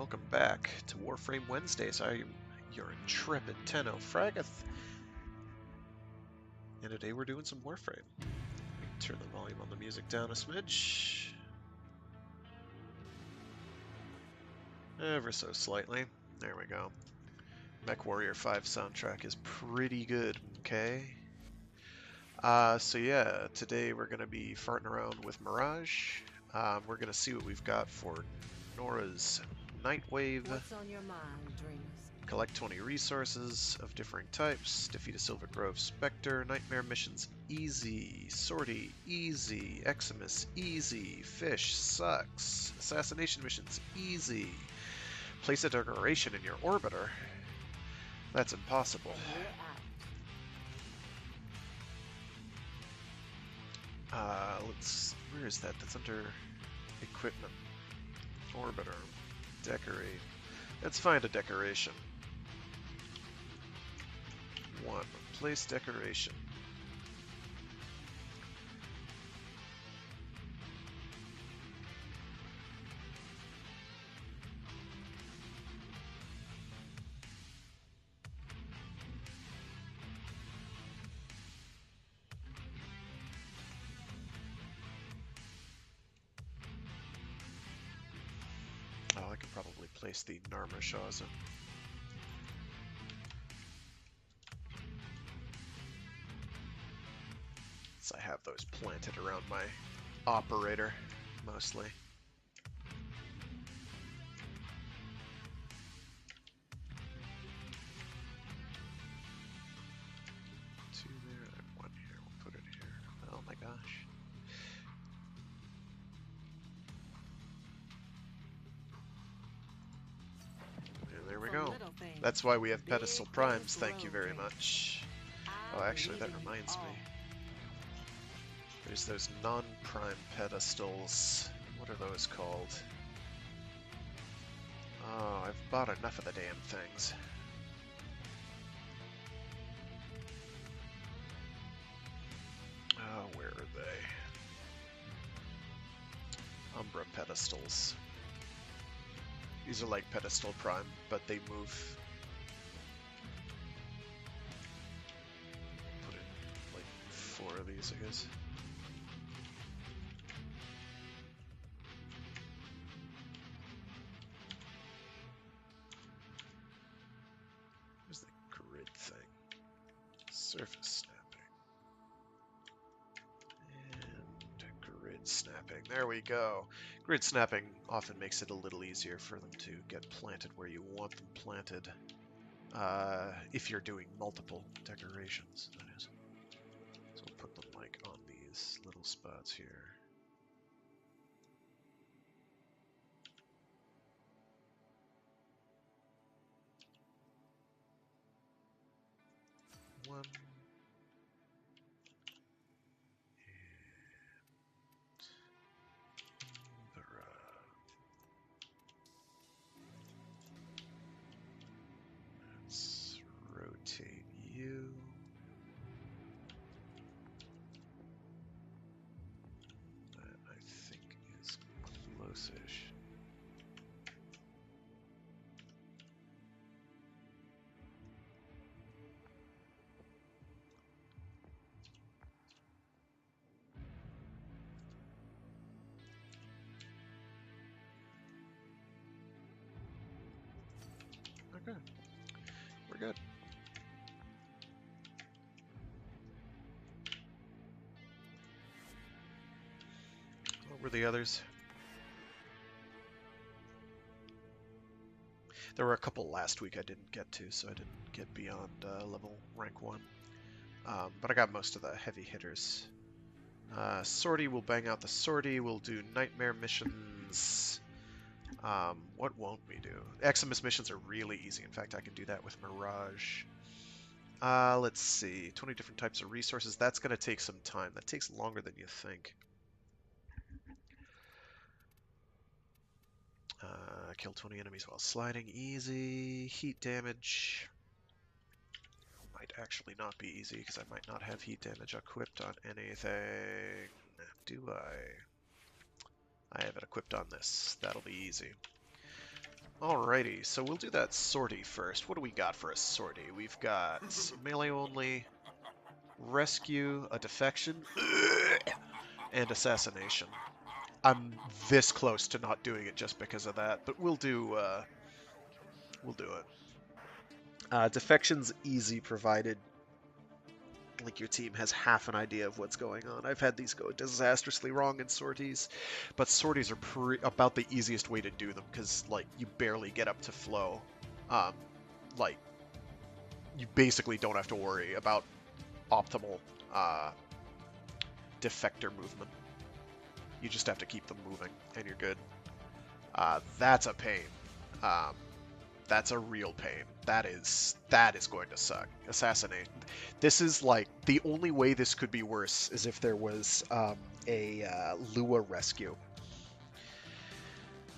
welcome back to Warframe Wednesdays. I am your intrepid Tenno Fraggoth, and today we're doing some Warframe. Turn the volume on the music down a smidge. Ever so slightly. There we go. Mech Warrior 5 soundtrack is pretty good, okay? So yeah, today we're going to be farting around with Mirage. We're going to see what we've got for Nora's Nightwave. What's on your mind, dreamers? Collect 20 resources of differing types. Defeat a Silver Grove Spectre. Nightmare missions easy. Sortie easy. Eximus easy. Fish sucks. Assassination missions easy. Place a decoration in your orbiter. That's impossible. Where is that? That's under equipment. Orbiter. Decorate. Let's find a decoration. 1. Place decoration. Oh, I can probably place the Narmashaw's in. I have those planted around my operator, mostly. Two there, and one here. We'll put it here. Oh my gosh. And there we go. That's why we have pedestal primes, thank you very much. Oh, actually, that reminds me. There's those non-prime pedestals. What are those called? Oh, I've bought enough of the damn things. Oh, where are they? Umbra pedestals. These are like pedestal prime, but they move. Put in like 4 of these, I guess. Surface snapping. And grid snapping. There we go. Grid snapping often makes it a little easier for them to get planted where you want them planted. If you're doing multiple decorations, that is. So we'll put them like on these little spots here. One. Let's rotate you. That I think is close-ish. Okay, we're good. What were the others? There were a couple last week I didn't get to, so I didn't get beyond level rank 1. But I got most of the heavy hitters. Sortie, we'll bang out the sortie. We'll do nightmare missions. What won't we do? Eximus missions are really easy. In fact, I can do that with Mirage. Let's see. 20 different types of resources. That's going to take some time. That takes longer than you think. Kill 20 enemies while sliding. Easy. Heat damage. Might actually not be easy because I might not have heat damage equipped on anything. Do I? I have it equipped on this. That'll be easy. Alrighty, so we'll do that sortie first. What do we got for a sortie? We've got melee only, rescue, a defection, and assassination. I'm this close to not doing it just because of that, but we'll do it. Defection's easy provided like your team has half an idea of what's going on. I've had these go disastrously wrong in sorties, but sorties are about the easiest way to do them because like you barely get up to flow. Um, like you basically don't have to worry about optimal defector movement. You just have to keep them moving, and you're good. That's a pain. Um, that's a real pain. That is going to suck. Assassinate. This is like the only way this could be worse is if there was a Lua rescue.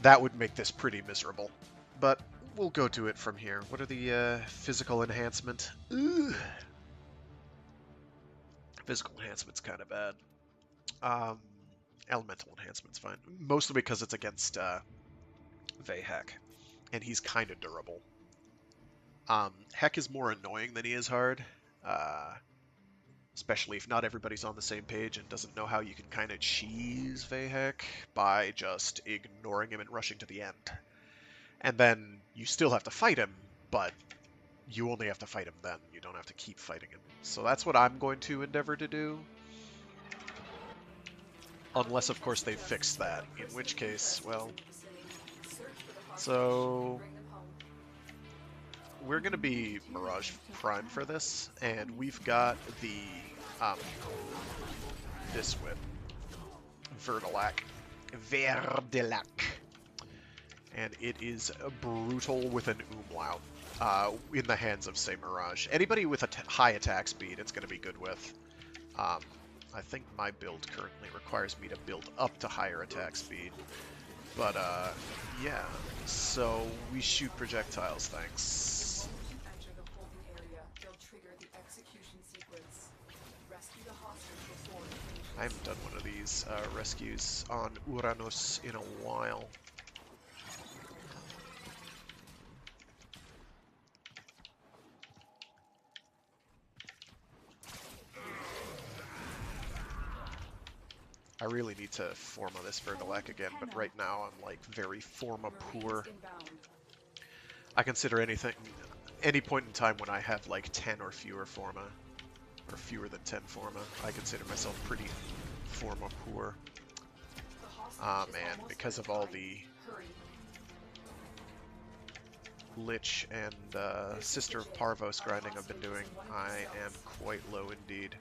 That would make this pretty miserable. But we'll go to it from here. What are the physical enhancement? Ugh. Physical enhancement's kind of bad. Elemental enhancement's fine. Mostly because it's against Vahek. And he's kind of durable. Heck is more annoying than he is hard. Especially if not everybody's on the same page and doesn't know how you can kind of cheese Vahek by just ignoring him and rushing to the end. And then you still have to fight him, but you only have to fight him then. You don't have to keep fighting him. So that's what I'm going to endeavor to do. Unless, of course, they fix that. In which case, well... So... we're going to be Mirage Prime for this, and we've got the, this whip. Verdilac. And it is brutal with an umlaut in the hands of, say, Mirage. Anybody with a high attack speed, it's going to be good with. I think my build currently requires me to build up to higher attack speed. But, yeah. So, we shoot projectiles, thanks. I haven't done one of these rescues on Uranus in a while. I really need to forma this Verdilac again, but right now I'm like very forma poor. I consider any point in time when I have like 10 or fewer forma, or fewer than 10 forma, I consider myself pretty forma poor. Ah man, because of all the Lich and Sister of Parvos grinding I've been doing, I am quite low indeed.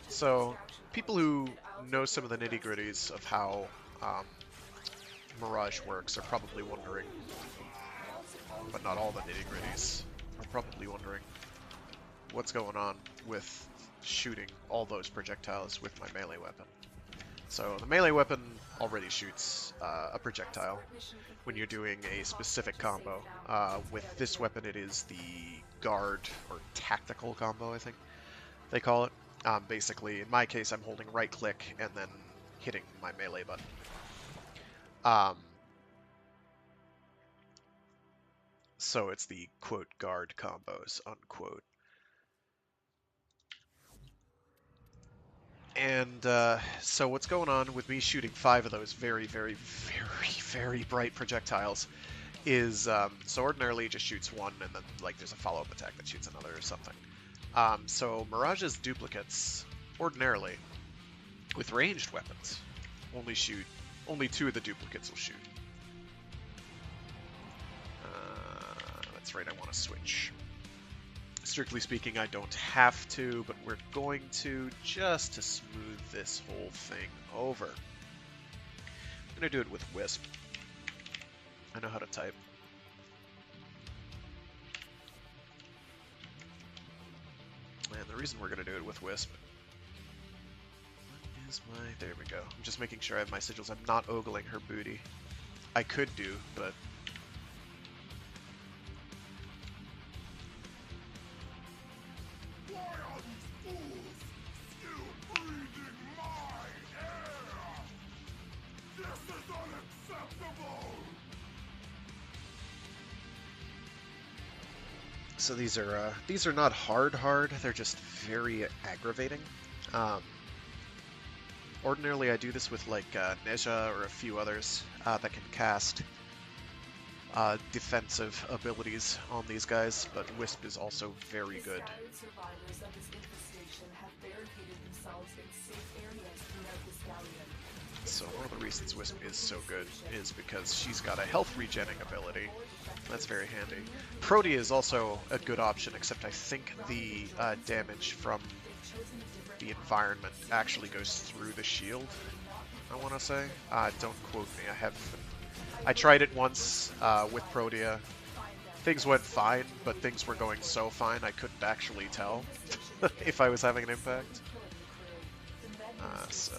So, people who know some of the nitty-gritties of how Mirage works are probably wondering, but not all the nitty-gritties, are probably wondering what's going on with shooting all those projectiles with my melee weapon. So the melee weapon already shoots a projectile when you're doing a specific combo. With this weapon it is the guard or tactical combo, I think they call it. Basically, in my case, I'm holding right click and then hitting my melee button. So it's the quote guard combos, unquote. And so what's going on with me shooting 5 of those very, very, very, very bright projectiles is, so ordinarily it just shoots one and then like there's a follow-up attack that shoots another or something. So Mirage's duplicates, ordinarily, with ranged weapons, only 2 of the duplicates will shoot. That's right, I want to switch. Strictly speaking, I don't have to, but we're going to just to smooth this whole thing over. I'm going to do it with Wisp. I know how to type. the reason we're going to do it with Wisp. What is my... There we go. I'm just making sure I have my sigils. I'm not ogling her booty. I could do, but... Why are these fools still breathing my air? This is unacceptable! So these are not hard, they're just very aggravating. Ordinarily I do this with like Neja or a few others that can cast defensive abilities on these guys, but Wisp is also very good. Survivors of this infestation have barricaded themselves in safe areas throughout this galleon. So one of the reasons Wisp is so good is because she's got a health regenning ability. That's very handy. Protea is also a good option, except I think the damage from the environment actually goes through the shield, I want to say. Don't quote me, I tried it once with Protea. Things went fine, but things were going so fine I couldn't actually tell if I was having an impact. So...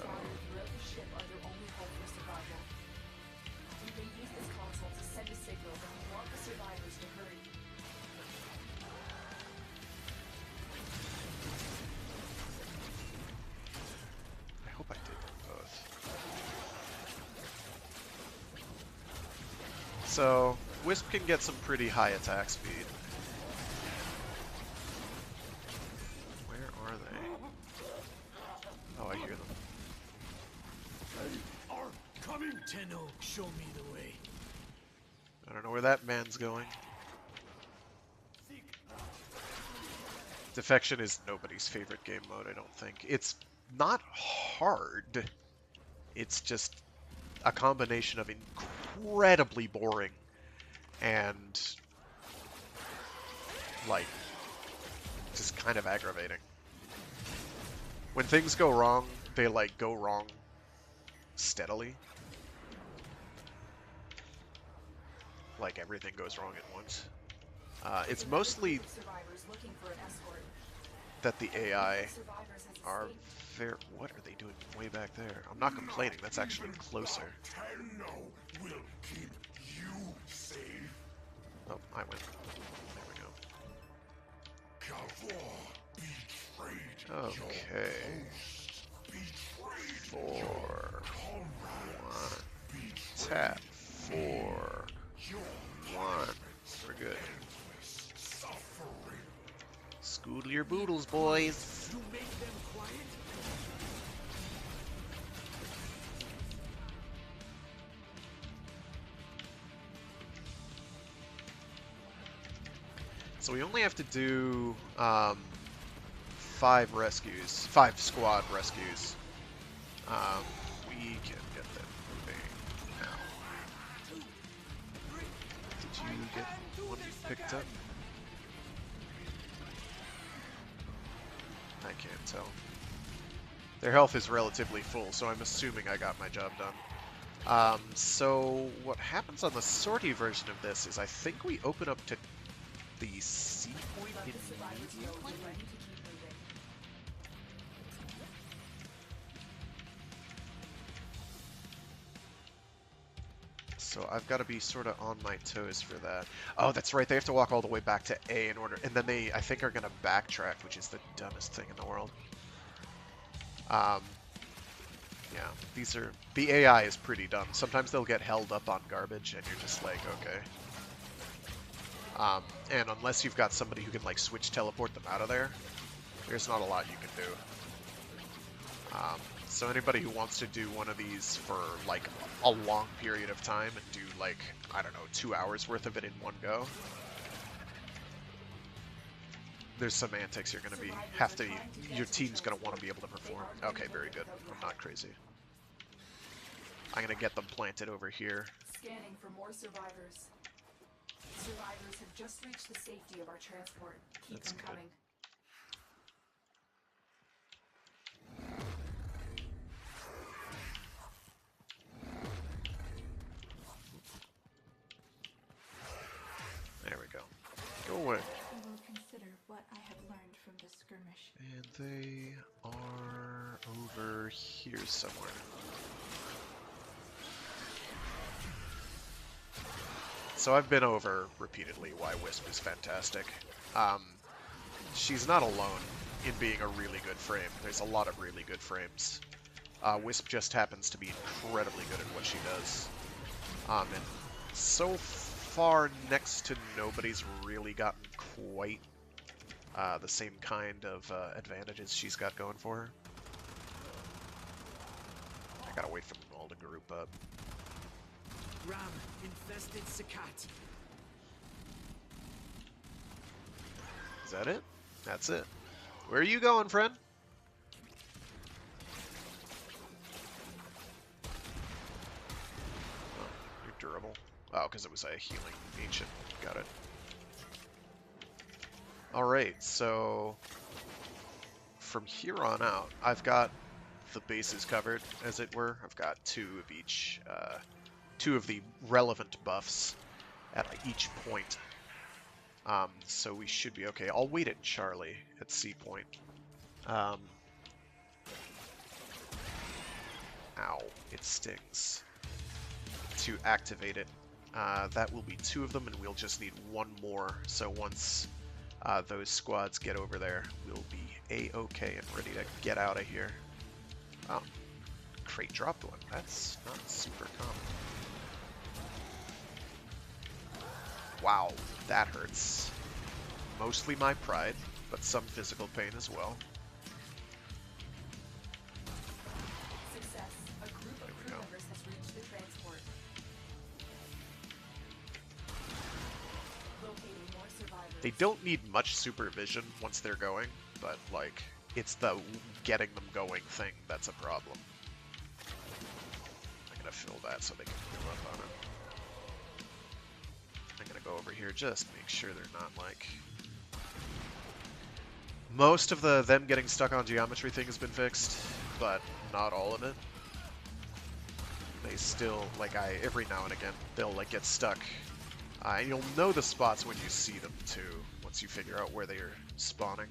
I hope I did them both. So, Wisp can get some pretty high attack speed. Where are they? Oh, I hear them. Are coming! Tenno, show me the way. I don't know where that man's going. Defection is nobody's favorite game mode, I don't think. It's not hard. It's just a combination of incredibly boring and, like, just kind of aggravating. When things go wrong, they, like, go wrong steadily. Like, everything goes wrong at once. It's mostly that the AI are very... What are they doing way back there? I'm not complaining, that's actually closer. Tenno will keep you safe. Oh, I went. There we go. Kavor betrayed Okay. betrayed 4, comrades, 1, tap, 4, 1. We're good. suffering. Scoodle your boodles, boys. You make them quiet? So we only have to do 5 rescues, 5 squad rescues. We can get them moving now. Did you get one picked up? I can't tell. Their health is relatively full, so I'm assuming I got my job done. So what happens on the sortie version of this is I think we open up to the C point immediately? So I've got to be sort of on my toes for that. Oh, that's right, they have to walk all the way back to A in order, and then they, I think, are going to backtrack, which is the dumbest thing in the world. Yeah, the AI is pretty dumb. Sometimes they'll get held up on garbage, and you're just like, okay. And unless you've got somebody who can, like, switch teleport them out of there, there's not a lot you can do. So anybody who wants to do one of these for, like, a long period of time and do, like, I don't know, 2 hours worth of it in one go, there's some antics you're gonna your team's gonna want to be able to perform. Okay, very good. I'm not crazy. I'm gonna get them planted over here. Scanning for more survivors. Survivors have just reached the safety of our transport. Keep That's them good. coming. There we go. Go away. I will consider what I have learned from this skirmish. finish. And they are over here somewhere. So I've been over repeatedly why Wisp is fantastic. She's not alone in being a really good frame. There's a lot of really good frames. Wisp just happens to be incredibly good at what she does. And so far, next to nobody's really gotten quite the same kind of advantages she's got going for her. I gotta wait for them all to group up. Ram, infested Sakat. Is that it? That's it. Where are you going, friend? Oh, you're durable. Oh, because it was a healing ancient. Got it. Alright, so from here on out, I've got the bases covered, as it were. I've got two of each, two of the relevant buffs at each point. So we should be okay. I'll wait at Charlie at C point. Ow, it stings. To activate it, that will be two of them, and we'll just need one more. So once those squads get over there, we'll be A-okay and ready to get out of here. Oh, crate dropped one. That's not super common. Wow, that hurts. Mostly my pride, but some physical pain as well. Success. A group of crew members has reached the transport. Locating more survivors. They don't need much supervision once they're going, but, like, it's the getting them going thing that's a problem. I'm gonna fill that so they can fill up on it. I'm gonna go over here, just make sure they're not, like... Most of them getting stuck on geometry thing has been fixed, but not all of it. They still, like, every now and again, they'll, like, get stuck. And you'll know the spots when you see them, too, once you figure out where they are spawning.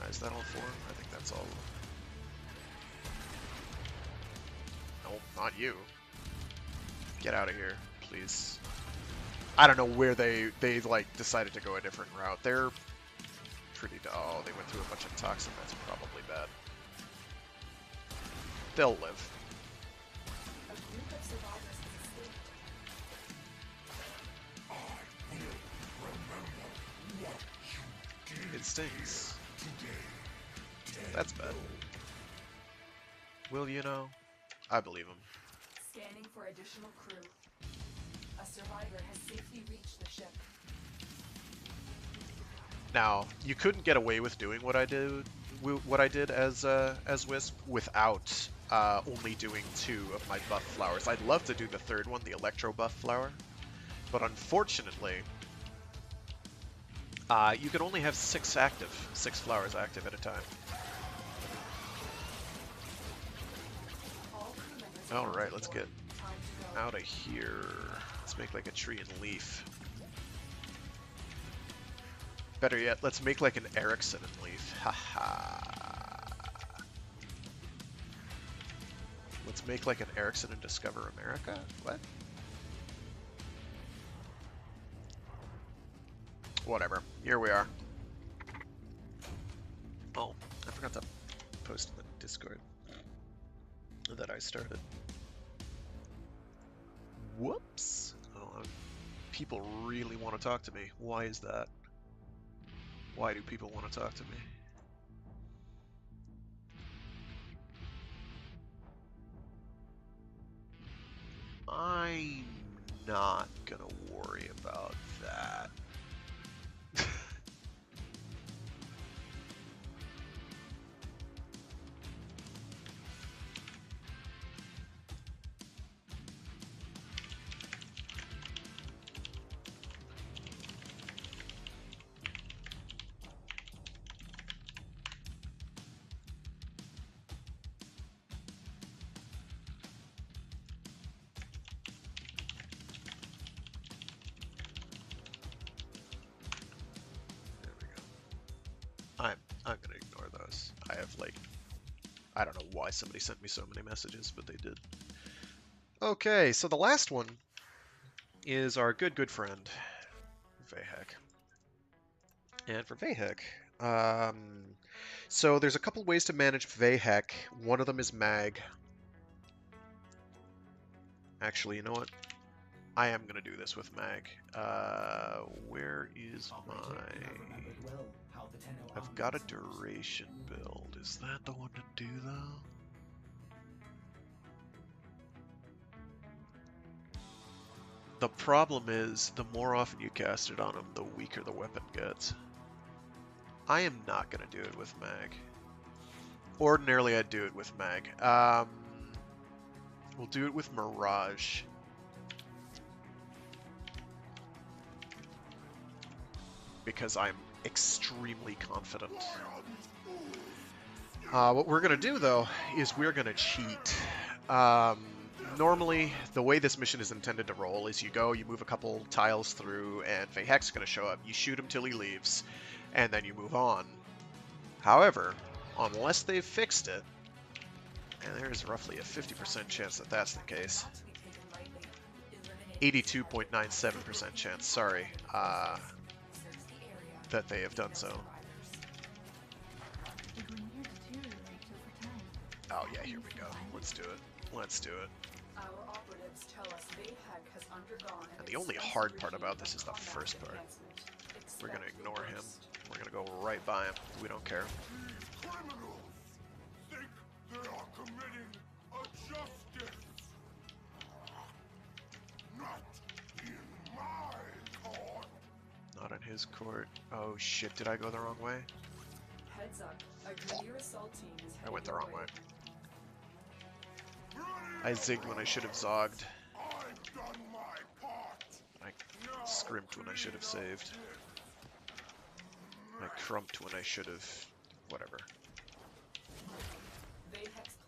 Is that all four? I think that's all of them. No, not you. Get out of here, please. I don't know where they like, decided to go a different route. They're pretty... Oh, they went through a bunch of toxin. That's probably bad. They'll live. A group of survivors has escaped. I will remember what you did It stings. today. That's bad. Will you know? I believe him. Scanning for additional crew. A survivor has safely reached the ship. Now, you couldn't get away with doing what I did as Wisp without only doing two of my buff flowers. I'd love to do the third one, the Electro buff flower, but unfortunately, you can only have six flowers active at a time. All crew members All are right, let's get time to go. out of here. Let's make like a tree and leaf. Better yet, let's make like an Erickson and leaf. Haha. Let's make like an Erickson and Discover America? What? Whatever. Here we are. Oh, I forgot to post in the Discord that I started. Whoops. Oh, people really want to talk to me. Why is that? Why do people want to talk to me? I'm not gonna worry about that. I'm gonna ignore those. I have, like, I don't know why somebody sent me so many messages, but they did. Okay, so the last one is our good friend, Vahek. And for Vahek, so there's a couple ways to manage Vahek. One of them is Mag. Actually, you know what? I am going to do this with Mag. Where is my... I've got a duration build. Is that the one to do, though? The problem is, the more often you cast it on him, the weaker the weapon gets. I am not going to do it with Mag. Ordinarily, I'd do it with Mag. We'll do it with Mirage. Because I'm extremely confident. What we're going to do, though, is we're going to cheat. Normally, the way this mission is intended to roll is you go, you move a couple tiles through, and Vahek's going to show up. You shoot him till he leaves, and then you move on. However, unless they've fixed it, and there's roughly a 50% chance that that's the case. 82.97% chance, sorry, that they have done so. Oh yeah, here we go. Let's do it. Let's do it. And the only hard part about this is the first part. We're going to ignore him. We're going to go right by him. We don't care. Criminals think they are committing a justice. Not in my court. Not in his court. Oh shit, did I go the wrong way? Heads up. A Greer assault team is I went the wrong way. Ready I zigged when I should have zogged. I've done my part. I scrimped when I should have saved. I crumped when I should have... whatever.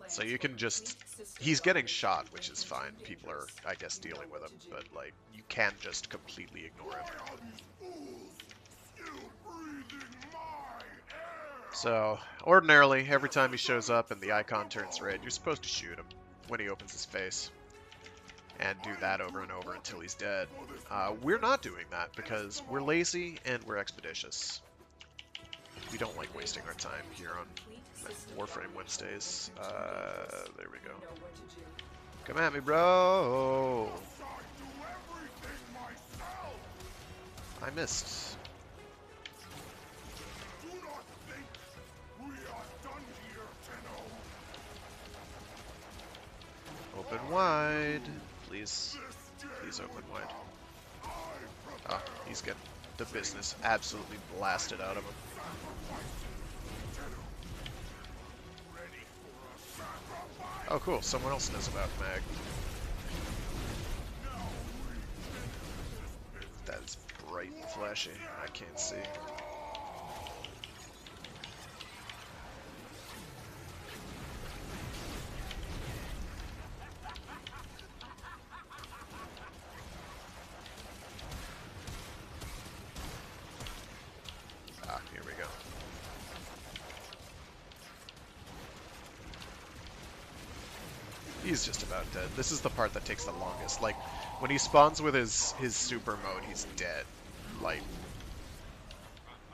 So you can just... He's getting shot, which is fine. People are, I guess, dealing with him. But, like, you can just completely ignore him. Why are these fools still breathing my air? So, ordinarily, every time he shows up and the icon turns red, you're supposed to shoot him when he opens his face. And do that over and over until he's dead. We're not doing that because we're lazy and we're expeditious. We don't like wasting our time here on Warframe Wednesdays. There we go. Come at me, bro! I missed. Do not think we are done here, Tenno. Open wide. Please. Please open wide. Ah, he's getting the business absolutely blasted out of him. Oh cool, someone else knows about Mag. That's bright and flashy. I can't see. Ah, here we go. He's just about dead. This is the part that takes the longest. Like, when he spawns with his super mode, he's dead. Like,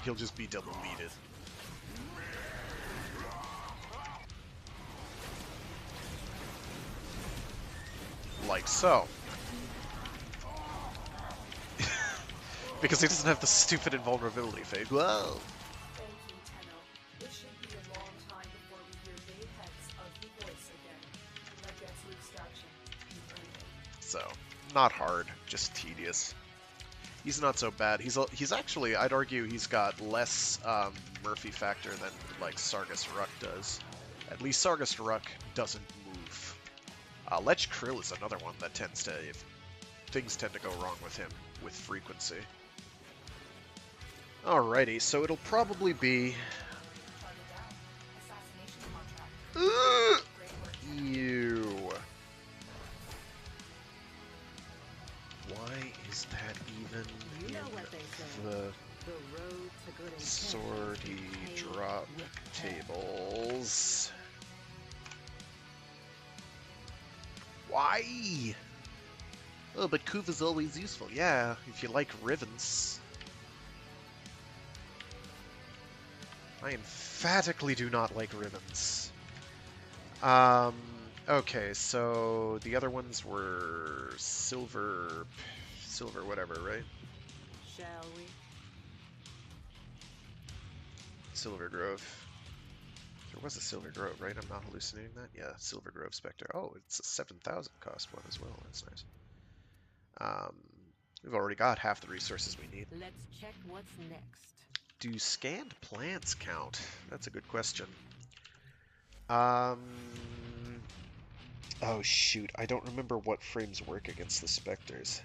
he'll just be deleted. Like so. Because he doesn't have the stupid invulnerability phase. Whoa! Thank you, Tenno. It should be a long time before we hear Vahek's ugly voice again. That gets to extraction. So, not hard, just tedious. He's not so bad. He's actually, I'd argue, he's got less Murphy factor than like Sargus Ruck does. At least Sargus Ruck doesn't move. Lech Krill is another one that tends to, if things tend to go wrong with him with frequency. Alrighty, so it'll probably be... Ew. Why is that even You know in what they say. the... The road to good intent Sortie is paved drop with hell. tables. Why? Oh, but Kuv is always useful. Yeah, if you like Rivens. I emphatically do not like Rivens. Okay, so the other ones were silver whatever, right? Shall we? Silver Grove. There was a Silver Grove, right? I'm not hallucinating that? Yeah, Silver Grove Spectre. Oh, it's a 7,000 cost one as well. That's nice. We've already got half the resources we need. Let's check what's next. Do scanned plants count? That's a good question. Oh shoot, I don't remember what frames work against the Spectres.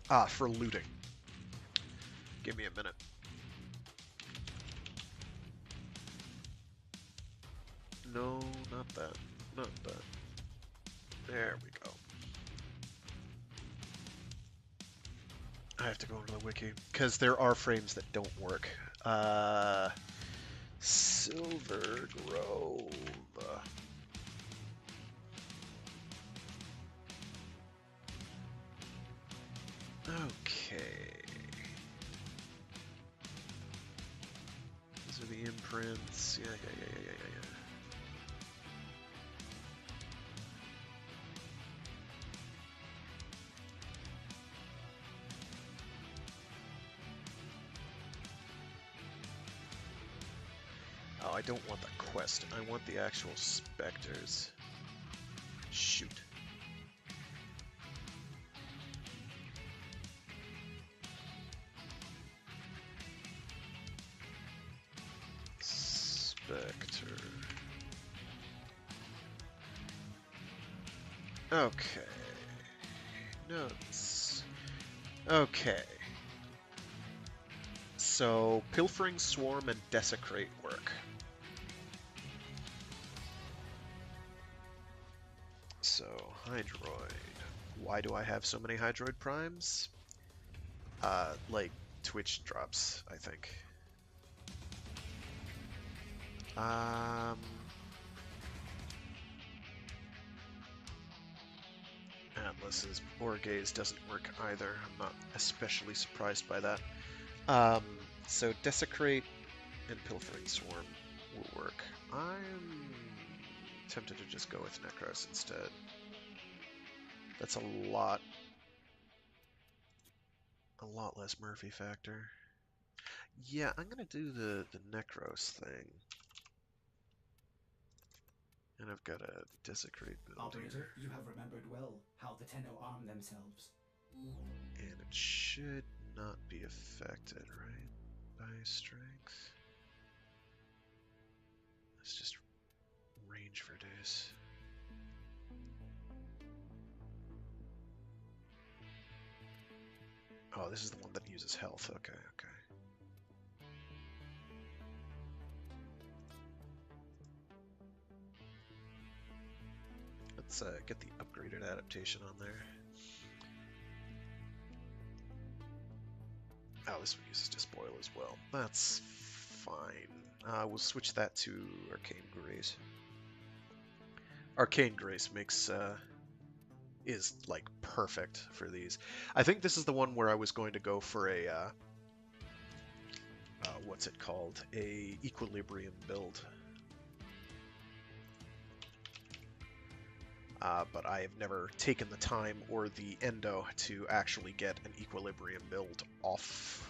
Ah, for looting. Give me a minute. No, not that. Not that. There we go. I have to go into the wiki, because there are frames that don't work. Silver Grove. Okay. These are the imprints. Yeah. Oh, I don't want the quest. I want the actual specters. Shoot. Spectre. Okay. Notes. Okay. So, Pilfering Swarm and Desecrate work. So, Hydroid. Why do I have so many Hydroid primes? Like, Twitch drops, I think. Atlas's Orgaze doesn't work either. I'm not especially surprised by that. So Desecrate and Pilfering Swarm will work. I'm tempted to just go with Necros instead. That's a lot less Murphy factor. Yeah, I'm gonna do the Necros thing. And I've got a Desecrate build Operator, here. you have remembered well how the Tenno arm themselves. And it should not be affected, right? By strength. Let's just range for days. Oh, this is the one that uses health. Okay. Let's get the upgraded adaptation on there. Oh, this one uses Despoil as well. That's fine. We'll switch that to Arcane Grace. Arcane Grace is like perfect for these. I think this is the one where I was going to go for a what's it called? A Equilibrium build. But I have never taken the time or the endo to actually get an Equilibrium build off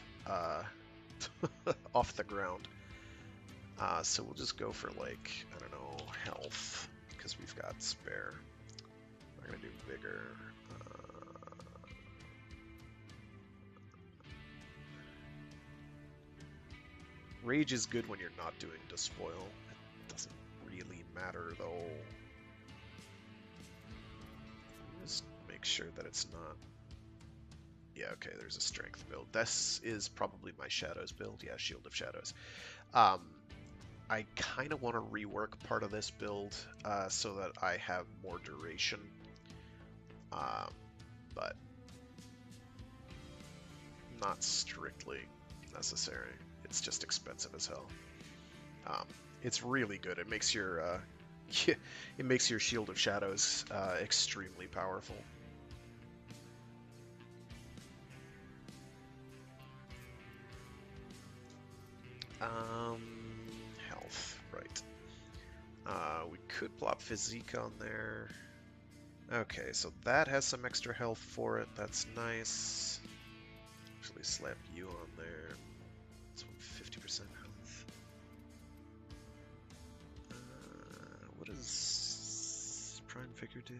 off the ground. So we'll just go for, like, I don't know, health, because we've got spare. We're gonna do vigor. Rage is good when you're not doing Despoil. It doesn't really matter, though. Just make sure that it's not... Yeah, okay, there's a strength build. This is probably my Shadows build. Yeah, Shield of Shadows. I kind of want to rework part of this build so that I have more duration. but not strictly necessary. It's just expensive as hell. It's really good. It makes your it makes your Shield of Shadows extremely powerful. Health, right. We could plop Physique on there. Okay, so that has some extra health for it. That's nice. Actually slap you on there. It's 50% health. What does Prime Figure do?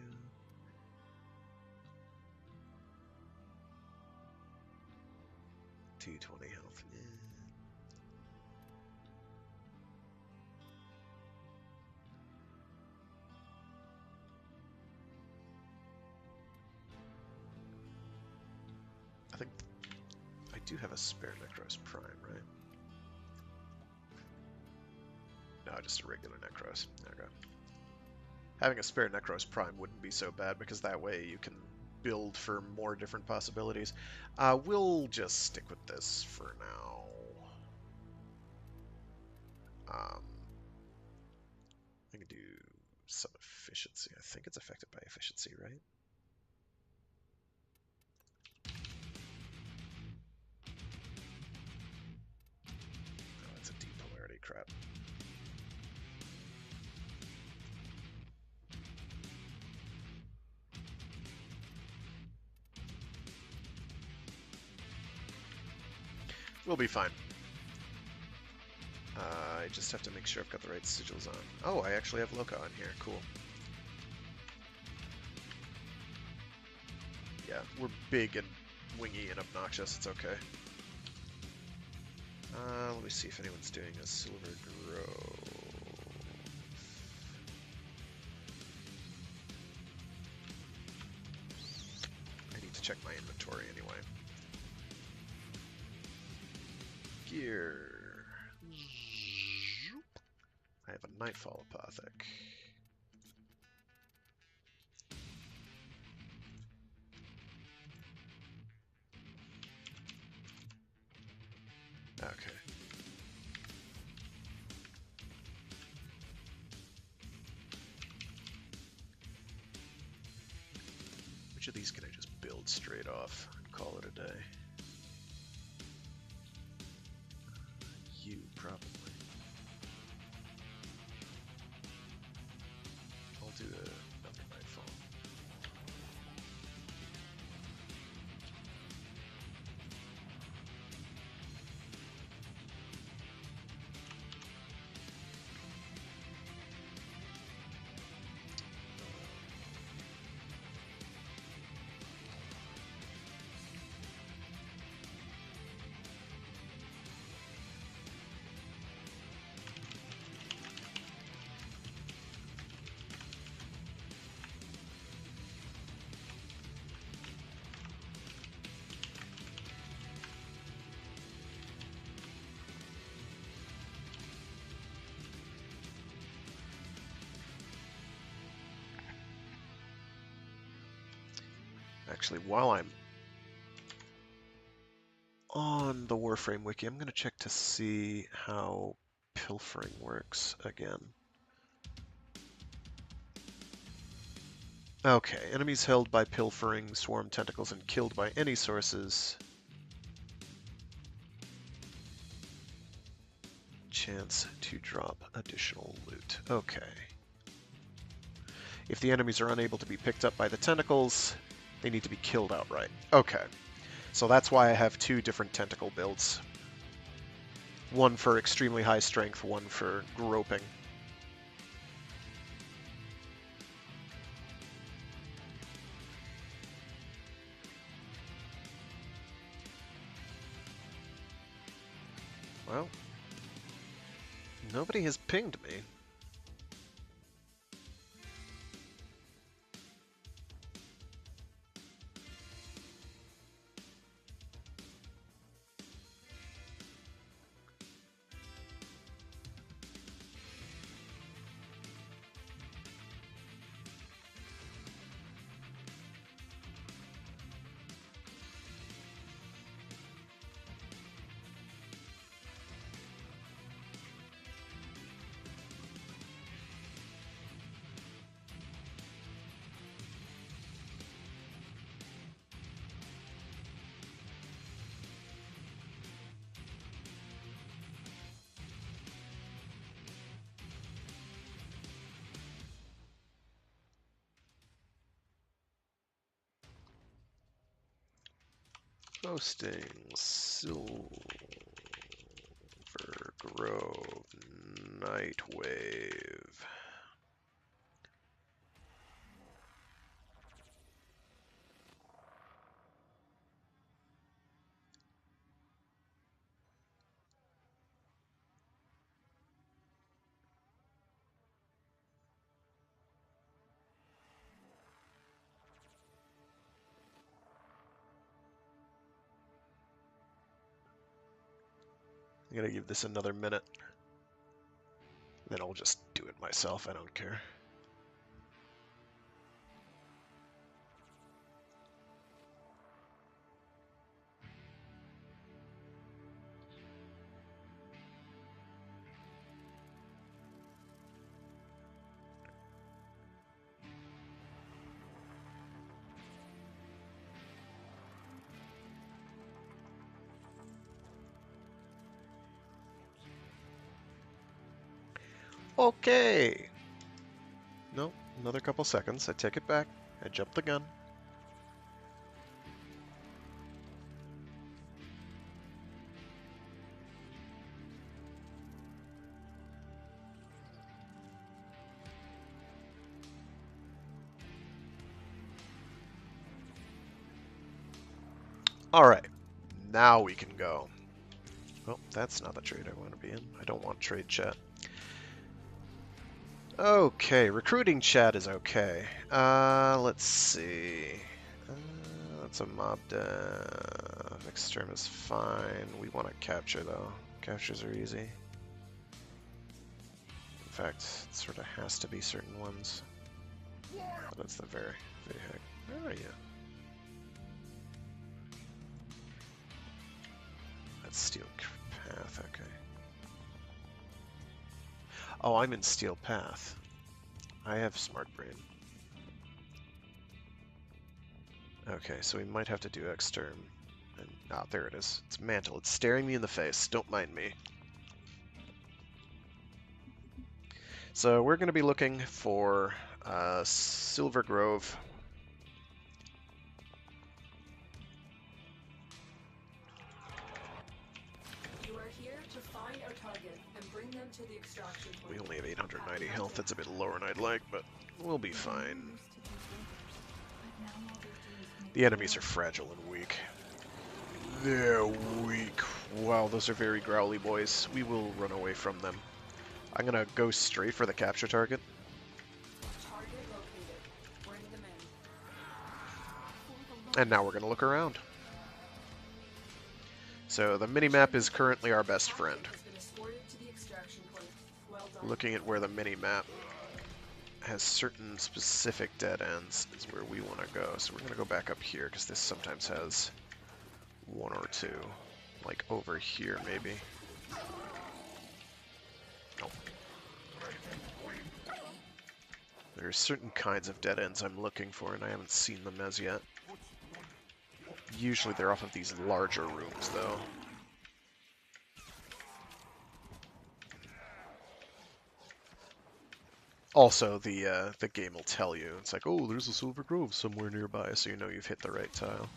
$220 health. Yeah. I think I do have a spare Necros Prime, right? No, just a regular Necros. There we go. Having a spare Necros Prime wouldn't be so bad because that way you can build for more different possibilities. We'll just stick with this for now. I can do some efficiency. I think it's affected by efficiency, right? Oh, that's a deep polarity, crap. We'll be fine. I just have to make sure I've got the right sigils on. Oh, I actually have Loka on here. Cool. Yeah, we're big and wingy and obnoxious. It's okay. Let me see if anyone's doing a silver grove. I need to check my inventory anyway. Gear. I have a Nightfall Apothic. Okay. Which of these can I just build straight off and call it a day? You, probably. I'll do another Nightfall. Actually, while I'm on the Warframe wiki, I'm going to check to see how pilfering works again. Okay, enemies held by pilfering, swarm tentacles, and killed by any sources. Chance to drop additional loot. Okay. If the enemies are unable to be picked up by the tentacles, they need to be killed outright. Okay. So that's why I have two different tentacle builds. One for extremely high strength, one for groping. Well, nobody has pinged me. Hosting Silver Grove Nightwave. I'm gonna give this another minute. Then I'll just do it myself, I don't care. Okay. No, another couple seconds. I take it back. I jump the gun. Alright, now we can go. Well, that's not the trade I want to be in. I don't want trade chat. Okay, recruiting chat is okay. Let's see. That's a mob dev. Exterm is fine. We want to capture though. Captures are easy. In fact, it sort of has to be certain ones. Oh, that's the very heck. Where are you? That's Steel Path, okay. Oh, I'm in Steel Path. I have Smart Brain. Okay, so we might have to do Exterm. And, there it is. It's Mantle. It's staring me in the face. Don't mind me. So we're going to be looking for Silver Grove. You are here to find our target and bring them to the extraction point. We only have 890 health. That's a bit lower than I'd like, but we'll be fine. The enemies are fragile and weak. They're weak. Wow, those are very growly boys. We will run away from them. I'm gonna go straight for the capture target. Target located. Bring them in. And now we're gonna look around. So the mini-map is currently our best friend. Has been escorted to the extraction point. Well done. Looking at where the mini-map has certain specific dead ends is where we want to go. So we're going to go back up here because this sometimes has one or two. Like over here maybe. Nope. There are certain kinds of dead ends I'm looking for and I haven't seen them as yet. Usually they're off of these larger rooms though. Also, the game will tell you. It's like, oh, there's a Silver Grove somewhere nearby, so you know you've hit the right tile.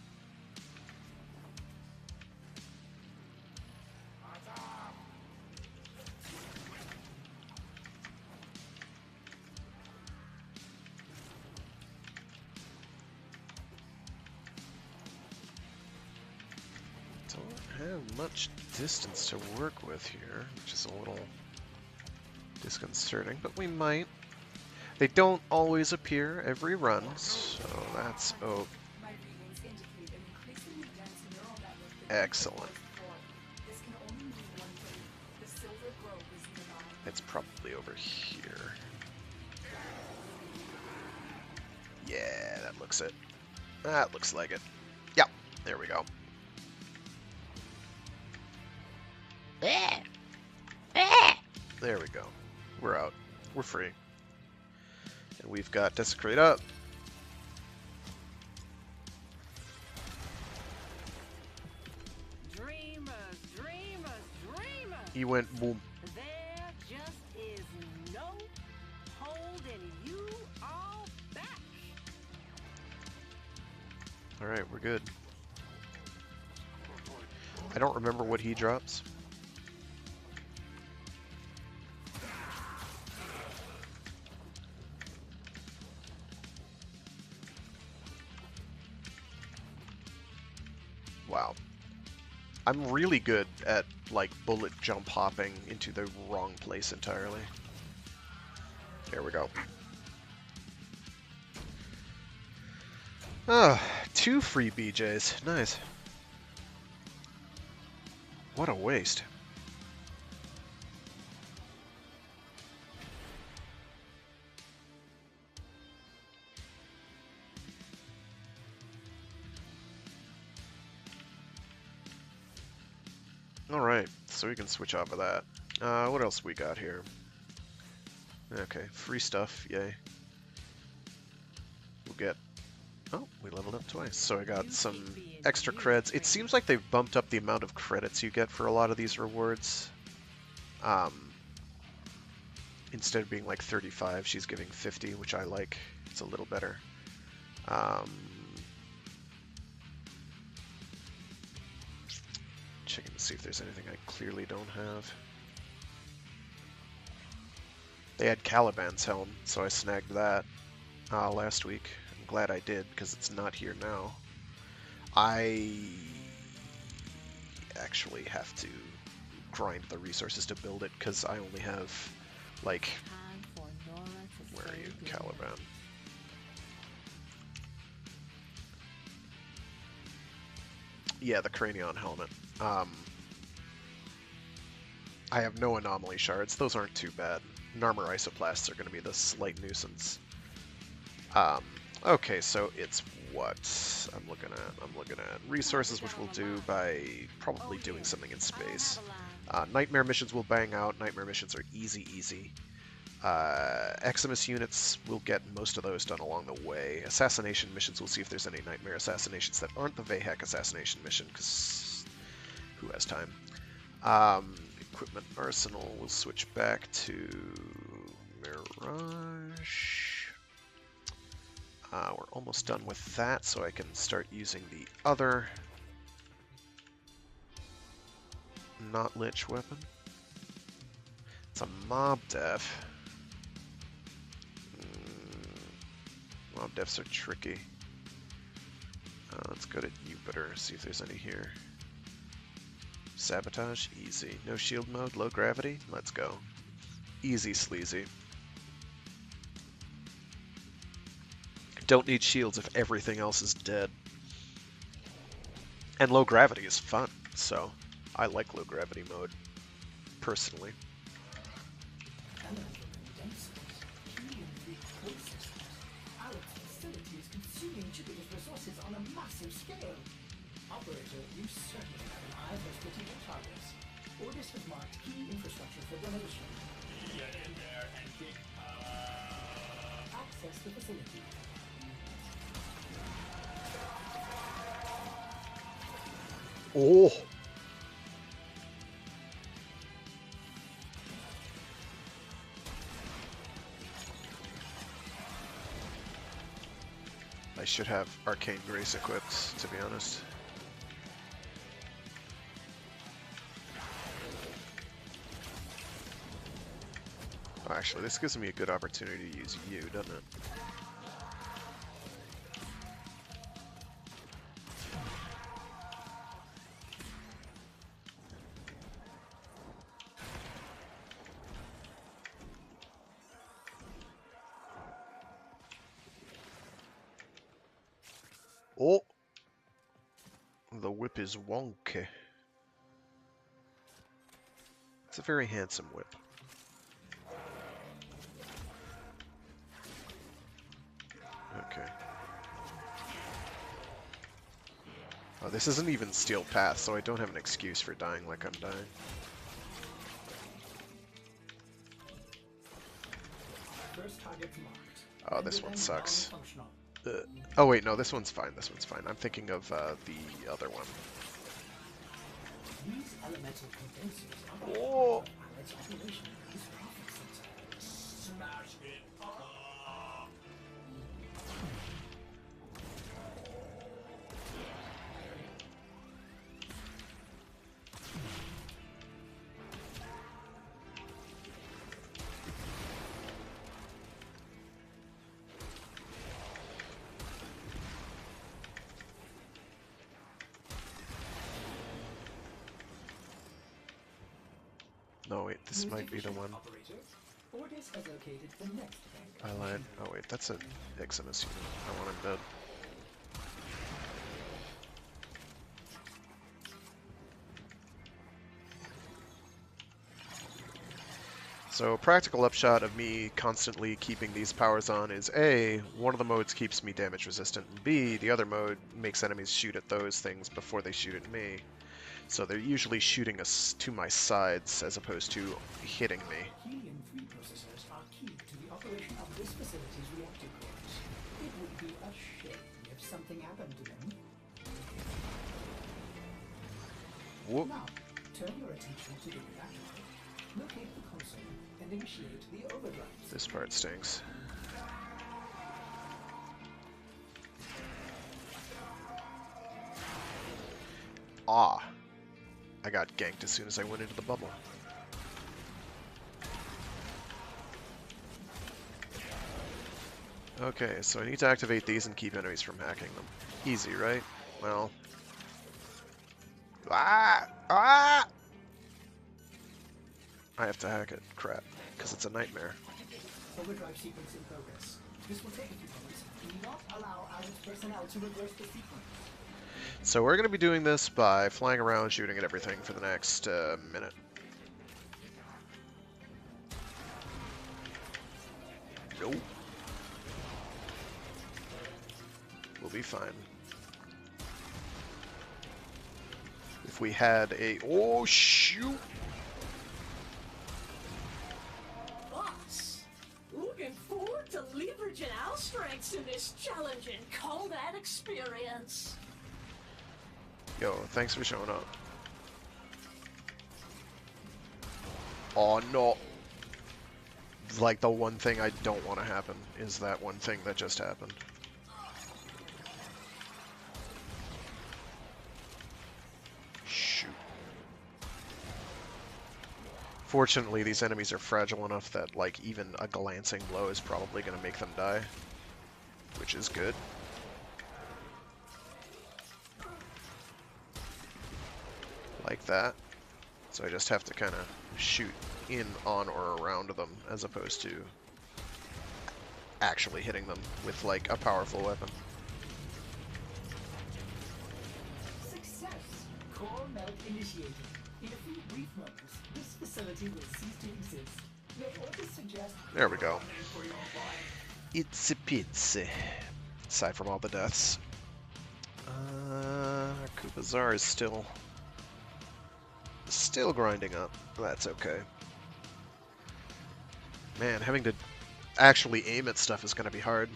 Don't have much distance to work with here, which is a little disconcerting, but we might. They don't always appear every run, so that's My readings indicate an increasingly dense neural network that excellent. this can only mean one thing. The Silver Grove is nearby. It's probably over here. Yeah, that looks it. That looks like it. Yep, there we go. There we go. We're out. We're free. And we've got Desecrate up. Dreamers, dreamers, dreamers. He went boom. There just is no holding you all back. Alright, we're good. I don't remember what he drops. Wow. I'm really good at, like, bullet jump hopping into the wrong place entirely. There we go. Ah, 2 free BJs. Nice. What a waste. Alright, so we can switch off of that. What else we got here? Okay, free stuff, yay. We'll get... Oh, we leveled up twice. So I got some extra creds. It seems like they've bumped up the amount of credits you get for a lot of these rewards. Instead of being like 35, she's giving 50, which I like. It's a little better. Checking to see if there's anything I clearly don't have. They had Caliban's helm, so I snagged that last week. I'm glad I did, because it's not here now. I actually have to grind the resources to build it, because I only have, like... Where are you, Caliban? Yeah, the Cranion helmet. I have no anomaly shards. Those aren't too bad. Narmer isoplasts are going to be the slight nuisance. Okay, so it's what I'm looking at. I'm looking at resources, which we'll do by probably doing something in space. Nightmare missions will bang out. Nightmare missions are easy. Eximus units, we'll get most of those done along the way. Assassination missions, we'll see if there's any Nightmare assassinations that aren't the Vahak assassination mission, because who has time? Equipment arsenal, we'll switch back to Mirage. We're almost done with that, so I can start using the other not Lich weapon. It's a mob def. Mob defs are tricky. Let's go to Jupiter, see if there's any here. Sabotage, easy. No shield mode, low gravity, let's go. Easy sleazy. Don't need shields if everything else is dead. And low gravity is fun, so I like low gravity mode, personally. On a massive scale. Operator, you certainly have an eye for strategic targets. Orders have marked key infrastructure for demolition. Get in there and kick access the facility. Oh! I should have Arcane Grace equipped, to be honest. Oh, actually, this gives me a good opportunity to use you, doesn't it? Oh! The whip is wonky. It's a very handsome whip. Okay. Oh, this isn't even Steel Path, so I don't have an excuse for dying like I'm dying. First target marked. Oh, this one sucks. Oh wait, no, this one's fine. This one's fine. I'm thinking of the other one. These elemental condensers are Oh! Alex operation is profit center. Smash it up. No, wait, this might be the one. Operator, Ordis has located the next bank. I lied. Oh wait, that's an Eximus unit. I want him dead. So practical upshot of me constantly keeping these powers on is A, one of the modes keeps me damage resistant, and B, the other mode makes enemies shoot at those things before they shoot at me. So they're usually shooting us to my sides as opposed to hitting me. Helium-3 processors are key to the operation of this facility's reactor cores. It would be a shame if something happened to them. Whoop. Now, turn your attention to the reactor, locate the console, and initiate the overdrive. This part stinks. Ah. I got ganked as soon as I went into the bubble. Okay, so I need to activate these and keep enemies from hacking them. Easy, right? Well... Ah! Ah! I have to hack it. Crap. Because it's a nightmare. Overdrive sequence in progress. This will take a few moments. Do not allow Alex personnel to reverse the sequence. So we're going to be doing this by flying around, shooting at everything for the next minute. Nope. We'll be fine. If we had a... Oh, shoot! Boss, looking forward to leveraging our strengths in this challenging combat experience. Yo, thanks for showing up. Oh, no. Like, the one thing I don't want to happen is that one thing that just happened. Shoot. Fortunately, these enemies are fragile enough that, like, even a glancing blow is probably going to make them die. Which is good. Like that. So I just have to kind of shoot in, on, or around them, as opposed to actually hitting them with, like, a powerful weapon. Success! Core melt initiated. In a few brief moments, this facility will cease to exist. May Ordis suggest... There we go. It's a pizza. Aside from all the deaths. Kubazar is still grinding up. That's okay. Man, having to actually aim at stuff is gonna be hard.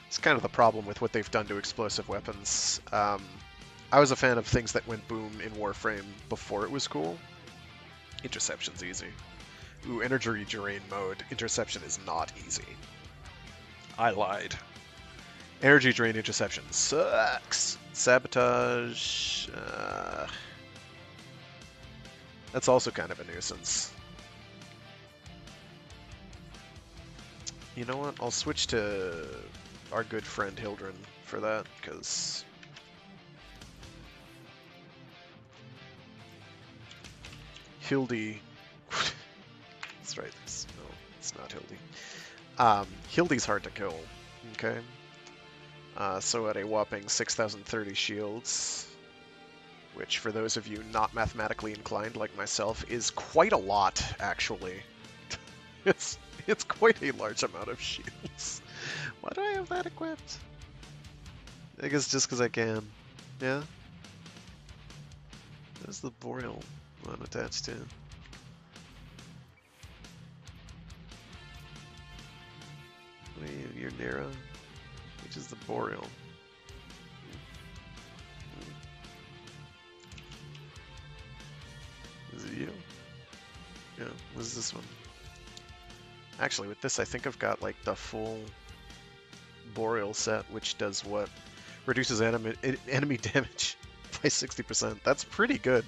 It's kind of the problem with what they've done to explosive weapons. I was a fan of things that went boom in Warframe before it was cool. Interception's easy. Ooh, energy drain mode. Interception is not easy. I lied. Energy drain interception sucks. Sabotage. That's also kind of a nuisance. You know what? I'll switch to our good friend Hildren for that, because Hildy. That's right. No, it's not Hildy. Hildy's hard to kill. Okay. So at a whopping 6,030 shields, which for those of you not mathematically inclined like myself is quite a lot, actually. it's quite a large amount of shields. Why do I have that equipped? I guess just because I can. Yeah? There's the Boreal one attached to it. What are you? You're Nera? Which is the Boreal. Is it you? Yeah, what is this one? Actually, with this, I think I've got like the full Boreal set, which does what? Reduces enemy damage by 60%. That's pretty good.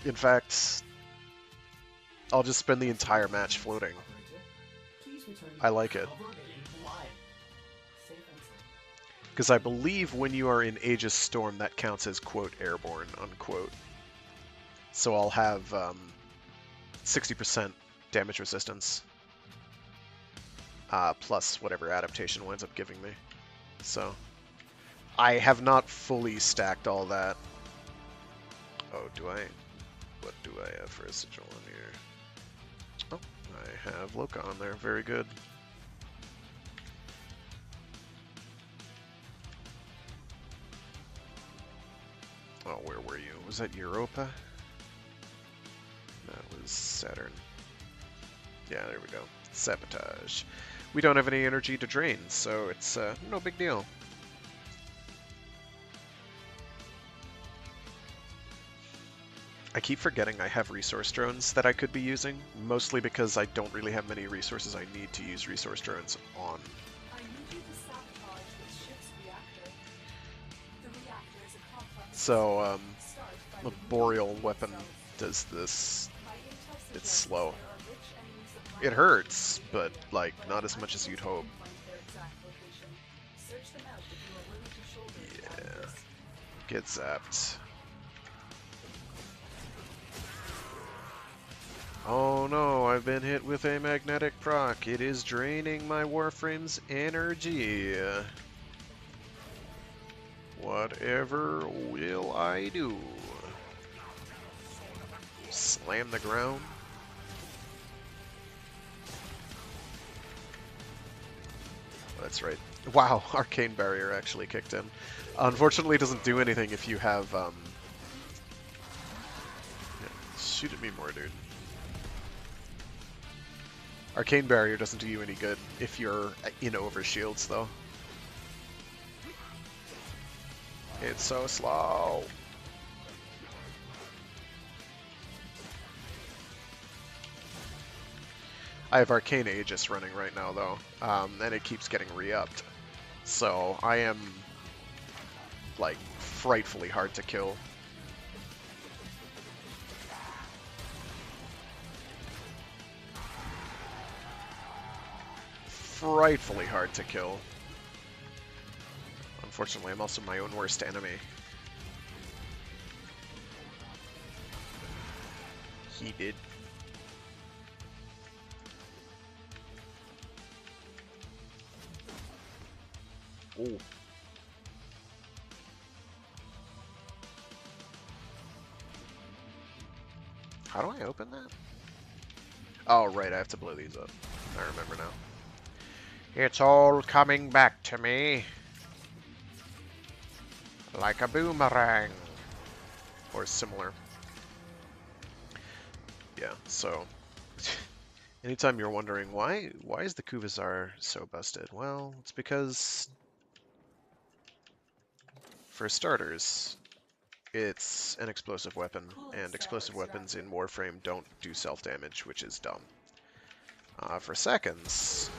In fact, I'll just spend the entire match floating. I like it. Because I believe when you are in Aegis Storm, that counts as, quote, airborne, unquote. So I'll have 60% damage resistance, plus whatever adaptation winds up giving me. So I have not fully stacked all that. Oh, do I? What do I have for a sigil on here? Oh, I have Loka on there. Very good. Oh, where were you? Was that Europa? That was Saturn. Yeah, there we go. Sabotage. We don't have any energy to drain, so it's no big deal. I keep forgetting I have resource drones that I could be using, mostly because I don't really have many resources I need to use resource drones on. I need you to sabotage the ship's reactor. The reactor is a complex So, start by the removing boreal the weapon cells. does this. My intel It's suggests slow. there are rich enemies of It life hurts, in the but, area, like, but not I'm as much as unable you'd to hope. pinpoint their exact location. Search them out if you are willing to shoulder the added Yeah. risk. Get zapped. Oh no, I've been hit with a magnetic proc. It is draining my Warframe's energy. Whatever will I do? Slam the ground? That's right. Wow, Arcane Barrier actually kicked in. Unfortunately, it doesn't do anything if you have, yeah, shoot at me more, dude. Arcane Barrier doesn't do you any good if you're in overshields, though. It's so slow. I have Arcane Aegis running right now, though, and it keeps getting re-upped. So I am, like, frightfully hard to kill. Frightfully hard to kill. Unfortunately, I'm also my own worst enemy. He did. Oh. How do I open that? Oh, right, I have to blow these up. I remember now. It's all coming back to me. Like a boomerang. Or similar. Yeah, so... anytime you're wondering, why is the Kuvazar so busted? Well, it's because... for starters, it's an explosive weapon, and explosive weapons in Warframe don't do self-damage, which is dumb. For seconds,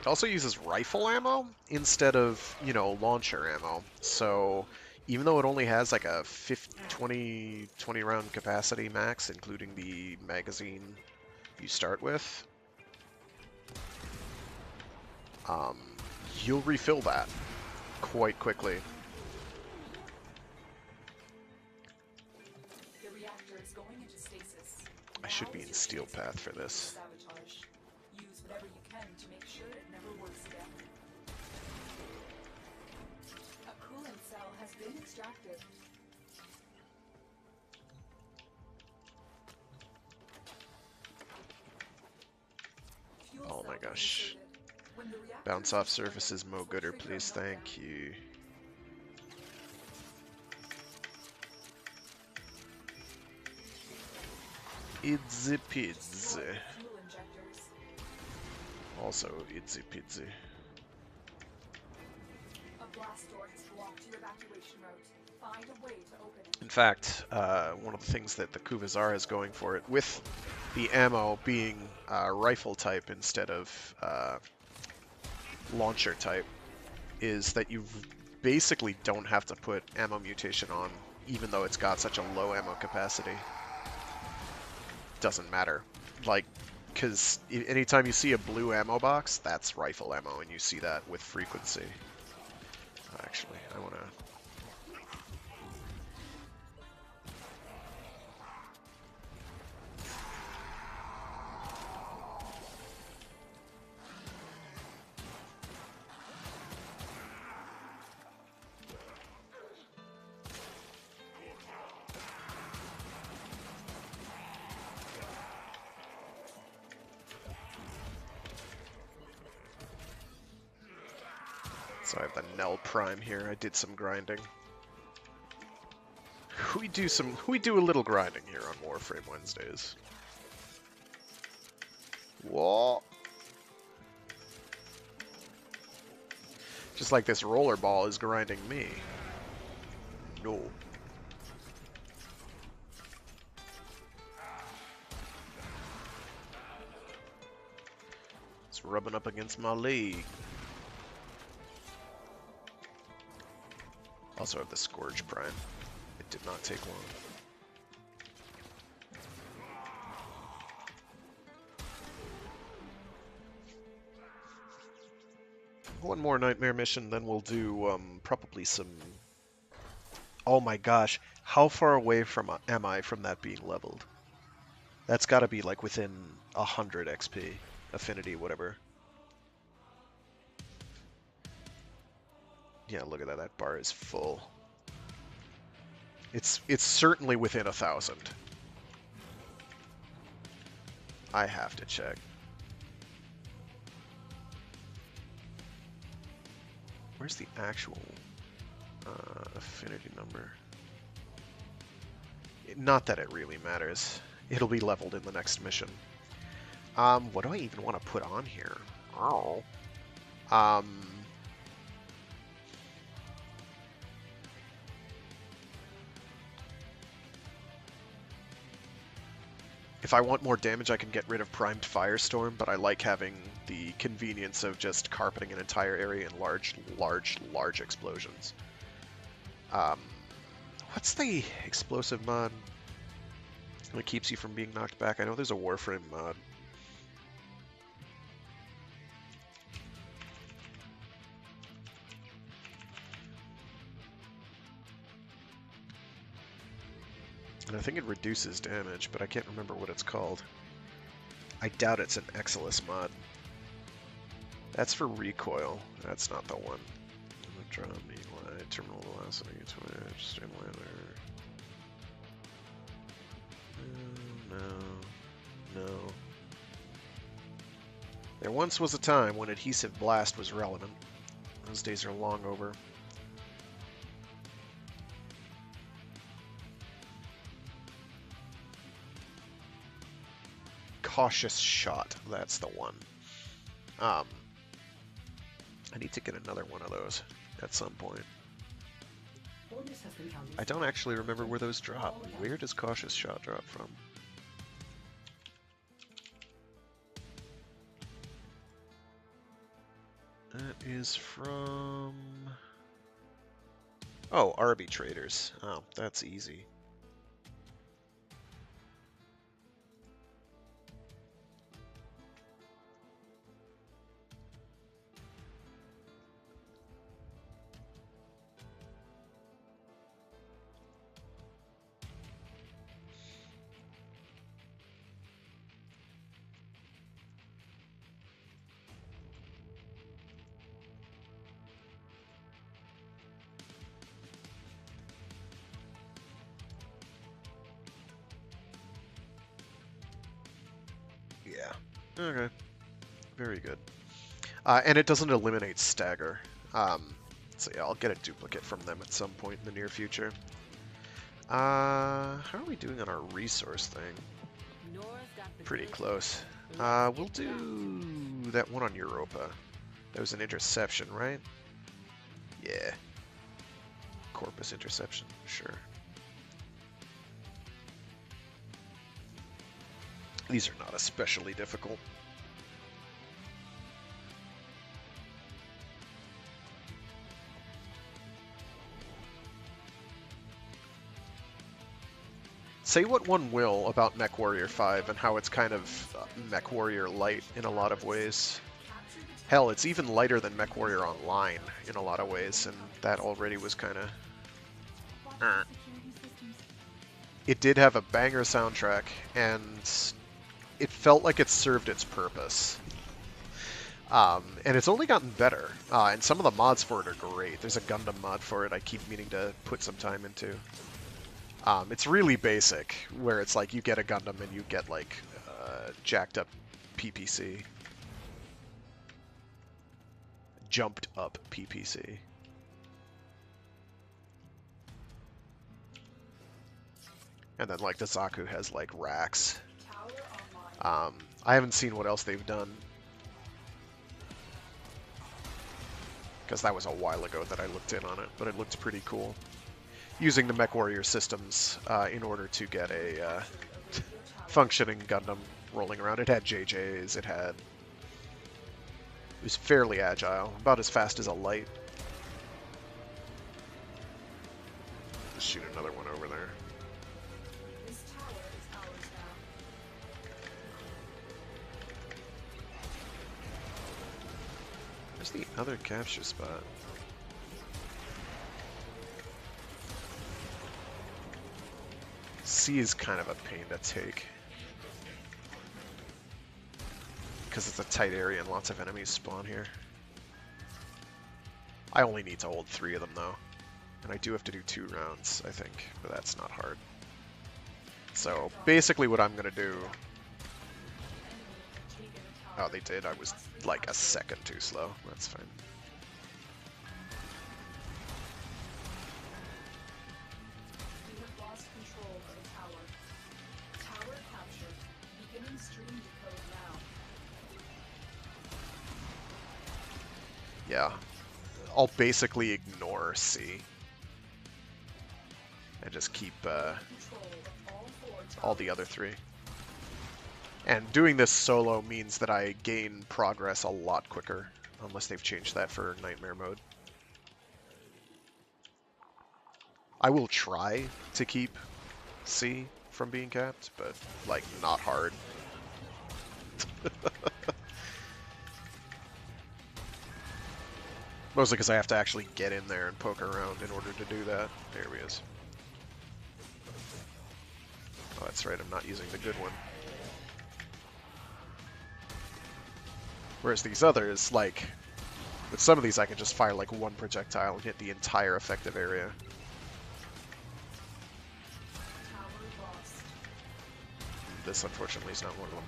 it also uses rifle ammo instead of, you know, launcher ammo. So even though it only has like a 20 round capacity max, including the magazine you start with, you'll refill that quite quickly. The reactor is going into stasis. I should be Now in is your Steel chance Path for to this. sabotage. Use whatever you can to make sure it never works again. A coolant cell has been extracted. Fuel Oh my cell gosh. inserted. When the reactor Bounce is off restarted, surfaces, Mo this will Gooder, trigger a please. meltdown. Thank you. Idsy Pidsy. Destroy the fuel injectors. Also, Idsy Pidsy. A blast door has blocked your evacuation route. Find a way to open it. In fact, one of the things that the Kuvazar is going for it, with the ammo being rifle type instead of launcher type, is that you basically don't have to put ammo mutation on, even though it's got such a low ammo capacity. Doesn't matter. Like, because anytime you see a blue ammo box, that's rifle ammo, and you see that with frequency. Actually, I want to... So I have the Nell Prime here. I did some grinding. We do a little grinding here on Warframe Wednesdays. Whoa! Just like this rollerball is grinding me. No. It's rubbing up against my leg. Also have the Scourge Prime. It did not take long. One more nightmare mission, then we'll do probably some... Oh my gosh, how far away from am I from that being leveled? That's got to be like within 100 XP, affinity, whatever. Yeah, look at that. That bar is full. It's certainly within 1,000. I have to check. Where's the actual affinity number? Not that it really matters. It'll be leveled in the next mission. What do I even want to put on here? Oh. If I want more damage, I can get rid of Primed Firestorm, but I like having the convenience of just carpeting an entire area in large explosions. What's the explosive mod that keeps you from being knocked back? I know there's a Warframe mod. And I think it reduces damage, but I can't remember what it's called. I doubt it's an Exilus mod. That's for recoil. That's not the one. Draw me light, terminal velocity, twitch, stimulator. No. There once was a time when adhesive blast was relevant. Those days are long over. Cautious shot, that's the one. I need to get another one of those at some point. I don't actually remember where those drop. Where does cautious shot drop from? That is from... Oh, Arbitrators. Oh, that's easy. Yeah. Okay. Very good. And it doesn't eliminate stagger. So yeah, I'll get a duplicate from them at some point in the near future. How are we doing on our resource thing? Pretty close. We'll do that one on Europa. That was an interception, right? Yeah. Corpus interception, sure. These are not especially difficult. Say what one will about MechWarrior 5 and how it's kind of MechWarrior light in a lot of ways. Hell, it's even lighter than MechWarrior Online in a lot of ways, and that already was kind of... It did have a banger soundtrack, and it felt like it served its purpose. And it's only gotten better, and some of the mods for it are great. There's a Gundam mod for it I keep meaning to put some time into. It's really basic, where it's like you get a Gundam and you get like jacked up PPC. Jumped up PPC. And then like the Zaku has like racks. I haven't seen what else they've done, because that was a while ago that I looked in on it, but it looked pretty cool. Using the MechWarrior systems in order to get a functioning Gundam rolling around. It had JJs, it was fairly agile, about as fast as a light. Let's shoot another one over there. This tower is ours now. Where's the other capture spot? C is kind of a pain to take, because it's a tight area and lots of enemies spawn here. I only need to hold 3 of them though, and I do have to do 2 rounds, I think, but that's not hard. So basically what I'm going to do... Oh, they did. I was like a second too slow. That's fine. We have lost control of the tower. Tower captured. Beginning stream decode now. Yeah. I'll basically ignore C. And just keep Control of all 4 towers. all the other 3. And doing this solo means that I gain progress a lot quicker, unless they've changed that for Nightmare mode. I will try to keep C from being capped, but, like, not hard. Mostly because I have to actually get in there and poke around in order to do that. There he is. Oh, that's right, I'm not using the good one. Whereas these others, like, with some of these I can just fire like one projectile and hit the entire effective area. Tower lost. This, unfortunately, is not one of them.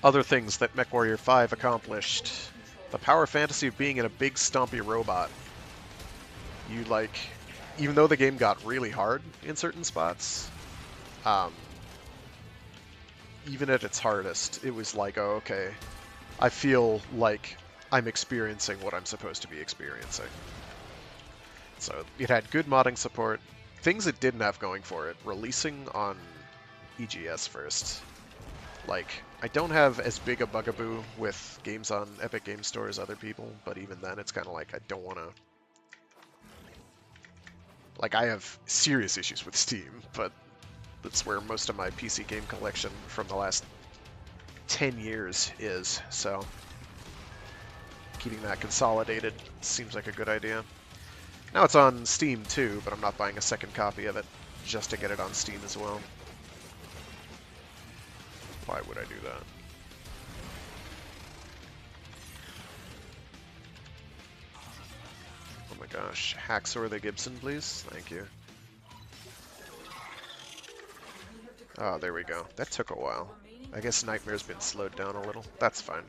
Other things that MechWarrior 5 accomplished. The power fantasy of being in a big, stompy robot. You, like... Even though the game got really hard in certain spots, even at its hardest, it was like, oh, okay, I feel like I'm experiencing what I'm supposed to be experiencing. So it had good modding support. Things it didn't have going for it. Releasing on EGS first. Like, I don't have as big a bugaboo with games on Epic Game Store as other people, but even then it's kind of like I don't want to... Like, I have serious issues with Steam, but that's where most of my PC game collection from the last 10 years is, so keeping that consolidated seems like a good idea. Now it's on Steam too, but I'm not buying a second copy of it just to get it on Steam as well. Why would I do that? Oh my gosh. Hacksaw the Gibson, please. Thank you. Oh, there we go. That took a while. I guess Nightmare's been slowed down a little. That's fine.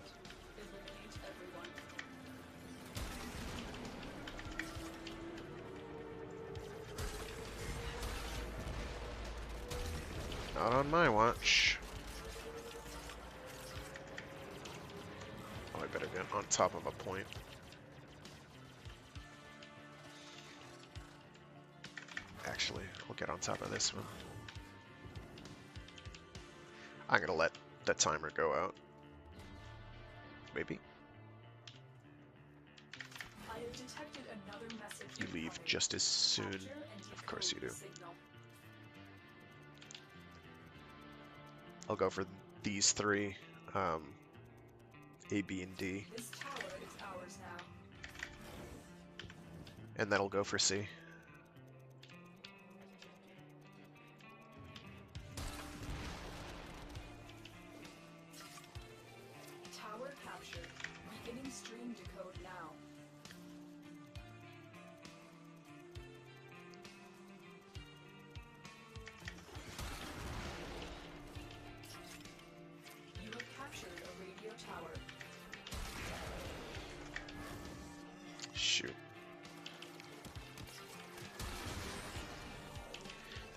Not on my watch. Oh, I better get on top of a point. Actually, we'll get on top of this one. I'm gonna let the timer go out. Maybe. I have detected another message. You leave just as soon. Of course you do. Signal. I'll go for these three, A, B, and D, This tower is ours now. and then I'll go for C. Tower captured. Beginning stream decode now. You have captured a radio tower. Shoot.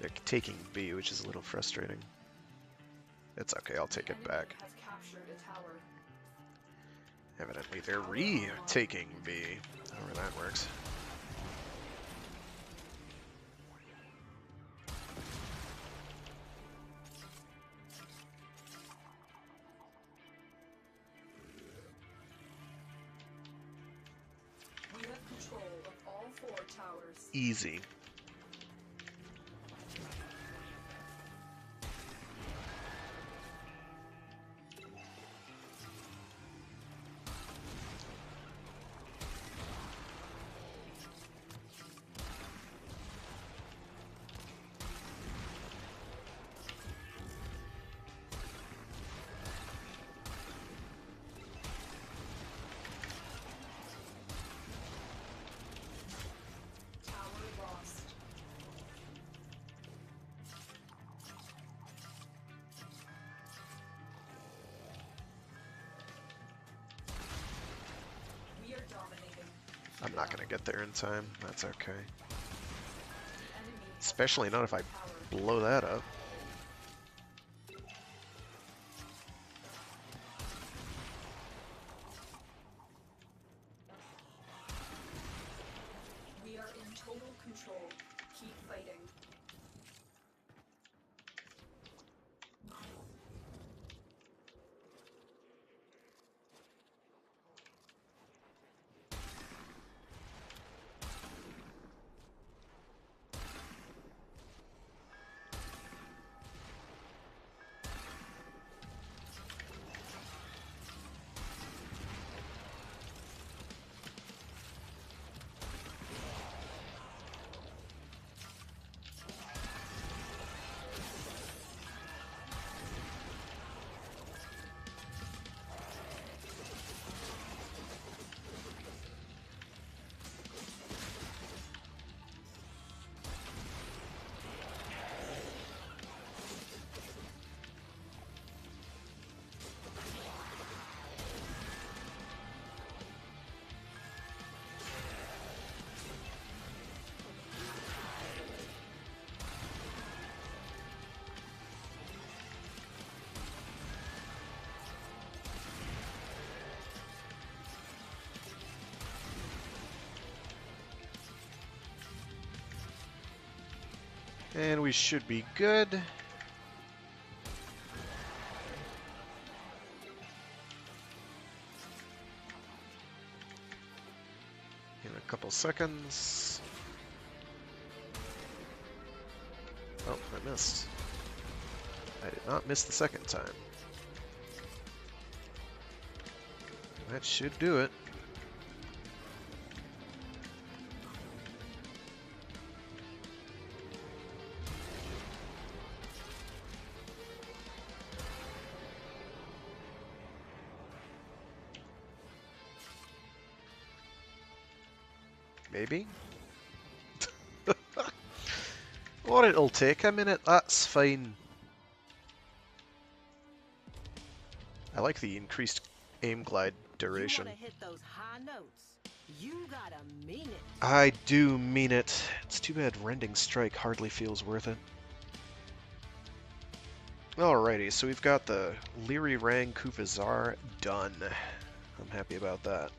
They're taking B, which is a little frustrating. It's okay, I'll take it Enemy back. has captured a tower. Evidently they're re-taking B, however that works. We have control of all 4 towers. Easy. Tower lost. We are dominating. I'm not gonna get there in time, that's okay. Enemy has Especially not if I captured a tower. blow that up. We are in total control. Keep fighting. And we should be good. In a couple seconds. Oh, I missed. I did not miss the second time. That should do it. Maybe? Or it'll take a minute, that's fine. I like the increased aim glide duration. You wanna hit those high notes? You gotta mean it. I do mean it. It's too bad Rending Strike hardly feels worth it. Alrighty, so we've got the Lyri Rang Kuvazar done. I'm happy about that.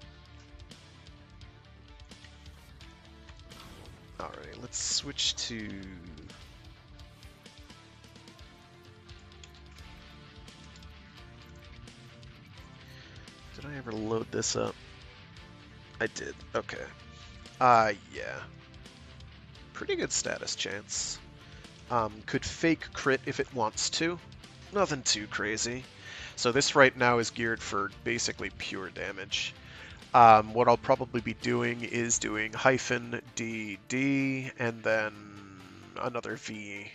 Alright, let's switch to... Did I ever load this up? I did, okay. Yeah. pretty good status chance. Could fake crit if it wants to. Nothing too crazy. So this right now is geared for basically pure damage. What I'll probably be doing is doing hyphen DD and then another V.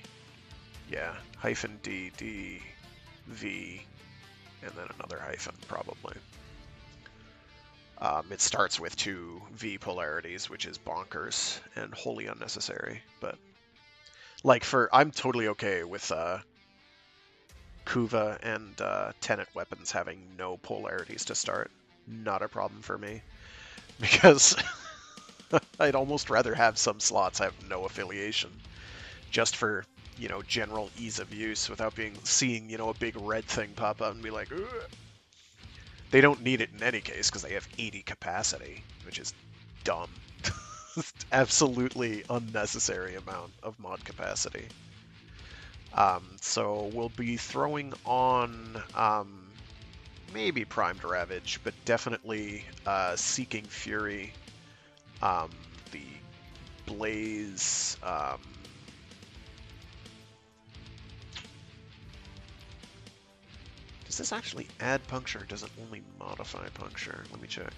Yeah, hyphen DD V and then another hyphen probably. It starts with 2 V polarities, which is bonkers and wholly unnecessary. But like I'm totally okay with Kuva and Tenet weapons having no polarities to start. Not a problem for me, because I'd almost rather have some slots have no affiliation, just for, you know, general ease of use without seeing, you know, a big red thing pop up and be like, ugh. They don't need it in any case because they have 80 capacity, which is dumb. Absolutely unnecessary amount of mod capacity. So we'll be throwing on maybe Primed Ravage, but definitely Seeking Fury, the Blaze, does this actually add puncture, or does it only modify puncture? Let me check.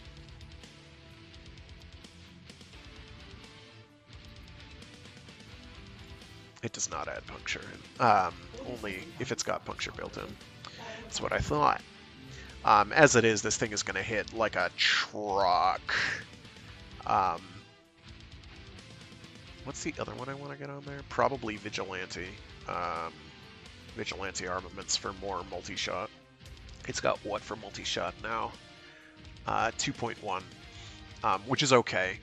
It does not add puncture, only if it's got puncture built in. That's what I thought. As it is, this thing is going to hit like a truck. What's the other one I want to get on there? Probably Vigilante. Vigilante armaments for more multi-shot. It's got what for multi-shot now? 2.1, which is okay.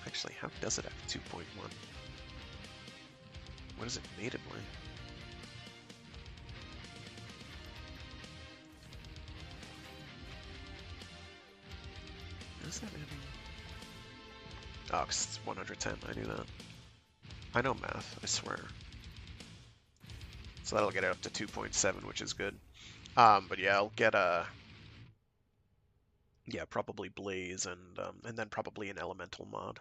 Actually, how does it have 2.1? What is it natively? What is that adding? Oh, because it's 110. I knew that. I know math, I swear. So that'll get it up to 2.7, which is good. But yeah, I'll get yeah, probably Blaze and then probably an Elemental mod.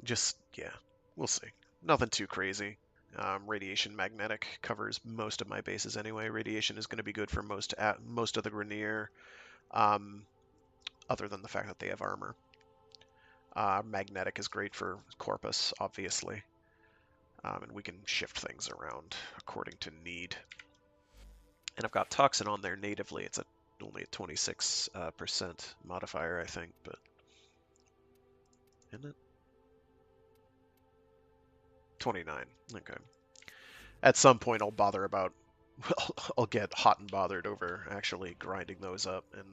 Just, yeah, we'll see. Nothing too crazy. Radiation Magnetic covers most of my bases anyway. Radiation is going to be good for most of the Grenier, other than the fact that they have armor. Magnetic is great for Corpus, obviously. And we can shift things around according to need. And I've got Toxin on there natively. It's only a 26% modifier, I think, but... Isn't it? 29. Okay. At some point I'll bother about... I'll get hot and bothered over actually grinding those up and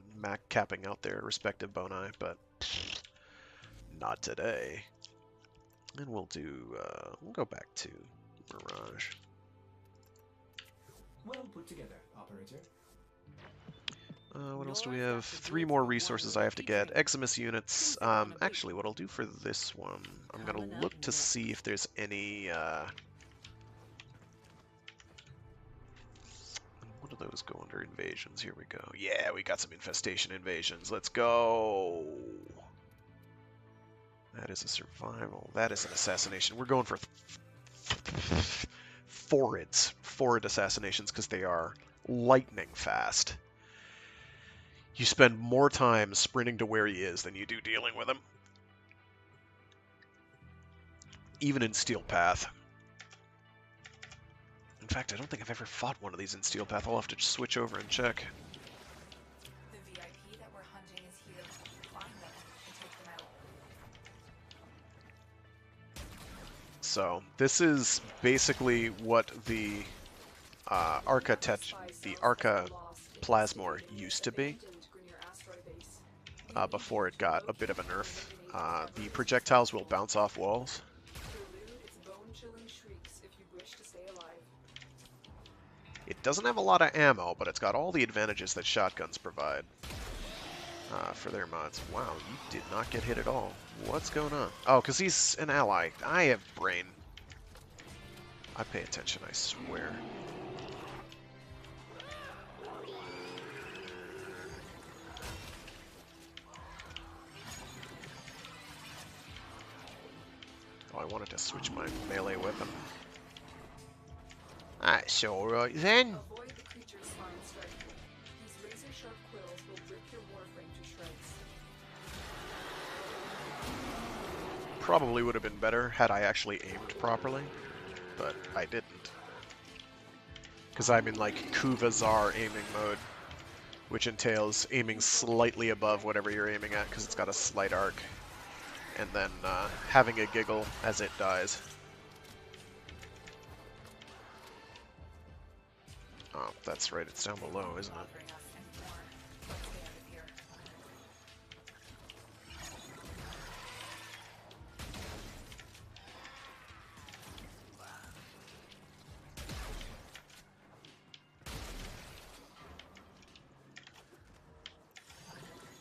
capping out their respective boni, but not today. And we'll go back to Mirage. Well put together, operator. What else do we have? 3 more resources I have to get. Eximus units. Actually, what I'll do for this one, I'm going to look to see if there's any... what do those go under? Invasions. Here we go. Yeah, we got some infestation invasions. Let's go! That is a survival. That is an assassination. We're going for forward assassinations because they are lightning fast. You spend more time sprinting to where he is than you do dealing with him. Even in Steel Path. In fact, I don't think I've ever fought one of these in Steel Path. I'll have to switch over and check. The VIP that we're hunting is here. Find them and take them out. So, this is basically what the Arca Plasmor used to be. Before it got a bit of a nerf. The projectiles will bounce off walls. It doesn't have a lot of ammo, but it's got all the advantages that shotguns provide for their mods. Wow, you did not get hit at all. What's going on? Oh, because he's an ally. I have brain. I pay attention, I swear. Oh, I wanted to switch my melee weapon. That's alright then. Avoid the creature's spine strike. These razor-sharp quills will rip your warframe to shreds. Probably would have been better had I actually aimed properly, but I didn't. Because I'm in like Kuvazar aiming mode, which entails aiming slightly above whatever you're aiming at because it's got a slight arc, and then having a giggle as it dies. Oh, that's right, it's down below, isn't it? Bothering us anymore. Let's get out of here.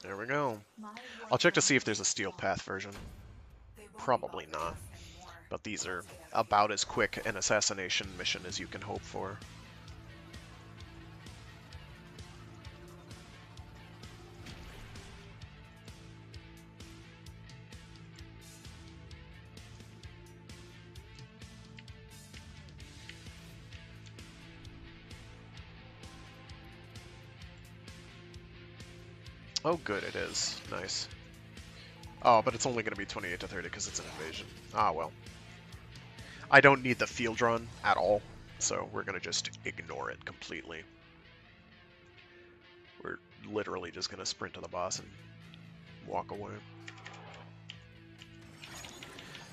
There we go. My I'll check to warframe see if there's a is steel strong. path version. They won't be Probably bothering not. us anymore. But these are Let's get out of about as quick an assassination mission as you can hope for. Oh good, it is. Nice. Oh, but it's only going to be 28 to 30 because it's an invasion. Ah, well. I don't need the field run at all, so we're going to just ignore it completely. We're literally just going to sprint to the boss and walk away.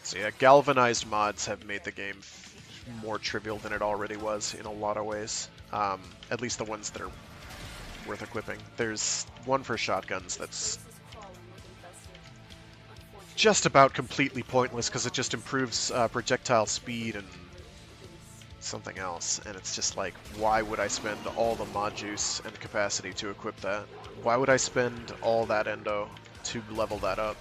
So yeah, galvanized mods have made the game more trivial than it already was in a lot of ways. At least the ones that are worth equipping. There's one for shotguns that's This is crawling with infested. Unfortunately, just about completely pointless because it just improves projectile speed and something else, and it's just like, why would I spend all the mod juice and capacity to equip that? Why would I spend all that endo to level that up?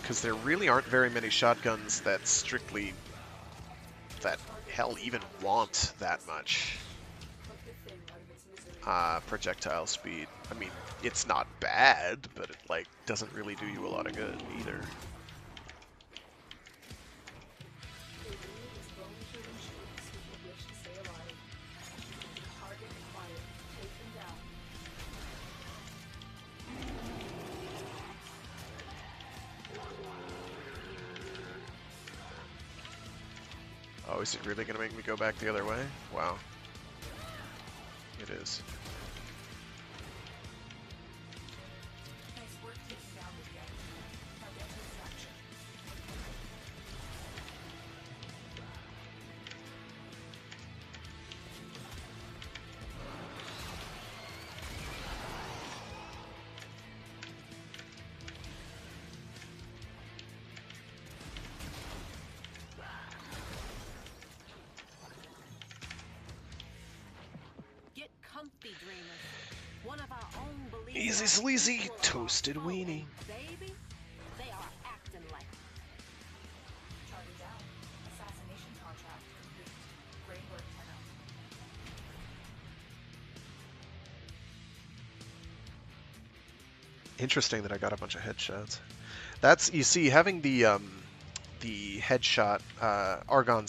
Because there really aren't very many shotguns that strictly, that hell even want that much put the thing out of its misery. projectile speed. I mean, it's not bad, but it like doesn't really do you a lot of good either. They read his bone-chewing shapes with the wish to stay alive. Target acquired. Take them down. Oh, is it really gonna make me go back the other way? Wow. It is. Nice work taking down the gang. Now get to extraction. Get comfy, dreamers. One of our own believers. Easy sleazy, toasted weenie. Baby, they are acting like. Charlie down. Assassination contract complete. Great work, Tenno. Interesting that I got a bunch of headshots. That's, you see, having the headshot Argon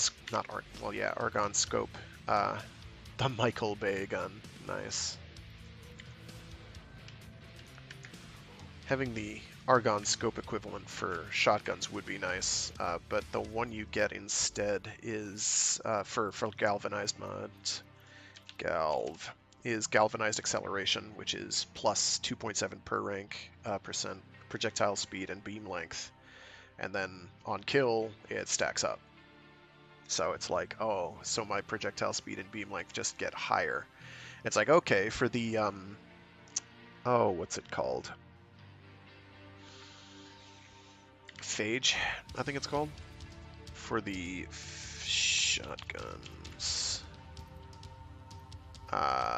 scope, the Michael Bay gun, nice. Having the Argon scope equivalent for shotguns would be nice, but the one you get instead is for galvanized mods. Galv is galvanized acceleration, which is plus 2.7 per rank percent projectile speed and beam length, and then on kill it stacks up. So it's like, oh, so my projectile speed and beam length just get higher. It's like, okay, for the oh, what's it called? Phage, I think it's called, for the shotguns.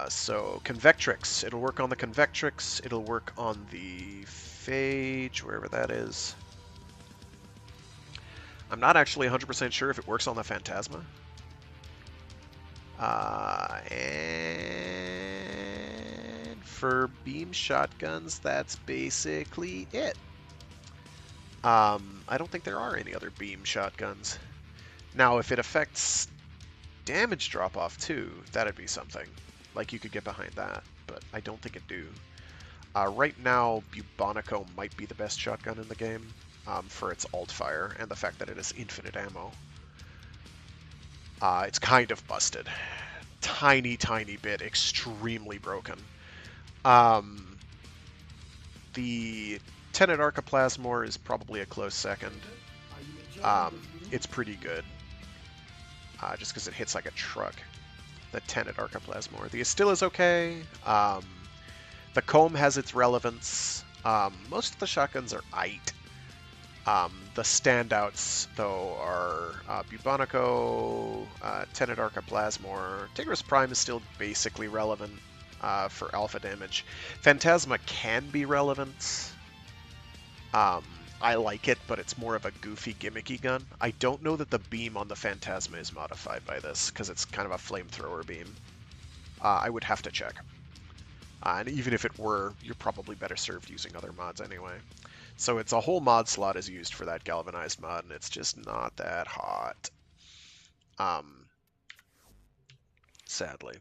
So Convectrix, it'll work on the Convectrix, it'll work on the Phage, wherever that is. I'm not actually 100% sure if it works on the Phantasma. And for beam shotguns, that's basically it. I don't think there are any other beam shotguns. Now, if it affects damage drop-off too, that'd be something. Like, you could get behind that, but I don't think it do. Right now, Bubonico might be the best shotgun in the game for its alt-fire and the fact that it has infinite ammo. It's kind of busted. Tiny, tiny bit, extremely broken. The Tenet Archiplasmor is probably a close second. It's pretty good, just because it hits like a truck. The Tenet Archiplasmor. The Estilla is okay. The Comb has its relevance. Most of the shotguns are aight. The standouts, though, are Bubonico, Tenet Archiplasmor. Tigris Prime is still basically relevant for alpha damage. Phantasma can be relevant. I like it, but it's more of a goofy, gimmicky gun. I don't know that the beam on the Phantasma is modified by this, because it's kind of a flamethrower beam. I would have to check. And even if it were, you're probably better served using other mods anyway. So it's a whole mod slot is used for that galvanized mod, and it's just not that hot. Sadly.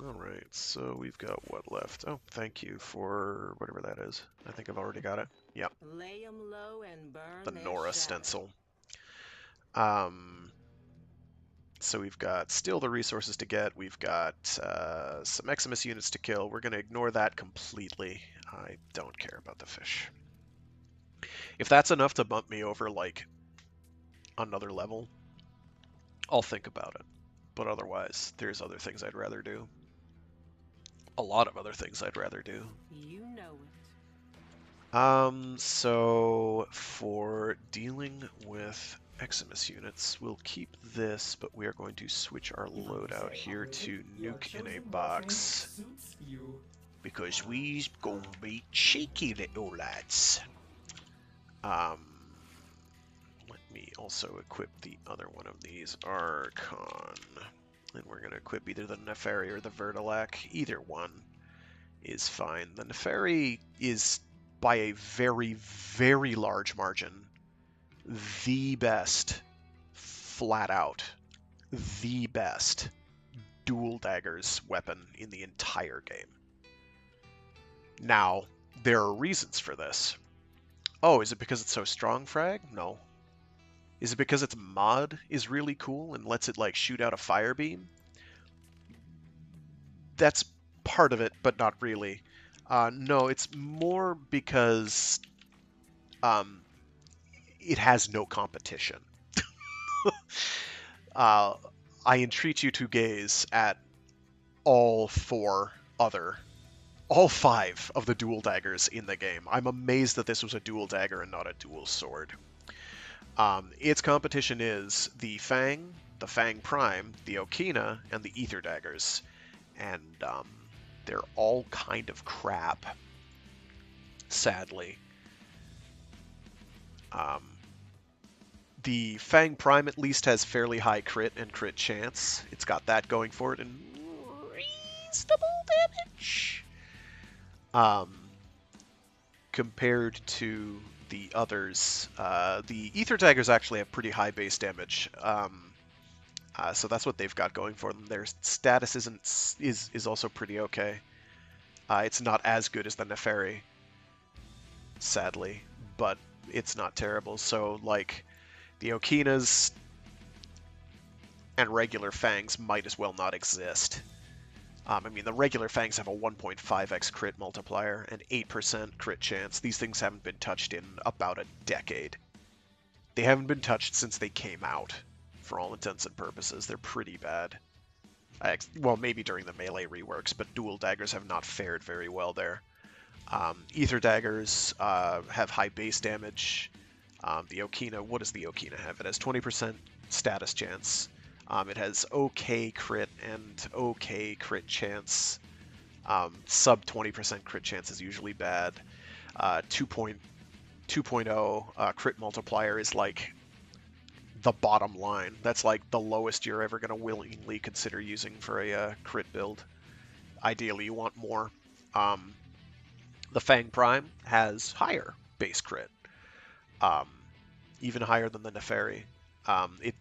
Alright, so we've got what left? Oh, thank you for whatever that is. I think I've already got it. Yep. Lay 'em low and burn The their Nora shadow. stencil. So we've got still the resources to get. We've got some Eximus units to kill. We're going to ignore that completely. I don't care about the fish. If that's enough to bump me over, like, another level, I'll think about it. But otherwise, there's other things I'd rather do. A lot of other things I'd rather do. You know it. So for dealing with Eximus units, we'll keep this, but we are going to switch our loadout here to Nuke in a Box. Because we's gonna be cheeky little lads. Let me also equip the other one of these, Archon. And we're going to equip either the Neferi or the Vertilac. Either one is fine. The Neferi is, by a very, very large margin, the best, flat out, the best dual daggers weapon in the entire game. Now, there are reasons for this. Oh, is it because it's so strong, Frag? No. Is it because its mod is really cool and lets it, like, shoot out a fire beam? That's part of it, but not really. No, it's more because it has no competition. I entreat you to gaze at all five of the dual daggers in the game. I'm amazed that this was a dual dagger and not a dual sword. Its competition is the Fang Prime, the Okina, and the Ether daggers. And they're all kind of crap, sadly. The Fang Prime at least has fairly high crit and crit chance. It's got that going for it and reasonable damage. Compared to the others, the Ether daggers actually have pretty high base damage. So that's what they've got going for them. Their status is also pretty okay. It's not as good as the Neferi, sadly, but it's not terrible. So, like, the Okinas and regular Fangs might as well not exist. I mean, the regular Fangs have a 1.5x crit multiplier and 8% crit chance. These things haven't been touched in about a decade. They haven't been touched since they came out. For all intents and purposes, they're pretty bad. Well, maybe during the melee reworks, but dual daggers have not fared very well there. Ether daggers have high base damage. The Okina, what does the Okina have? It has 20% status chance. It has okay crit and okay crit chance. Sub 20% crit chance is usually bad. 2.0 crit multiplier is like the bottom line. That's like the lowest you're ever going to willingly consider using for a crit build. Ideally, you want more. The Fang Prime has higher base crit. even higher than the Neferi. It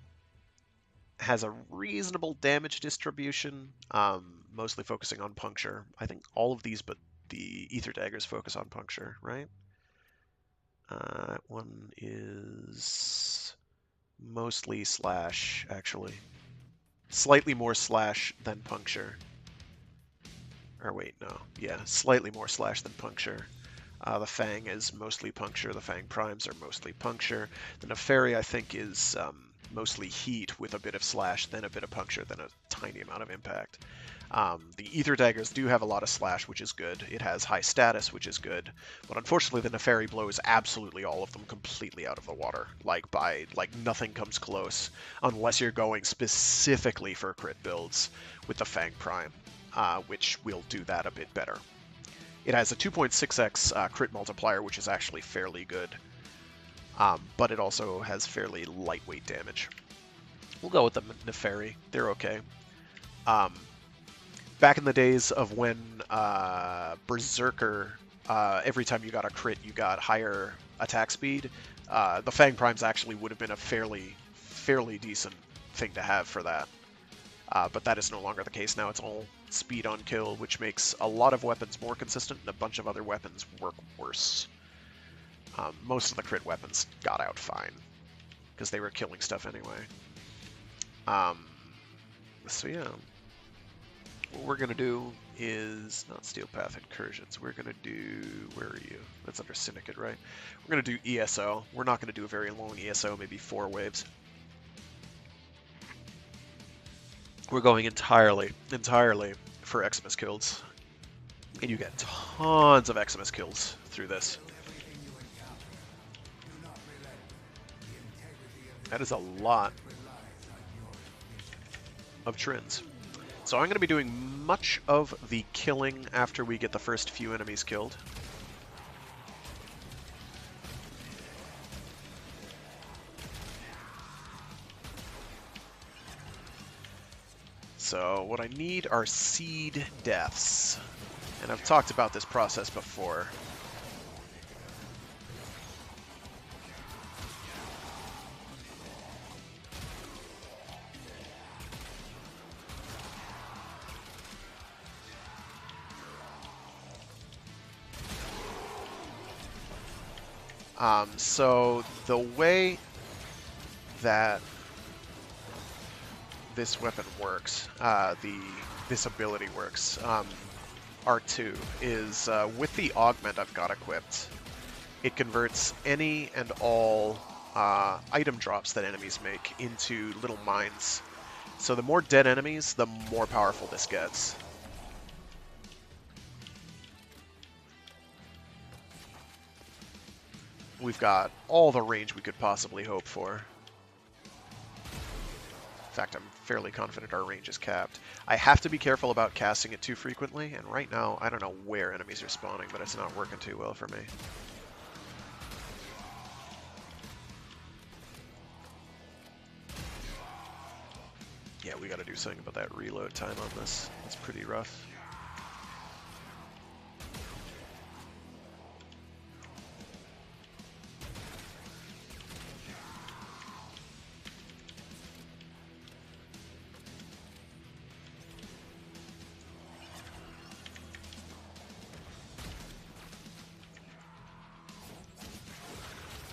has a reasonable damage distribution, mostly focusing on puncture. I think all of these but the Ether Daggers focus on puncture, right? That one is mostly slash, actually. Slightly more slash than puncture. Or wait, no. Yeah, slightly more slash than puncture. The Fang is mostly puncture. The Fang Primes are mostly puncture. The Neferi, I think, is mostly heat with a bit of slash, then a bit of puncture, then a tiny amount of impact. The Ether Daggers do have a lot of slash, which is good. It has high status, which is good. But unfortunately, the Neferi blows absolutely all of them completely out of the water. Like, nothing comes close, unless you're going specifically for crit builds with the Fang Prime, which will do that a bit better. It has a 2.6x crit multiplier, which is actually fairly good. But it also has fairly lightweight damage. We'll go with the Neferi. They're okay. Back in the days of when Berserker, every time you got a crit, you got higher attack speed, the Fang Primes actually would have been a fairly decent thing to have for that. But that is no longer the case now. It's all speed on kill, which makes a lot of weapons more consistent and a bunch of other weapons work worse. Most of the crit weapons got out fine, because they were killing stuff anyway. So yeah, what we're going to do is not Steel Path Incursions. We're going to do, where are you? That's under Syndicate, right? We're going to do ESO. We're not going to do a very long ESO, maybe 4 waves. We're going entirely for Eximus kills. And you get tons of Eximus kills through this. That is a lot of trins. So I'm going to be doing much of the killing after we get the first few enemies killed. So what I need are seed deaths. And I've talked about this process before. So the way that this weapon works, this ability works, R2, is with the augment I've got equipped, it converts any and all item drops that enemies make into little mines. So the more dead enemies, the more powerful this gets. We've got all the range we could possibly hope for. In fact, I'm fairly confident our range is capped. I have to be careful about casting it too frequently, and right now, I don't know where enemies are spawning, but it's not working too well for me. Yeah, we gotta do something about that reload time on this. It's pretty rough.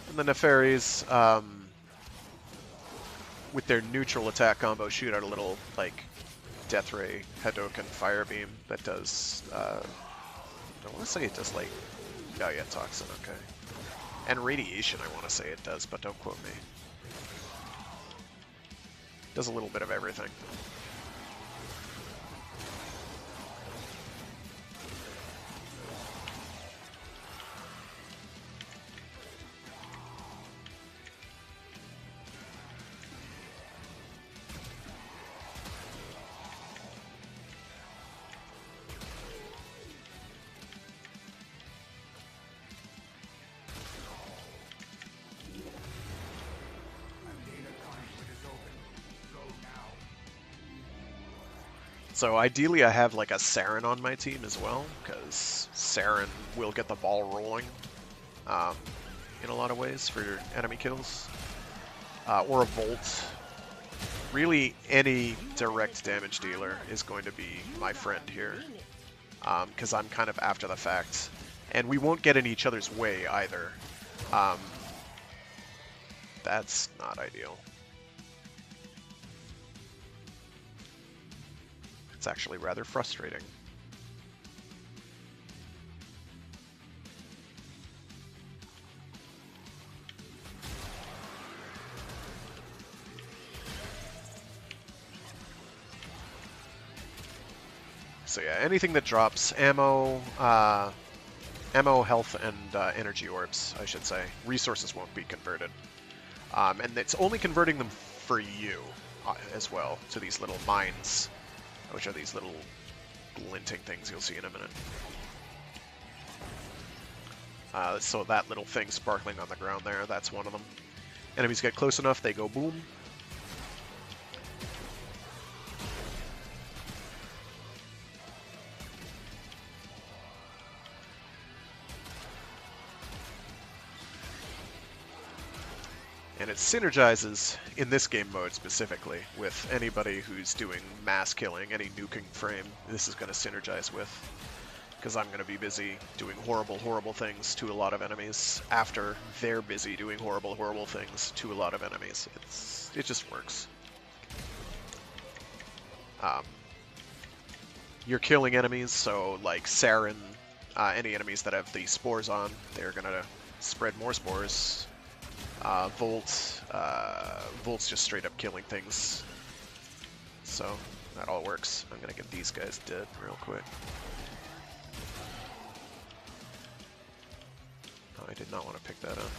And the Neferis, with their neutral attack combo, shoot out a little, like, Death Ray Hadoken Fire Beam that does, I want to say it does, like, oh yeah, Toxin, okay. And Radiation, I want to say it does, but don't quote me. Does a little bit of everything. So ideally I have like a Saren on my team as well, because Saren will get the ball rolling. in a lot of ways for your enemy kills. Or a Volt. Really, any direct damage dealer is going to be my friend here. Because I'm kind of after the fact. And we won't get in each other's way either. That's not ideal. It's actually rather frustrating. So yeah, anything that drops ammo, health, and energy orbs, I should say. Resources won't be converted. And it's only converting them for you as well, to these little mines, which are these little glinting things you'll see in a minute. So that little thing sparkling on the ground there, that's one of them. Enemies get close enough, they go boom. And it synergizes, in this game mode specifically, with anybody who's doing mass killing, any nuking frame, this is going to synergize with. Because I'm going to be busy doing horrible, horrible things to a lot of enemies after they're busy doing horrible, horrible things to a lot of enemies. It just works. You're killing enemies, so like Saren, any enemies that have the spores on, they're going to spread more spores. Volt's just straight up killing things. So that all works. I'm gonna get these guys dead real quick. Oh, I did not want to pick that up.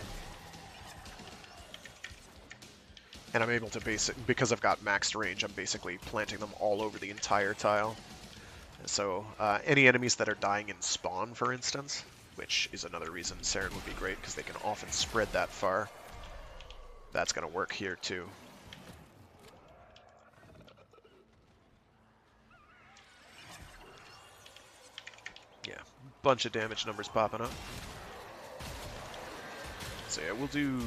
And I'm able to because I've got maxed range, I'm basically planting them all over the entire tile. So any enemies that are dying in spawn, for instance, which is another reason Saren would be great, because they can often spread that far. That's going to work here, too. Yeah, bunch of damage numbers popping up. So yeah, we'll do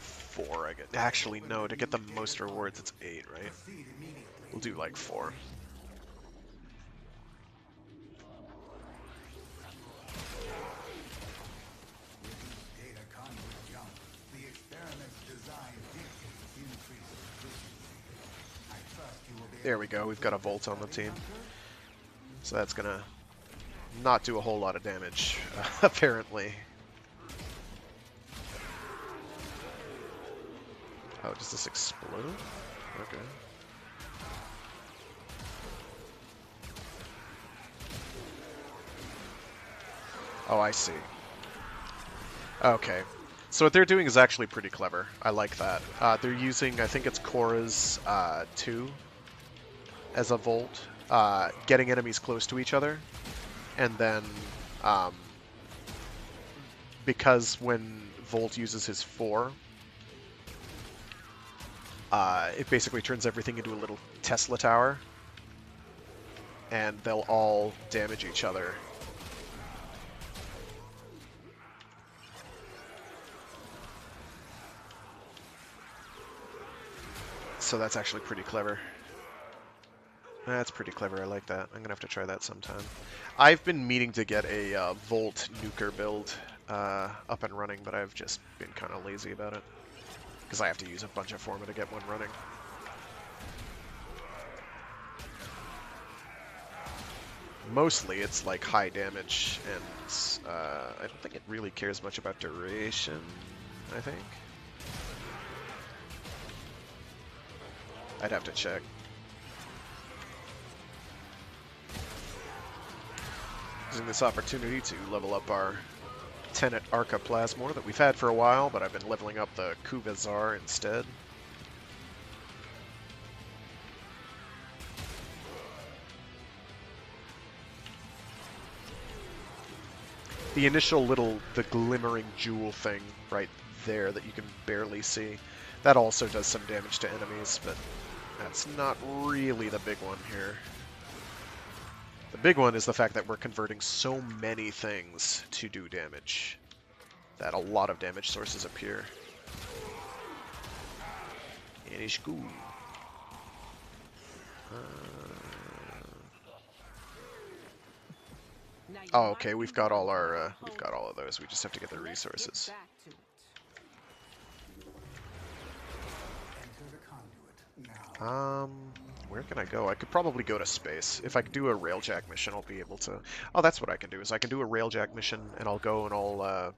4, I guess. Actually, no, to get the most rewards, it's 8, right? We'll do, like, 4. There we go, we've got a Volt on the team. So that's gonna not do a whole lot of damage, apparently. Oh, does this explode? Okay. Oh, I see. Okay. So what they're doing is actually pretty clever. I like that. They're using, I think it's Korra's 2 as a Volt, getting enemies close to each other, and then because when Volt uses his 4, it basically turns everything into a little Tesla tower, and they'll all damage each other. So that's actually pretty clever. That's pretty clever, I like that. I'm gonna have to try that sometime. I've been meaning to get a Volt nuker build up and running, but I've just been kind of lazy about it. Because I have to use a bunch of forma to get one running. Mostly it's like high damage, and I don't think it really cares much about duration, I think. I'd have to check. Using this opportunity to level up our Tenet Arca Plasmor that we've had for a while, but I've been leveling up the Kuvazar instead. The initial the glimmering jewel thing right there that you can barely see, that also does some damage to enemies, but that's not really the big one here. The big one is the fact that we're converting so many things to do damage. that a lot of damage sources appear. It is cool. Now you Oh, might okay, be we've got all wondering, our we've hold got on. all of those. We just have to get the Let's get resources. back to it. Enter the conduit now. Where can I go? I could probably go to space. If I could do a railjack mission, I'll be able to. Oh, that's what I can do. Is I can do a railjack mission, and I'll go and I'll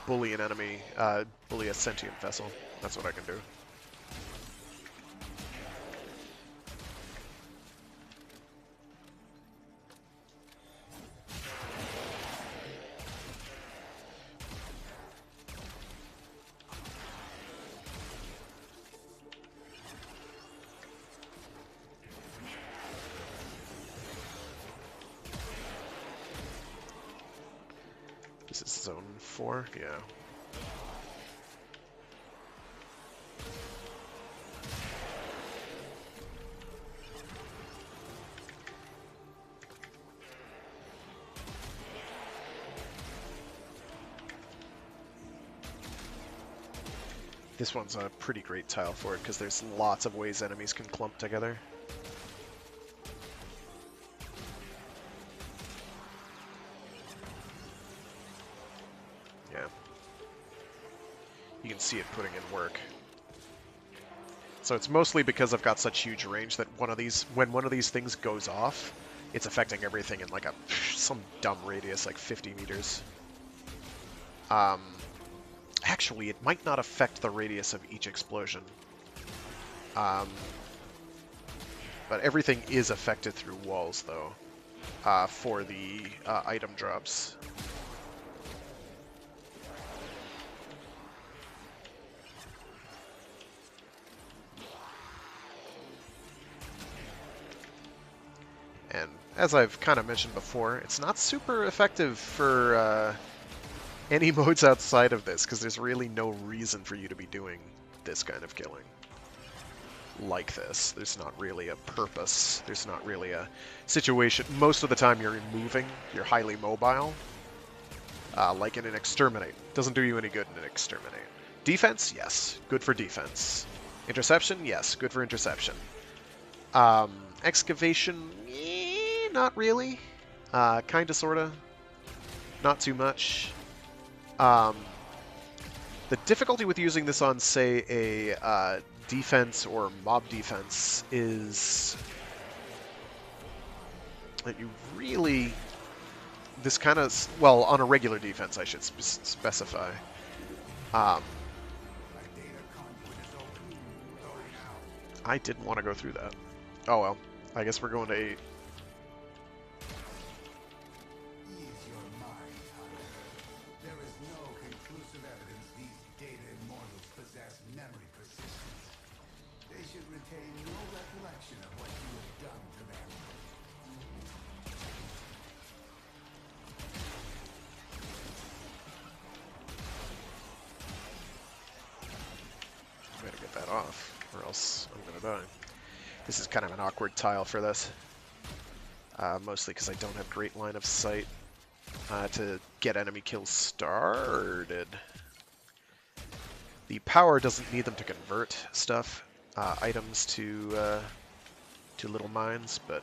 bully an enemy, bully a sentient vessel. That's what I can do. This is zone 4? Yeah. This one's a pretty great tile for it, because there's lots of ways enemies can clump together. Yeah. You can see it putting in work. So it's mostly because I've got such huge range that when one of these things goes off, it's affecting everything in like some dumb radius, like 50 meters. Actually, it might not affect the radius of each explosion. But everything is affected through walls, though, for the item drops. And as I've kind of mentioned before, it's not super effective for any modes outside of this, because there's really no reason for you to be doing this kind of killing. Like this. There's not really a purpose. There's not really a situation. Most of the time you're moving, you're highly mobile. Like in an exterminate. Doesn't do you any good in an exterminate. Defense? Yes. Good for defense. Interception? Yes. Good for interception. Excavation? Not really. Kinda, sorta. Not too much. The difficulty with using this on, say, a defense or mob defense is that you really... This kind of... Well, on a regular defense, I should specify. I didn't want to go through that. Oh well. I guess we're going to 8. Ease your mind, Hunter. There is no conclusive evidence these data immortals possess memory persistence. They should retain no recollection of what you have done to them. I better get that off, or else I'm gonna die. This is kind of an awkward tile for this. Mostly because I don't have great line of sight to get enemy kills started. The power doesn't need them to convert stuff, items to little mines, but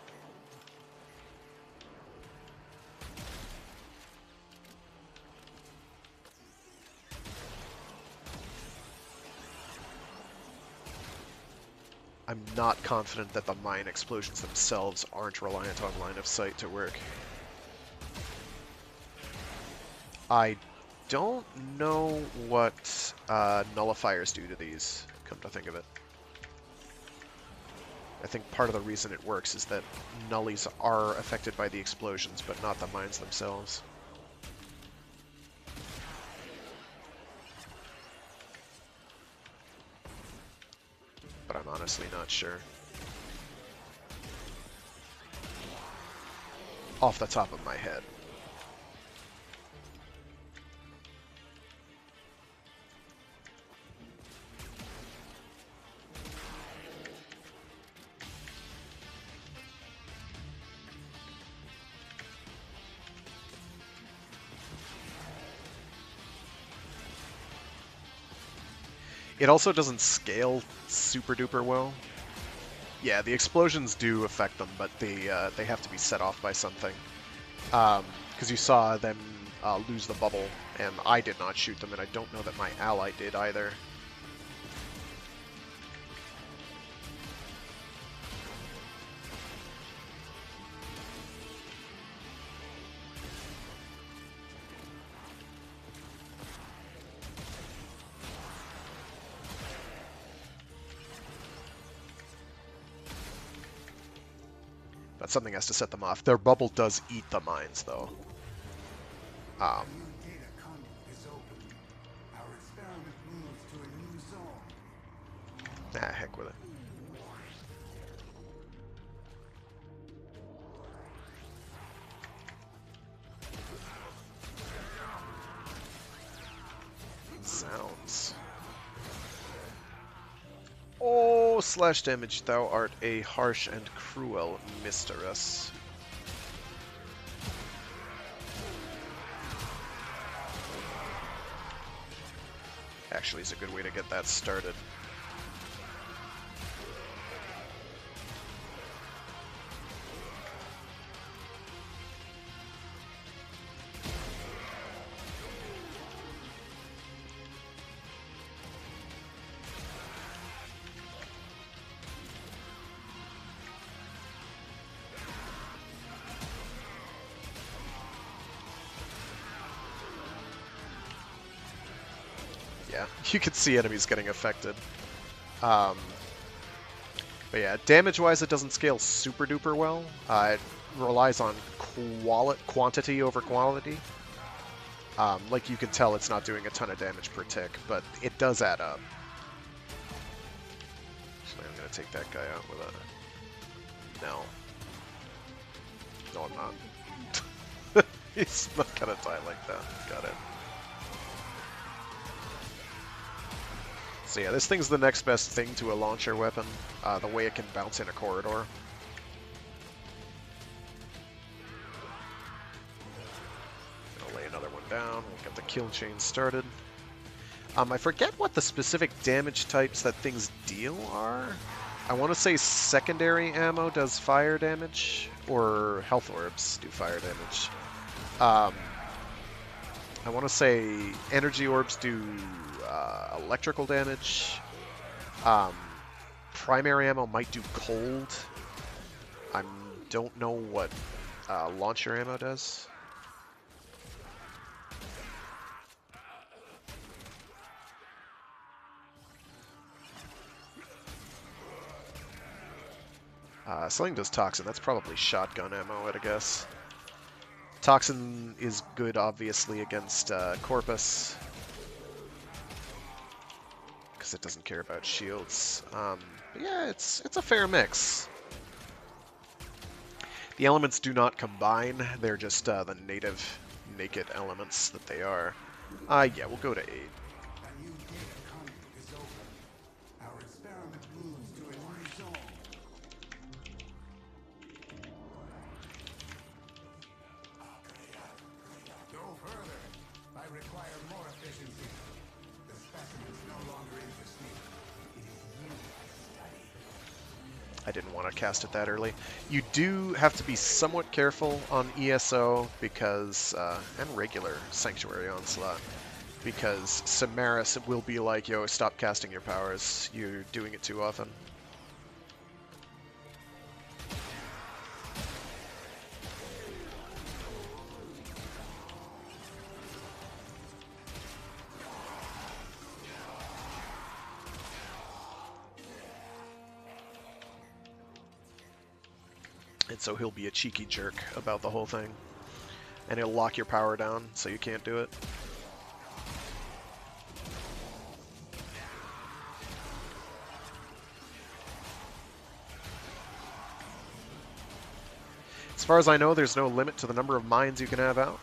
I'm not confident that the mine explosions themselves aren't reliant on line of sight to work. I don't know what nullifiers do to these, come to think of it. I think part of the reason it works is that nullies are affected by the explosions, but not the mines themselves. But I'm honestly not sure. Off the top of my head. It also doesn't scale super duper well. Yeah, the explosions do affect them, but they have to be set off by something. Because you saw them lose the bubble, and I did not shoot them, and I don't know that my ally did either. But something has to set them off. Their bubble does eat the mines, though. A new data conduit is open. Our experiment moves to a new zone. Ah, heck with it. Sounds. Oh, slash damage, thou art a harsh and cruel mistress. Actually, is a good way to get that started. Yeah, you can see enemies getting affected. But yeah, damage-wise, it doesn't scale super duper well. It relies on quantity over quality. Like you can tell, it's not doing a ton of damage per tick, but it does add up. Actually, I'm gonna take that guy out with a... No. No, I'm not. He's not gonna die like that. Got it. So yeah, this thing's the next best thing to a launcher weapon, the way it can bounce in a corridor. Gonna lay another one down, we'll get the kill chain started. I forget what the specific damage types that things deal are. I want to say secondary ammo does fire damage, or health orbs do fire damage. I want to say energy orbs do electrical damage. Primary ammo might do cold. I don't know what launcher ammo does. Something does toxin. That's probably shotgun ammo, I'd guess. Toxin is good, obviously, against Corpus, because it doesn't care about shields. But yeah, it's a fair mix. The elements do not combine; they're just the native, naked elements that they are. Yeah, we'll go to 8. A new data conduit is open. Our experiment moves to a new zone. Go further. I require more efficiency. The specimens no longer interest me. It is you I study. I didn't want to cast it that early. You do have to be somewhat careful on ESO because, and regular Sanctuary Onslaught, because Samaris will be like, yo, stop casting your powers. You're doing it too often. And so he'll be a cheeky jerk about the whole thing. And he'll lock your power down so you can't do it. As far as I know, there's no limit to the number of mines you can have out.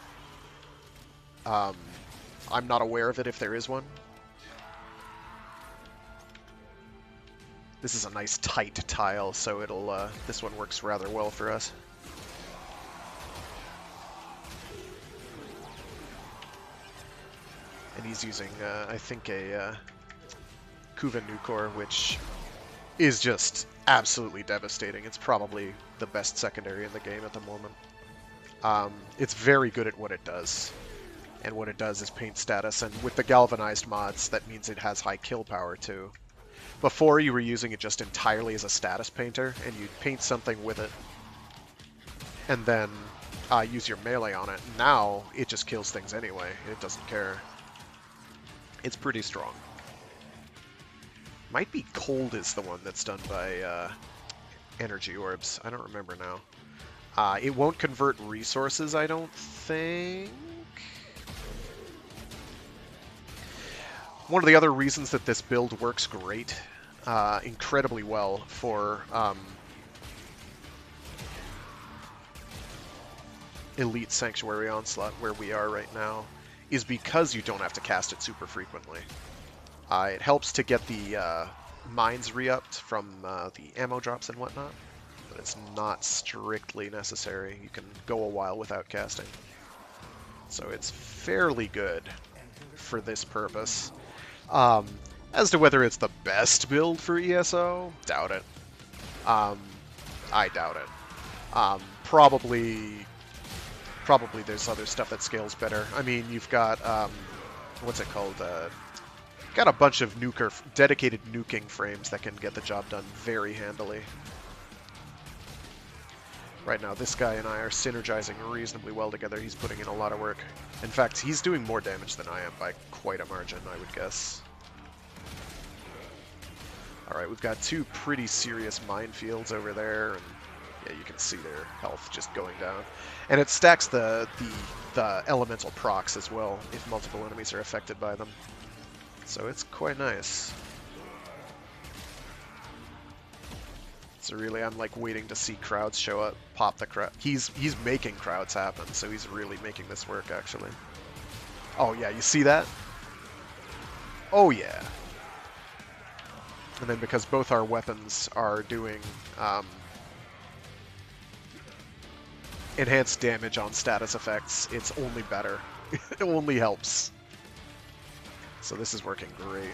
I'm not aware of it if there is one. This is a nice tight tile, so it'll this one works rather well for us. And he's using, I think, a Kuva Nukor, which is just absolutely devastating. It's probably the best secondary in the game at the moment. It's very good at what it does. And what it does is paint status, and with the galvanized mods, that means it has high kill power too. Before, you were using it just entirely as a status painter, and you'd paint something with it, and then use your melee on it. Now, it just kills things anyway. It doesn't care. It's pretty strong. Might be Cold is the one that's done by Energy Orbs. I don't remember now. It won't convert resources, I don't think. One of the other reasons that this build works great, incredibly well for Elite Sanctuary Onslaught, where we are right now, is because you don't have to cast it super frequently. It helps to get the mines re-upped from the ammo drops and whatnot, but it's not strictly necessary. You can go a while without casting. So it's fairly good for this purpose. As to whether it's the best build for ESO, doubt it. I doubt it. Probably there's other stuff that scales better. I mean, you've got, what's it called? Got a bunch of dedicated nuking frames that can get the job done very handily. Right now, this guy and I are synergizing reasonably well together. He's putting in a lot of work. In fact, he's doing more damage than I am by quite a margin, I would guess. Alright, we've got two pretty serious minefields over there, and yeah, you can see their health just going down. And it stacks the elemental procs as well, if multiple enemies are affected by them. So it's quite nice. So really, I'm like waiting to see crowds show up, pop the crowd. He's making crowds happen, so he's really making this work, actually. Oh yeah, you see that? Oh yeah. And then because both our weapons are doing enhanced damage on status effects, it's only better. It only helps. So this is working great.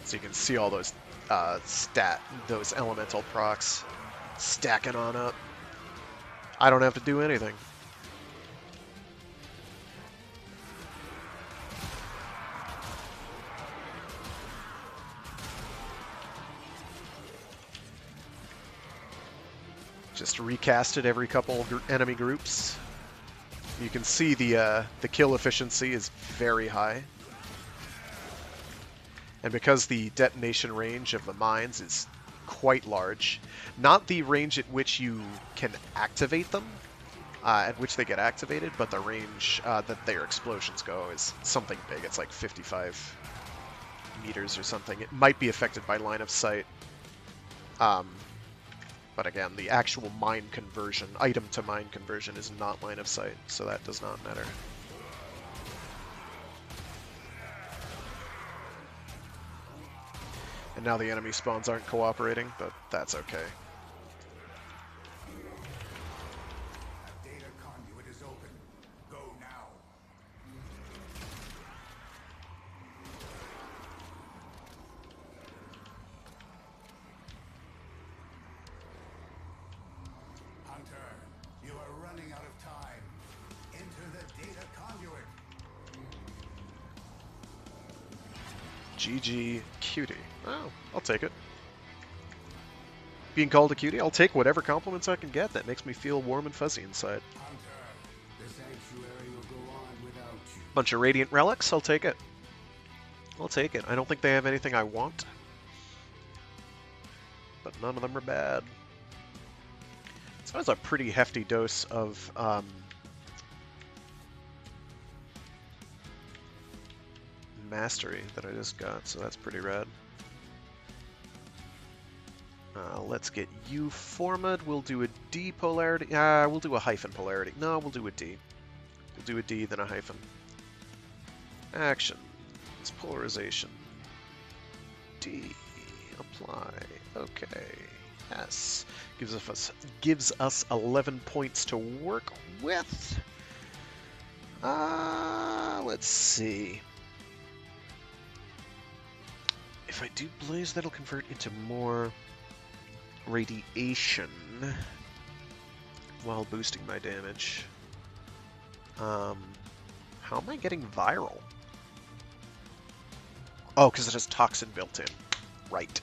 So you can see all those those elemental procs stacking on up. I don't have to do anything. Just recast it every couple enemy groups. You can see the kill efficiency is very high. And because the detonation range of the mines is quite large, not the range at which you can activate them, at which they get activated, but the range that their explosions go is something big. It's like 55 meters or something. It might be affected by line of sight. But again, the actual mine conversion, item to mine conversion, is not line of sight, so that does not matter. And now the enemy spawns aren't cooperating, but that's okay. Data conduit is open. Go now. Hunter, you are running out of time. Enter the data conduit. GG cutie. Oh, I'll take it. Being called a cutie, I'll take whatever compliments I can get. That makes me feel warm and fuzzy inside. Hunter, the sanctuary will go on without you. Bunch of radiant relics, I'll take it. I'll take it. I don't think they have anything I want. But none of them are bad. So that's a pretty hefty dose of mastery that I just got, so that's pretty rad. Let's get you formed. We'll do a D polarity. We'll do a hyphen polarity. No, we'll do a D. We'll do a D, then a hyphen. Action. It's polarization. D. Apply. Okay. Yes. Gives us 11 points to work with. Let's see. If I do blaze, that'll convert into more radiation while boosting my damage. How am I getting viral? Oh, because it has toxin built in. Right.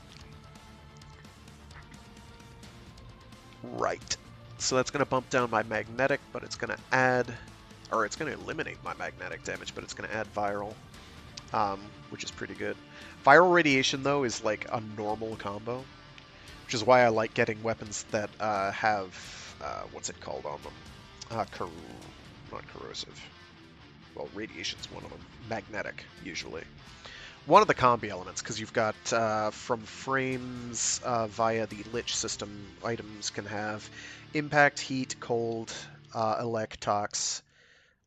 Right. So that's going to bump down my magnetic, but it's going to add, or it's going to eliminate my magnetic damage, but it's going to add viral, which is pretty good. Viral radiation, though, is like a normal combo, which is why I like getting weapons that have, what's it called on them? Not corrosive. Well, radiation's one of them. Magnetic, usually. One of the combi elements, because you've got from frames via the Lich system, items can have impact, heat, cold, electox,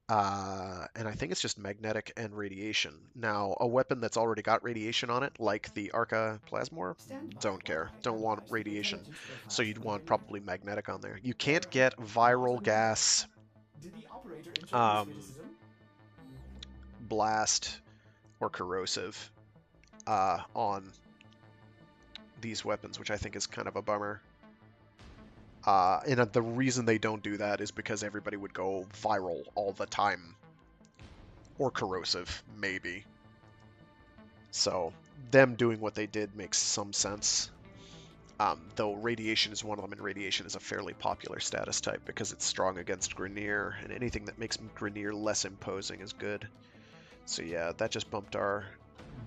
and I think it's just magnetic and radiation. Now, a weapon that's already got radiation on it, like the Arca Plasmor, don't care. Don't want radiation, so you'd want probably magnetic on there. You can't get viral gas, blast, or corrosive on these weapons, which I think is kind of a bummer. And the reason they don't do that is because everybody would go viral all the time. Or corrosive, maybe. So, them doing what they did makes some sense. Though radiation is one of them, and radiation is a fairly popular status type because it's strong against Grineer, and anything that makes Grineer less imposing is good. So yeah, that just bumped our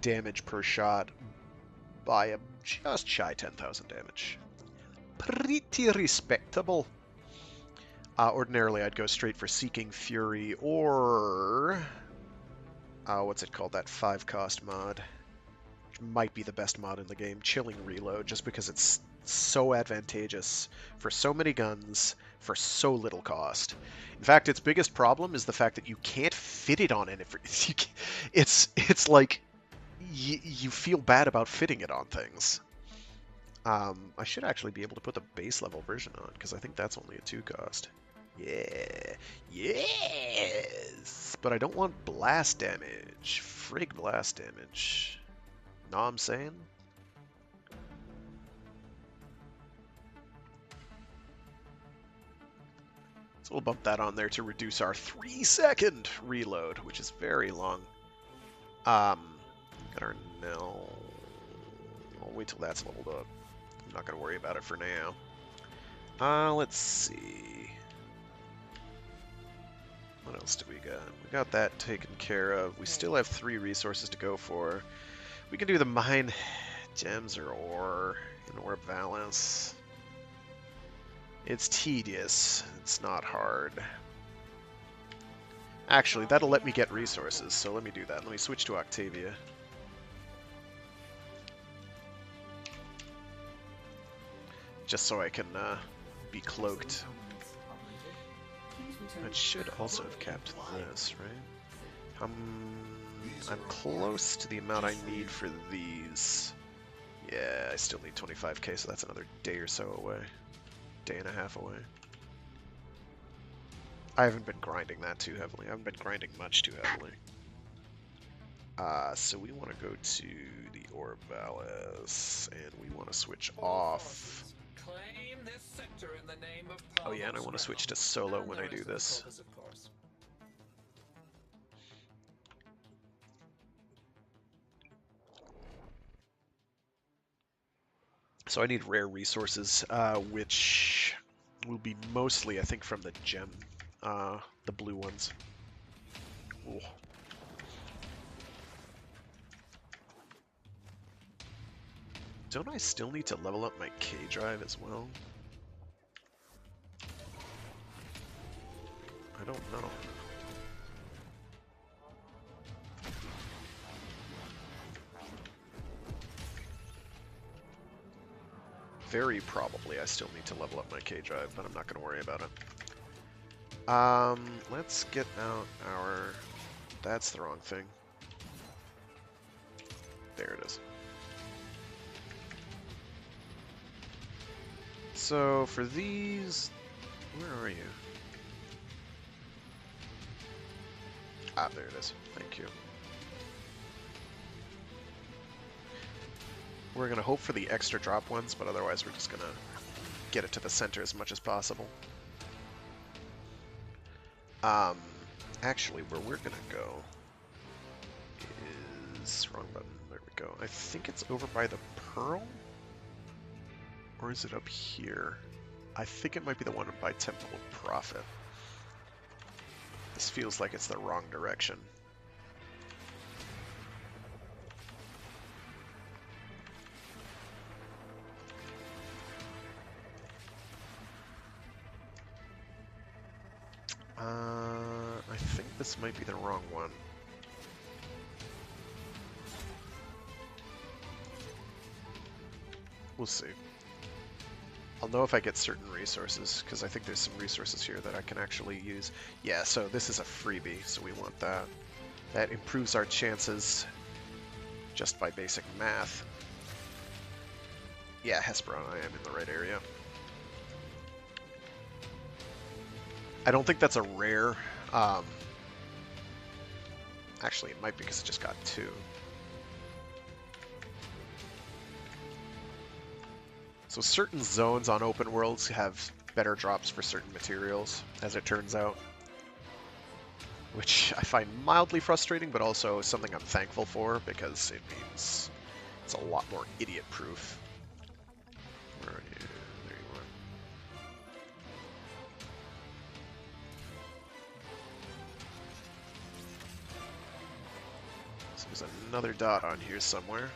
damage per shot by just shy 10,000 damage. Pretty respectable. Ordinarily, I'd go straight for Seeking Fury or... what's it called? That 5-cost mod. Which might be the best mod in the game. Chilling Reload, just because it's so advantageous for so many guns for so little cost. In fact, its biggest problem is the fact that you can't fit it on anything. It's like you feel bad about fitting it on things. I should actually be able to put the base level version on, because I think that's only a 2-cost. Yeah. Yes! But I don't want blast damage. Frig blast damage. Know what I'm saying? So we'll bump that on there to reduce our 3-second reload, which is very long. Got our Nell. I'll wait till that's leveled up. I'm not going to worry about it for now. Let's see. What else do we got? We got that taken care of. We still have 3 resources to go for. We can do the mine gems or ore in Orb Vallis. It's tedious. It's not hard. Actually, that'll let me get resources, so let me do that. Let me switch to Octavia. Just so I can be cloaked. I should also have kept this, right? I'm close to the amount I need for these. Yeah, I still need 25k, so that's another day or so away. Day and a half away. I haven't been grinding that too heavily. I haven't been grinding much too heavily. So we want to go to the Orb Vallis, and we want to switch off. Oh yeah, and I want to switch to solo when I do this. So I need rare resources, which will be mostly, I think, from the gem, the blue ones. Ooh. Don't I still need to level up my K drive as well? I don't know. Very probably I still need to level up my K drive, but I'm not going to worry about it. Let's get out our... That's the wrong thing. There it is. So for these, where are you? Ah, there it is. Thank you. We're going to hope for the extra drop ones, but otherwise we're just going to get it to the center as much as possible. Actually, where we're going to go is... wrong button. There we go. I think it's over by the Pearl? Or is it up here? I think it might be the one by Temple of Prophet. This feels like it's the wrong direction. I think this might be the wrong one. We'll see. I'll know if I get certain resources, because I think there's some resources here that I can actually use. Yeah, so this is a freebie, so we want that. That improves our chances just by basic math. Yeah, Hesperon, I am in the right area. I don't think that's a rare. Actually, it might be because it just got 2. So certain zones on open worlds have better drops for certain materials, as it turns out. Which I find mildly frustrating, but also something I'm thankful for, because it means it's a lot more idiot-proof. Where are you? There you are. So there's another dot on here somewhere.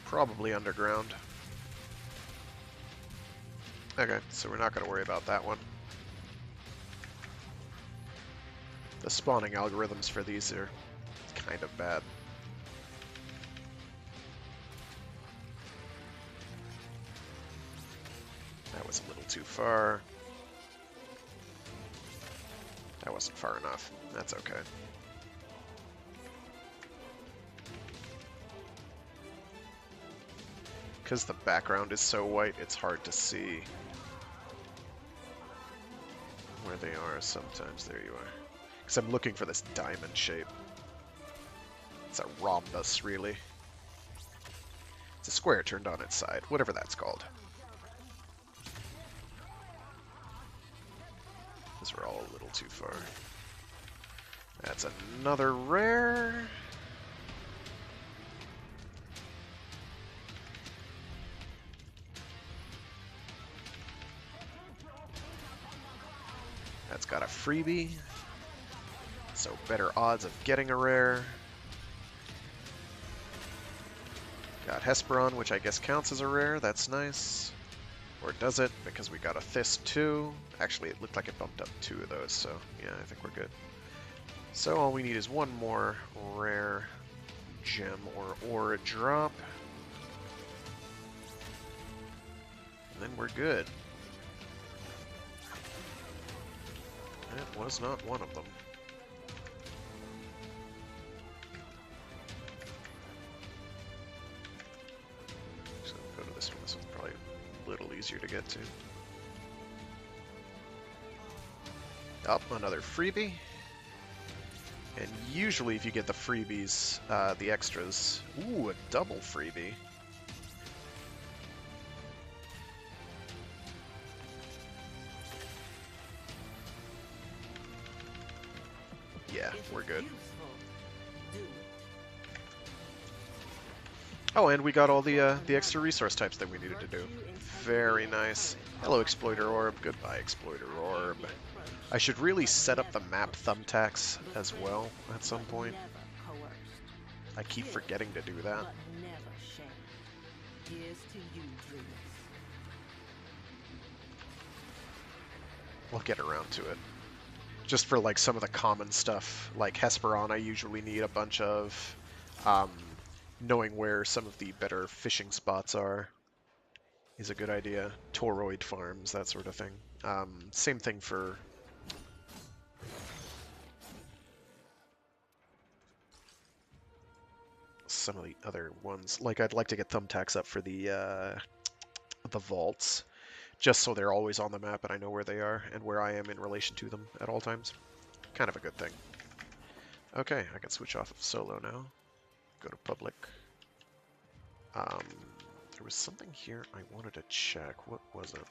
Probably underground. Okay, so we're not going to worry about that one. The spawning algorithms for these are kind of bad. That was a little too far. That wasn't far enough. That's okay. Because the background is so white, it's hard to see where they are sometimes. There you are. Because I'm looking for this diamond shape. It's a rhombus, really. It's a square turned on its side, whatever that's called. These were all a little too far. That's another rare. That's got a freebie, so better odds of getting a rare. Got Hesperon, which I guess counts as a rare. That's nice. Or does it? Because we got a Thist too. Actually, it looked like it bumped up 2 of those, so yeah, I think we're good. So all we need is one more rare gem or ore drop. And then we're good. It was not one of them. So go to this one. This one's probably a little easier to get to. Up, another freebie. And usually if you get the freebies, the extras... Ooh, a double freebie. Yeah, we're good. Oh, and we got all the extra resource types that we needed to do. Very nice. Hello, Exploiter Orb. Goodbye, Exploiter Orb. I should really set up the map thumbtacks as well at some point. I keep forgetting to do that. We'll get around to it. Just for like some of the common stuff, like Hesperon I usually need a bunch of. Knowing where some of the better fishing spots are is a good idea. Toroid farms, that sort of thing. Same thing for some of the other ones. Like, I'd like to get thumbtacks up for the vaults, just so they're always on the map and I know where they are and where I am in relation to them at all times. Kind of a good thing. Okay, I can switch off of solo now. Go to public. There was something here I wanted to check. What was it?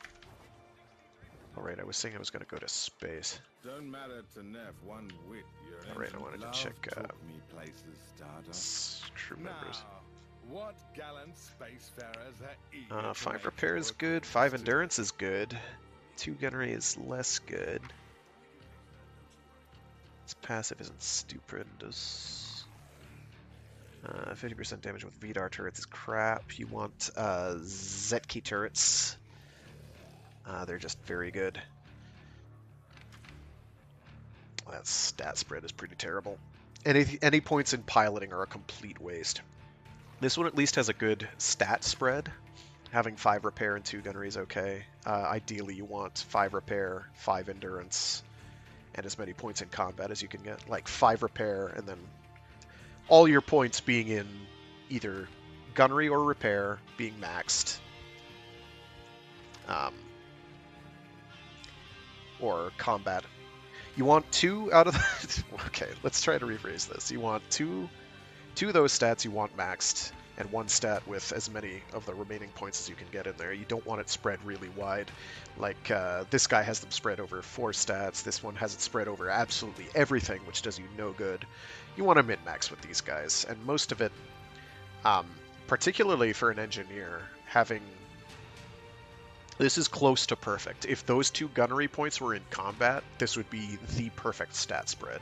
Alright, I was saying I was going to go to space. Don't matter to Neff one whit. Your Alright, I wanted to check me places, Stardust. crew members. Now, what gallant spacefarers are eager 5 to repair make is your good, 5 acquaintance? endurance is good, 2 gunnery is less good. Its passive isn't stupendous. 50% damage with Vidar turrets is crap. You want Zetki turrets. They're just very good. That stat spread is pretty terrible. Any points in piloting are a complete waste. This one at least has a good stat spread. Having 5 repair and 2 gunnery is okay. Ideally you want 5 repair, 5 endurance, and as many points in combat as you can get. Like 5 repair and then all your points being in either gunnery or repair being maxed. Or combat. You want 2 out of the... Okay, let's try to rephrase this. You want 2 of those stats you want maxed, and 1 stat with as many of the remaining points as you can get in there. You don't want it spread really wide. Like, this guy has them spread over 4 stats, this one has it spread over absolutely everything, which does you no good. You want to min-max with these guys, and most of it, particularly for an engineer, having... This is close to perfect. If those 2 gunnery points were in combat, this would be the perfect stat spread.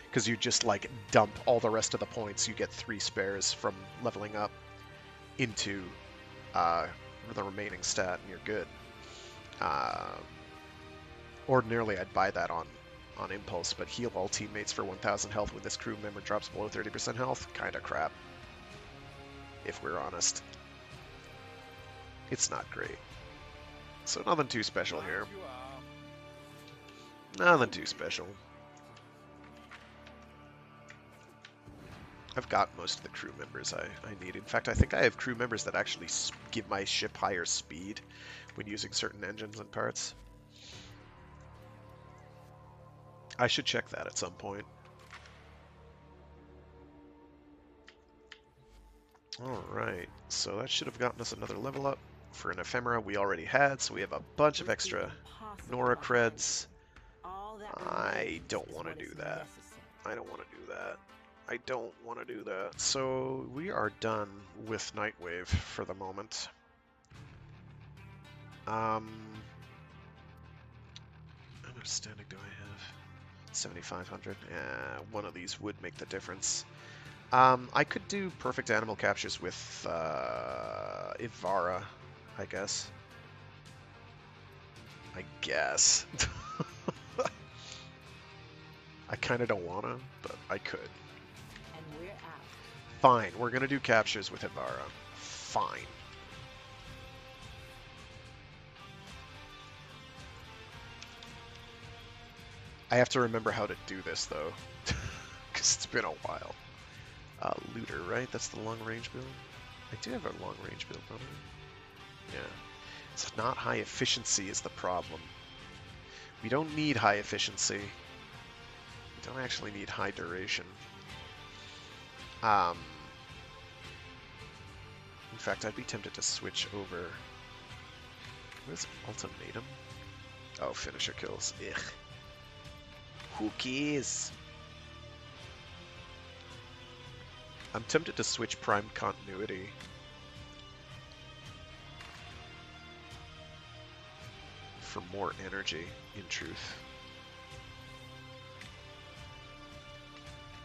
Because you just, like, dump all the rest of the points. You get 3 spares from leveling up into the remaining stat, and you're good. Ordinarily, I'd buy that on impulse, but heal all teammates for 1,000 health when this crew member drops below 30% health? Kinda crap. If we're honest. It's not great. So nothing too special here. Nothing too special. I've got most of the crew members I need. In fact, I think I have crew members that actually give my ship higher speed when using certain engines and parts. I should check that at some point. Alright, so that should have gotten us another level up. For an ephemera we already had, so we have a bunch of extra Nora creds. I don't want to do that. I don't want to do that. I don't want to do that. So we are done with Nightwave for the moment. How much standing do I have? 7,500. Yeah, one of these would make the difference. I could do perfect animal captures with Ivara, I guess. I kind of don't want to, but I could. And we're out. Fine, we're going to do captures with Ivara. Fine. I have to remember how to do this, though, because it's been a while. Looter, right? That's the long-range build? I do have a long-range build, don't I? Yeah. It's not high efficiency is the problem. We don't need high efficiency. We don't actually need high duration. In fact, I'd be tempted to switch over... What is ultimatum? Oh, finisher kills. Ugh. Who cares? I'm tempted to switch prime continuity. For more energy, in truth.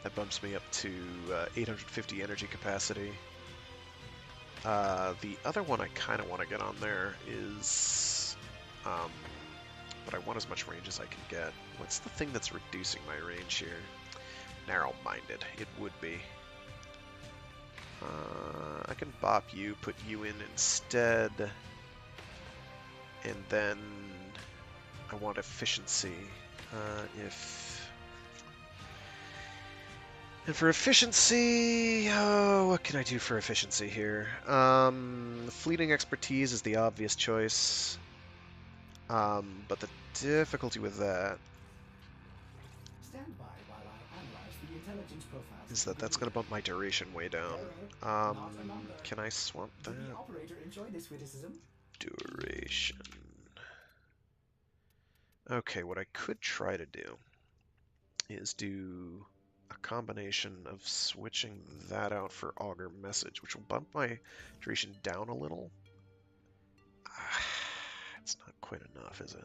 That bumps me up to 850 energy capacity. The other one I kind of want to get on there is... but I want as much range as I can get. What's the thing that's reducing my range here? Narrow-minded. It would be. I can bop you, put you in instead. And then I want efficiency. And for efficiency, oh, what can I do for efficiency here? Fleeting expertise is the obvious choice. But the difficulty with that Stand by while I analyze the intelligence profiles. is that that's going to bump my duration way down. Can I swap that? Did the operator enjoy this witticism? Duration. Okay, what I could try to do is do a combination of switching that out for Augur Message, which will bump my duration down a little. It's not quite enough, is it?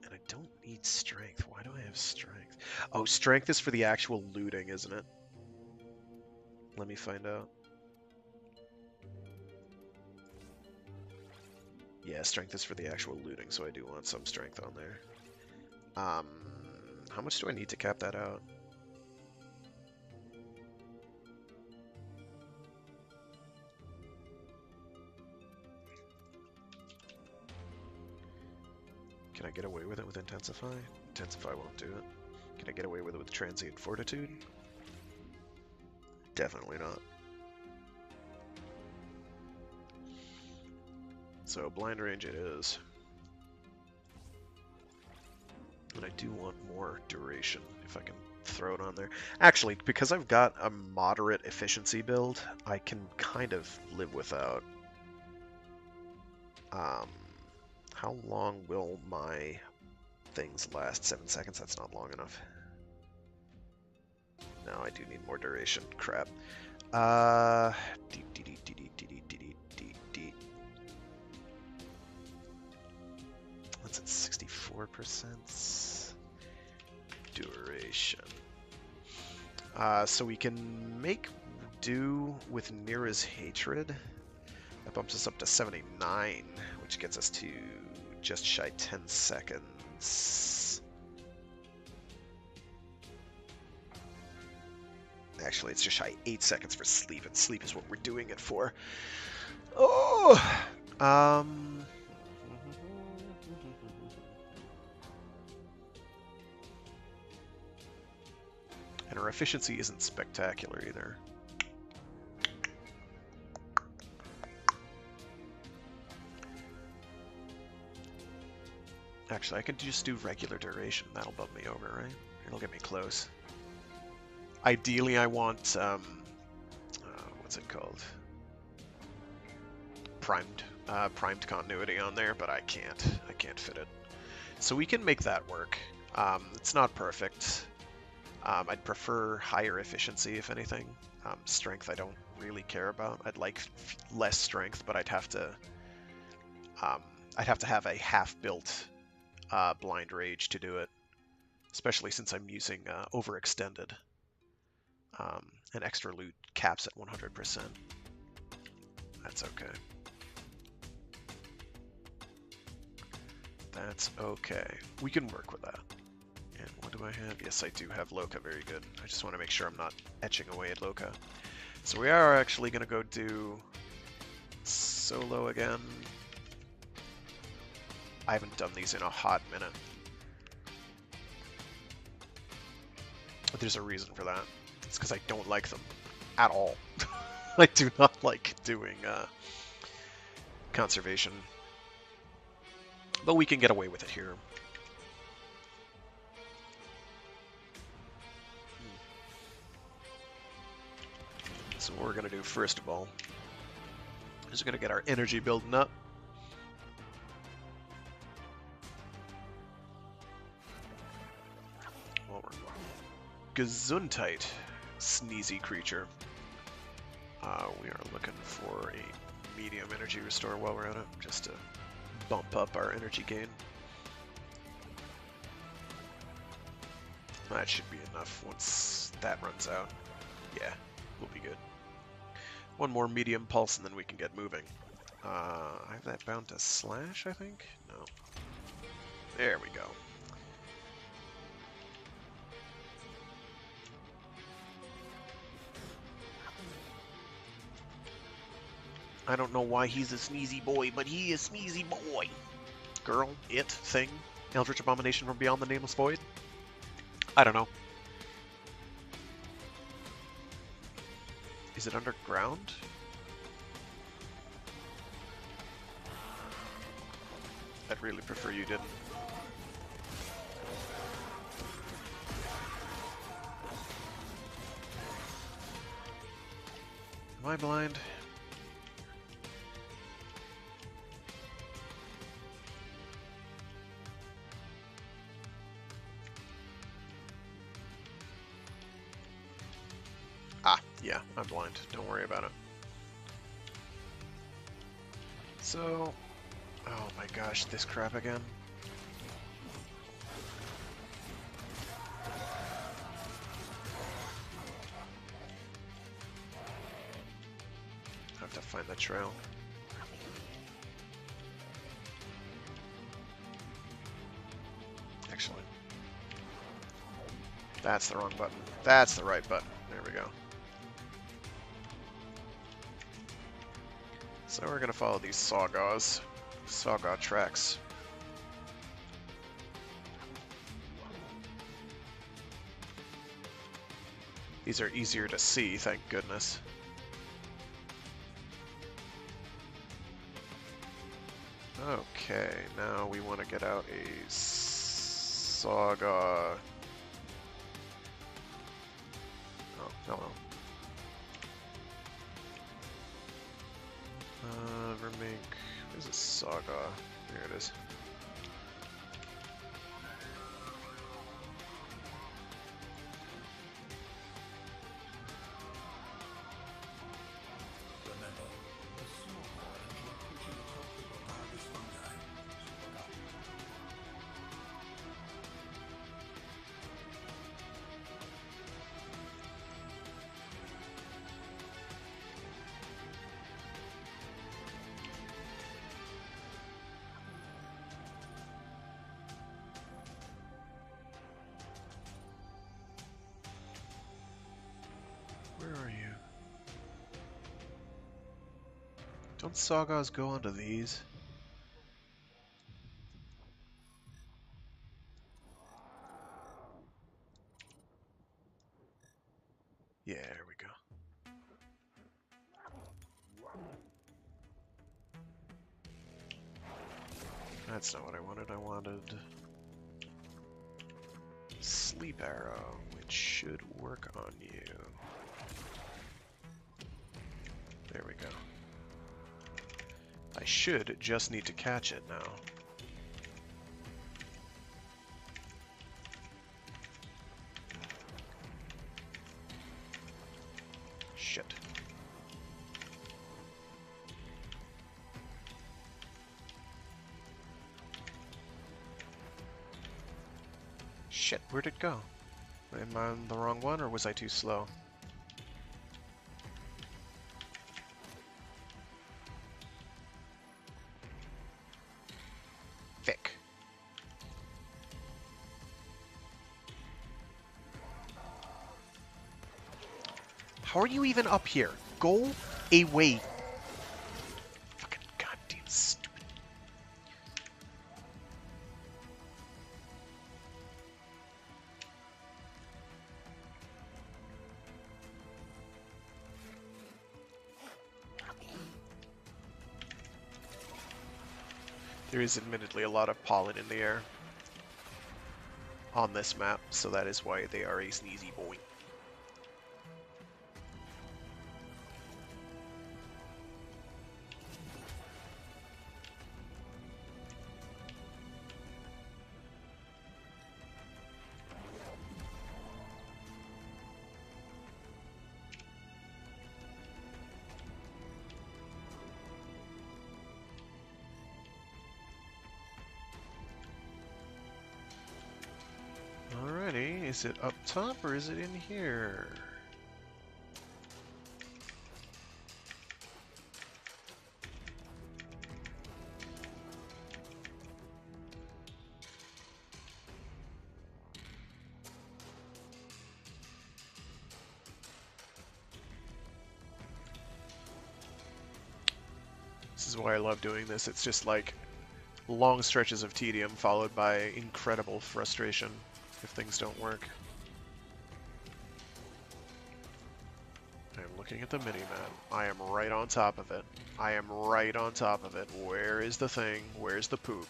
And I don't need strength. Why do I have strength? Oh, strength is for the actual looting, isn't it? Let me find out. Yeah, strength is for the actual looting, so I do want some strength on there. How much do I need to cap that out? Can I get away with it with Intensify? Intensify won't do it. Can I get away with it with Transient Fortitude? Definitely not. So blind range it is. And I do want more duration, if I can throw it on there. Actually, because I've got a moderate efficiency build, I can kind of live without. How long will my things last? 7 seconds? That's not long enough. No, I do need more duration. Crap. That's at 64% duration. So we can make do with Nira's Hatred. That bumps us up to 79, which gets us to just shy 10 seconds. Actually, it's just shy 8 seconds for sleep, and sleep is what we're doing it for. Oh! And our efficiency isn't spectacular either. Actually, I could just do regular duration. That'll bump me over, right? It'll get me close. Ideally, I want, what's it called? Primed continuity on there, but I can't fit it. So we can make that work. It's not perfect. I'd prefer higher efficiency, if anything. Strength I don't really care about. I'd like less strength, but I'd have to have a half-built blind rage to do it, especially since I'm using overextended. And extra loot caps at 100%. That's okay. That's okay. We can work with that. And what do I have? Yes, I do have Loka. Very good. I just want to make sure I'm not etching away at Loka. So we are actually going to go do solo again. I haven't done these in a hot minute. But there's a reason for that. It's because I don't like them at all. I do not like doing conservation. But we can get away with it here. So what we're going to do first of all is we're going to get our energy building up. Well, Gesundheit, sneezy creature. We are looking for a medium energy restore while we're at it, just to bump up our energy gain. That should be enough once that runs out. Yeah, we'll be good. One more medium pulse and then we can get moving. I have that bound to slash, I think? No. There we go. I don't know why he's a sneezy boy, but he is sneezy boy. Girl, it, thing, Eldritch Abomination from Beyond the Nameless Void? I don't know. Is it underground? I'd really prefer you didn't. Am I blind? Ah, yeah, I'm blind. Don't worry about it. So, oh my gosh, this crap again. I have to find the trail. Excellent. That's the wrong button. That's the right button. There we go. So we're gonna follow these Sawgoth tracks. These are easier to see, thank goodness. Okay, now we want to get out a Sawgoth. Oh, hello. Remake. Where's a Sawgoth? There it is. Where are you? Don't Sawgoths go onto these? Yeah, there we go. That's not what I wanted. I wanted Sleep Arrow, which should work on you. There we go. I should just need to catch it now. Shit. Shit, where'd it go? Am I on the wrong one, or was I too slow? Thick. How are you even up here? Go away. Fucking goddamn stupid. There is admittedly a lot of pollen in the air on this map, so that is why they are a sneezy boy. Alrighty, is it up top or is it in here? This is why I love doing this. It's just like long stretches of tedium followed by incredible frustration if things don't work. I'm looking at the mini-map. I am right on top of it. I am right on top of it. Where is the thing? Where's the poop?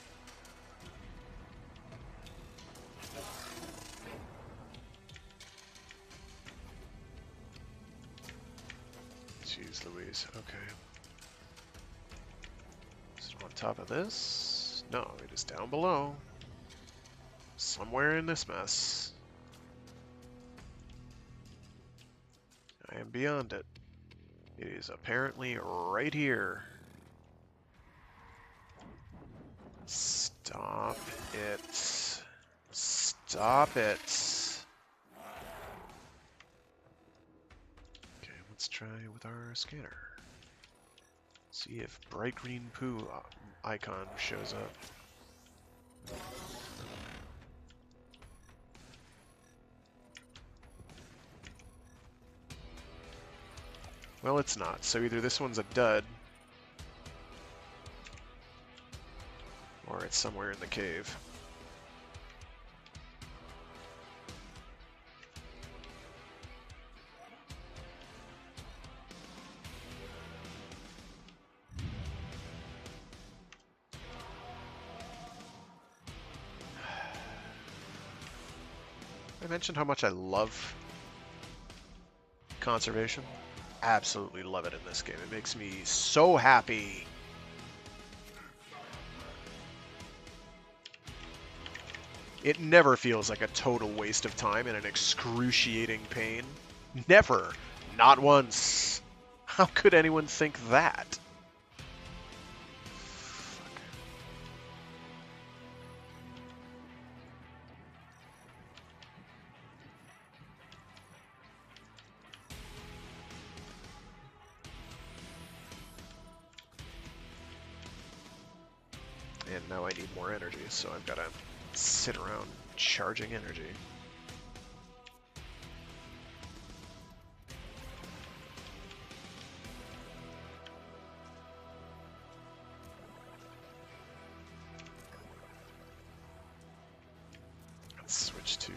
Jeez Louise. Okay. Is it on top of this? No, it is down below. Somewhere in this mess. I am beyond it. It is apparently right here. Stop it. Stop it. Okay, let's try with our scanner. See if bright green poo icon shows up. Well, it's not. So either this one's a dud, or it's somewhere in the cave. I mentioned how much I love conservation. Absolutely love it in this game. It makes me so happy. It never feels like a total waste of time and an excruciating pain. Never. Not once. How could anyone think that? And now I need more energy, so I've got to sit around charging energy. Let's switch to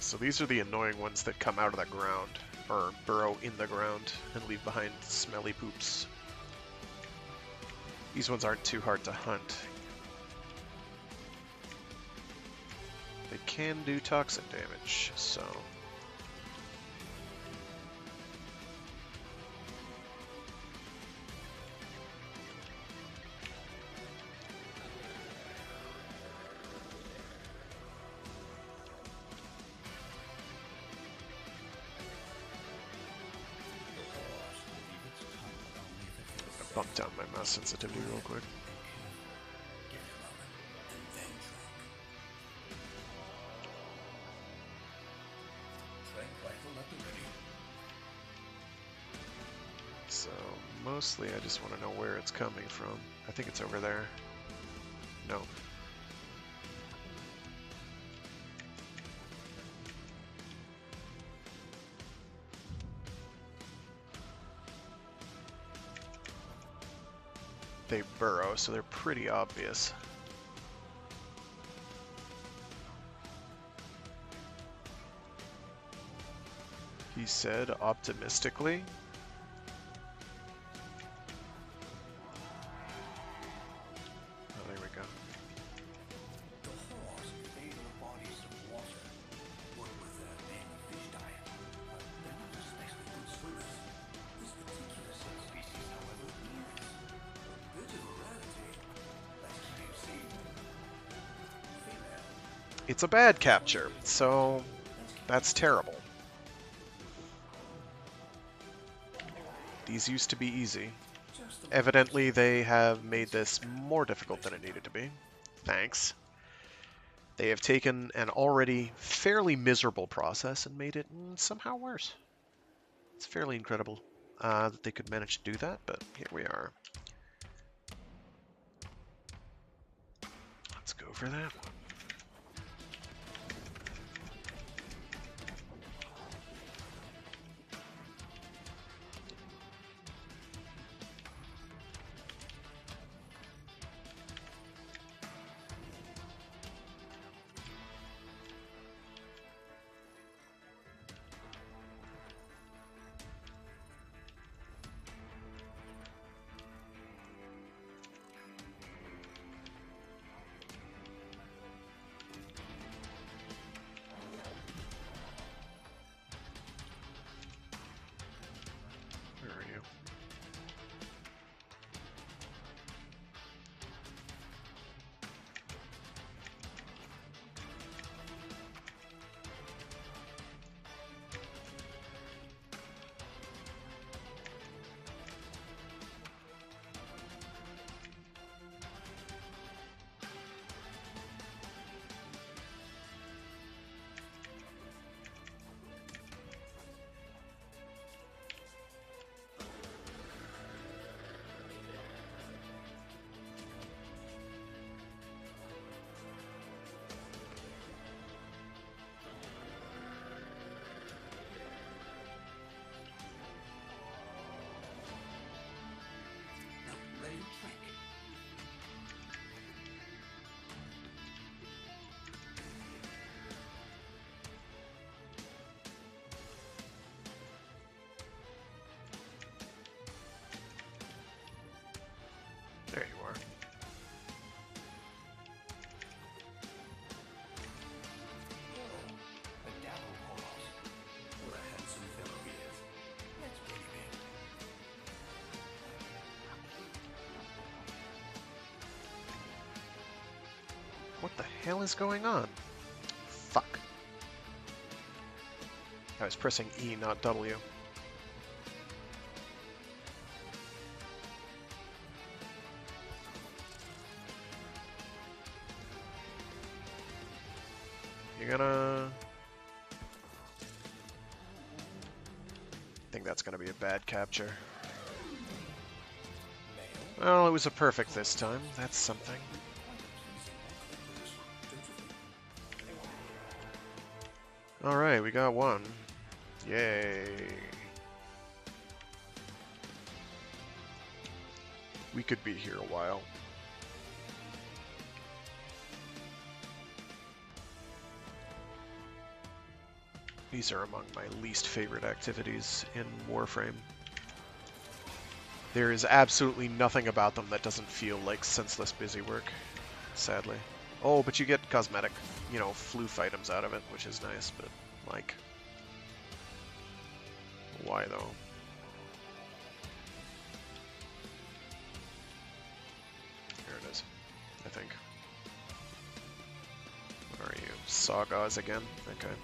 So these are the annoying ones that come out of the ground, or burrow in the ground, and leave behind smelly poops. These ones aren't too hard to hunt. They can do toxic damage, so... bump down my mouse sensitivity real quick. So mostly I just want to know where it's coming from. I think it's over there. No. They burrow, so they're pretty obvious. He said optimistically. Oh, there we go. The horse ate the bodies of water. What with their main fish diet? But they're not especially good swimmers. This particular subspecies, however, is a bit of a rarity. Let's keep seeing. Female. It's a bad capture, so that's terrible. These used to be easy. Evidently, they have made this more difficult than it needed to be. Thanks. They have taken an already fairly miserable process and made it somehow worse. It's fairly incredible that they could manage to do that, but here we are. Let's go for that one. There you are. What the hell is going on? Fuck. I was pressing E, not W. You're gonna... I think that's gonna be a bad capture. Well, it was a perfect this time. That's something. Alright, we got one. Yay. We could be here a while. These are among my least favorite activities in Warframe. There is absolutely nothing about them that doesn't feel like senseless busy work, sadly. Oh, but you get cosmetic, you know, floof items out of it, which is nice, but, like... why, though? There it is, I think. What are you? Sagas again? Okay.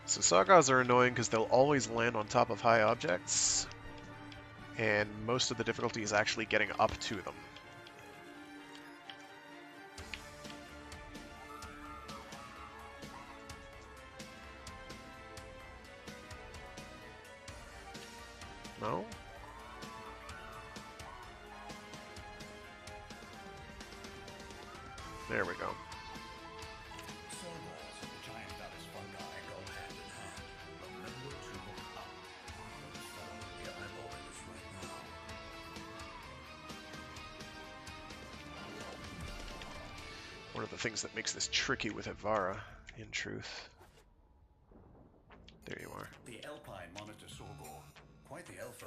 So Sagas are annoying because they'll always land on top of high objects, and most of the difficulty is actually getting up to them. No? There we go. One of the things that makes this tricky with Ivara, in truth. There you are. The Alpine monitor Sorgor, quite the alpha,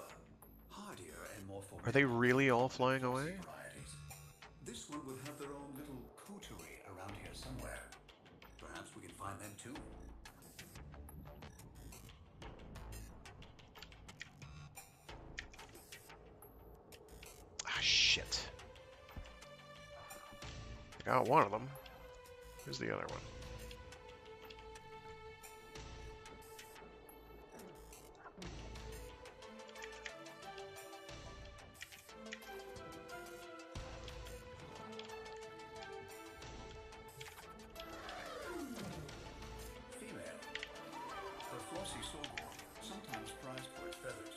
hardier and more formidable. Are they really all flying away? Varieties. This one will have their own little coterie around here somewhere. Perhaps we can find them too. Ah, shit. got one of them. Here's the other one. Female. The flossy sorghum, sometimes prized for its feathers.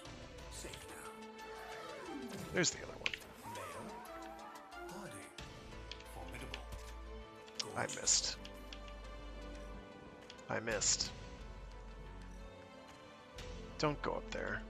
Safe now. There's the other one. Male. Hardy. Formidable. I missed. I missed. Don't go up there.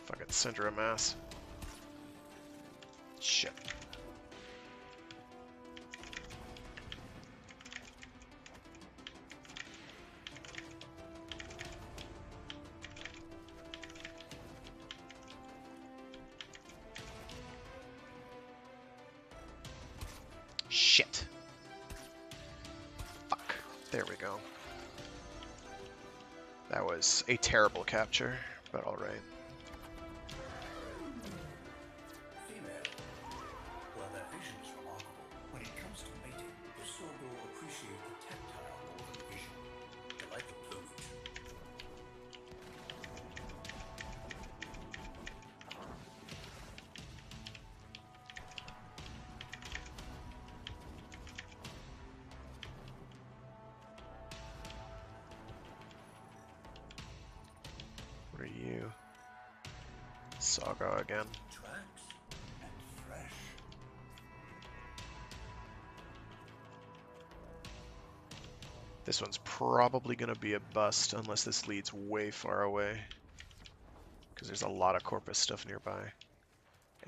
Fucking center of mass. Shit. Shit. Fuck. There we go. That was a terrible capture, but alright. Female. Well, their vision is remarkable. When it comes to mating, the sorghum appreciate the tactile more than vision. They like the plumage. What are you? Saga again. Tracks and fresh. This one's probably going to be a bust unless this leads way far away. Because there's a lot of Corpus stuff nearby.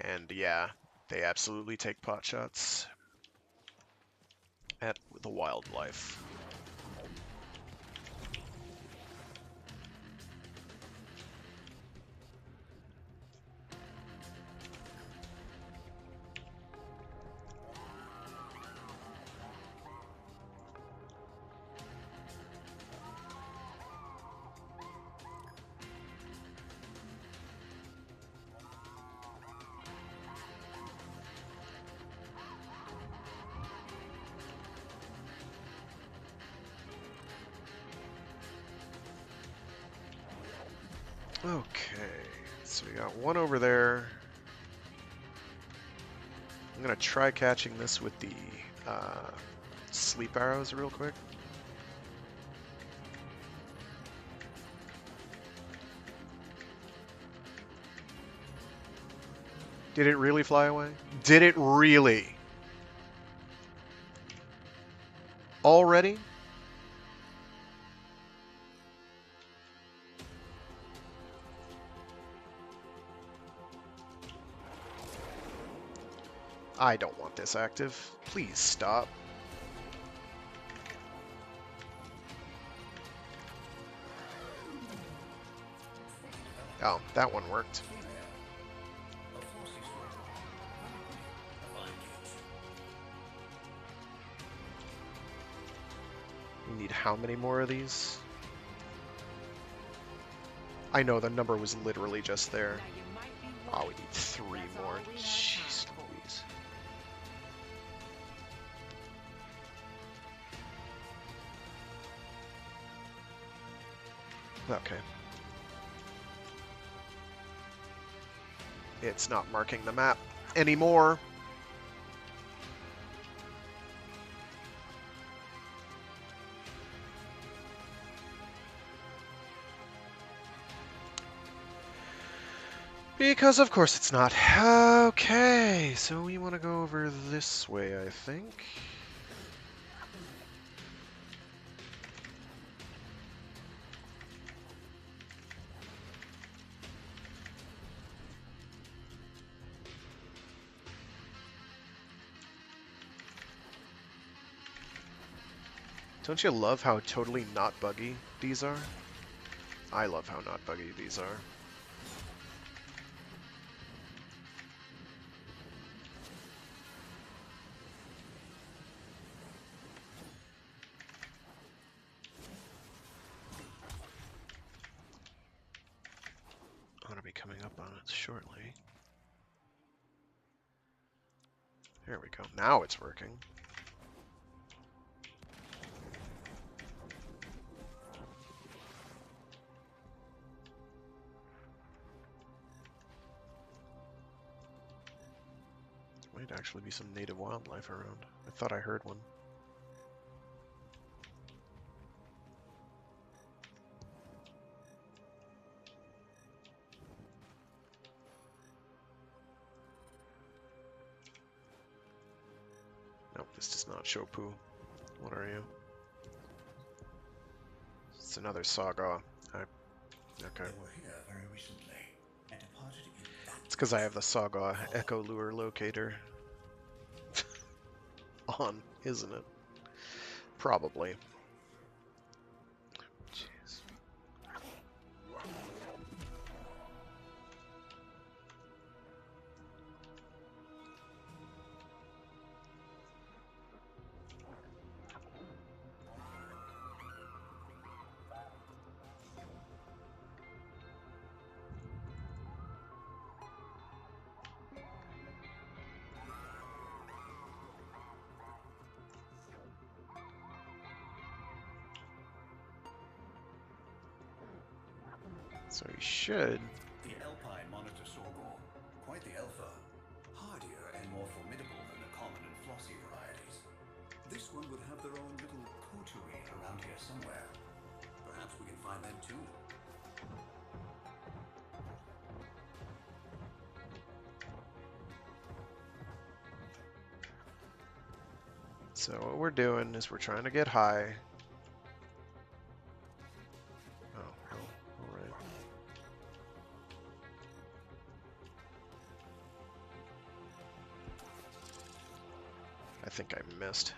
And yeah, they absolutely take pot shots at the wildlife. Okay, so we got one over there. I'm gonna try catching this with the sleep arrows real quick. Did it really fly away? Did it really? Already? I don't want this active. Please stop. Oh, that one worked. A flossy sorghum. A fine catch. We need how many more of these? I know the number was literally just there. Oh, we need 3 more. Jeez Louise. Okay. It's not marking the map anymore. Because of course it's not. Okay, so we want to go over this way, I think. Don't you love how totally not buggy these are? I love how not buggy these are. shortly. There we go. Now it's working. Might actually be some native wildlife around. I thought I heard one. Nope, this does not show poo. What are you? It's another Saga. Okay. They were here very recently and departed in that. It's because I have the Saga Echo Lure Locator on, isn't it? Probably. Jeez. So he should. The Alpine monitor Sorgor, quite the alpha, hardier and more formidable than the common and flossy varieties. This one would have their own little coterie around here somewhere. Perhaps we can find them too. So what we're doing is we're trying to get high. Oh, well, alright. I think I missed.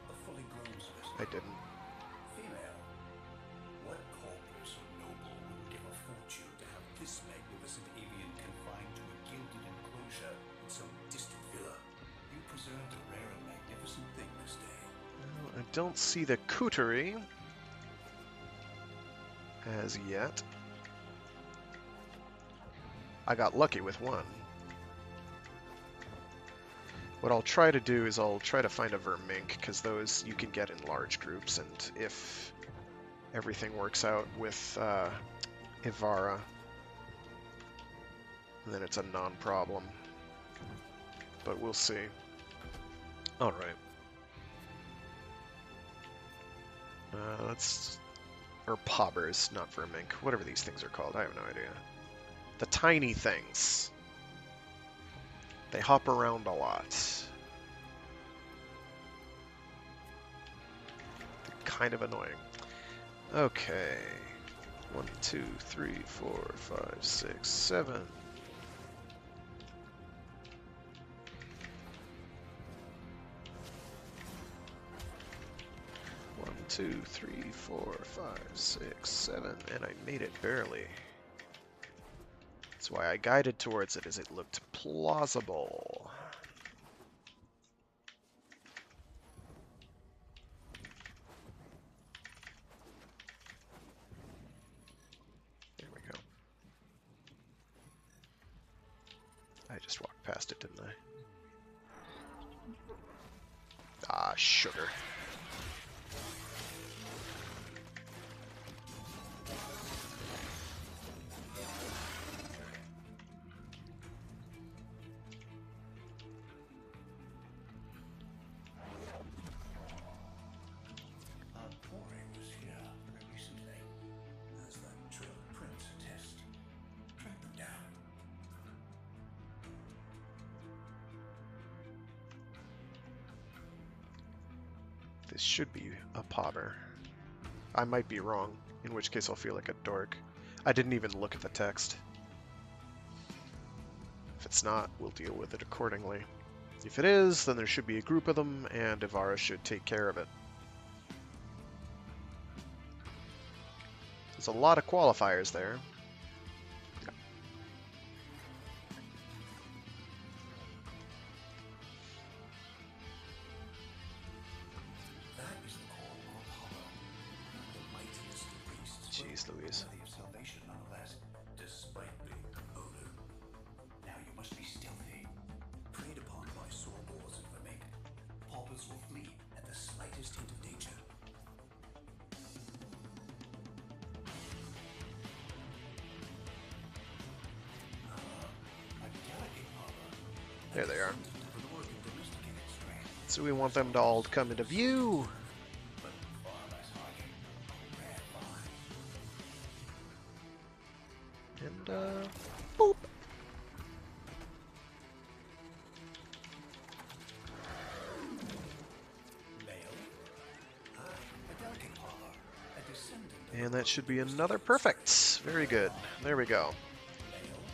A fully grown specimen. I didn't. Female. What corpus or noble would give a fortune to have this magnificent avian confined to a gilded enclosure in some distant villa? You preserved a rare and magnificent thing this day. Well, I don't see the coterie as yet. I got lucky with one. What I'll try to do is I'll try to find a vermink, because those you can get in large groups, and if everything works out with Ivara, then it's a non-problem. But we'll see. Alright. Let's... Or pobbers, not vermink. Whatever these things are called, I have no idea. The tiny things. They hop around a lot. They're kind of annoying. Okay. 1, 2, 3, 4, 5, 6, 7. 1, 2, 3, 4, 5, 6, 7, and I made it barely. That's why I guided towards it, as it looked plausible. There we go. I just walked past it, didn't I? Ah, sugar. This should be a Potter. I might be wrong, in which case I'll feel like a dork. I didn't even look at the text. If it's not, we'll deal with it accordingly. If it is, then there should be a group of them, and Ivara should take care of it. There's a lot of qualifiers there. That is the call of Apollo, the mightiest of beasts. Jeez Louise. Worthy of salvation. information nonetheless, despite the odor. Now you must be stealthy. Preyed upon by sore boars and vermin, paupers will flee at the slightest hint of danger. A delicate harbor. There they are. For the work of domesticated strain, So we want them to all come into view. but far less hardy. Rare find. And, boop. Male. A delicate harbor. A descendant of And that should be another perfect. Very good. There we go. male.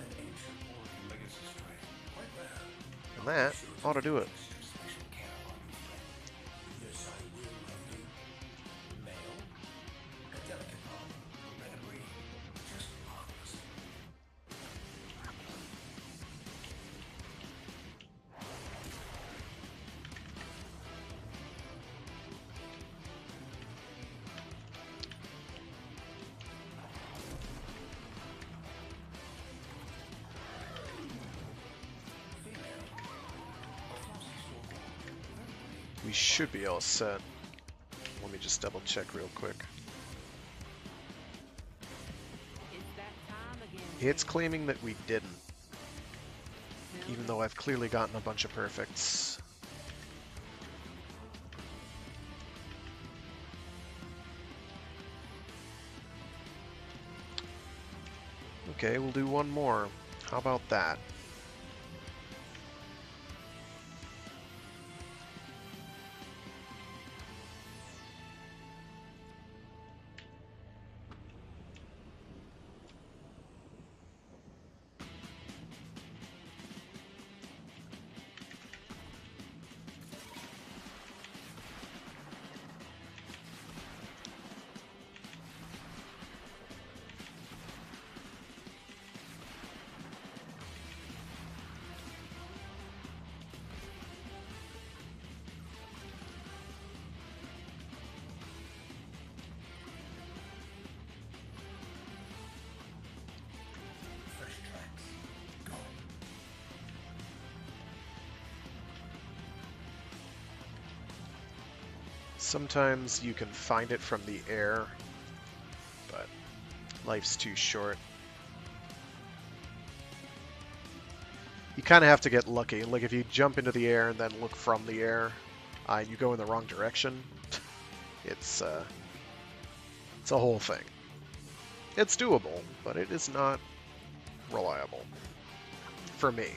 An ancient Oregon legacy strain. Quite rare. And that ought to do it. Special care on you, friend. Yes, I will, lovely. Male. A delicate harbor. Red breed. Just marvelous. We should be all set. Let me just double check real quick. It's that time again. It's claiming that we didn't, even though I've clearly gotten a bunch of perfects. Okay, we'll do one more. How about that? Fresh tracks. Go. Sometimes you can find it from the air, but life's too short. You kind of have to get lucky. Like if you jump into the air and then look from the air, you go in the wrong direction. It's a whole thing. It's doable, but it is not reliable for me.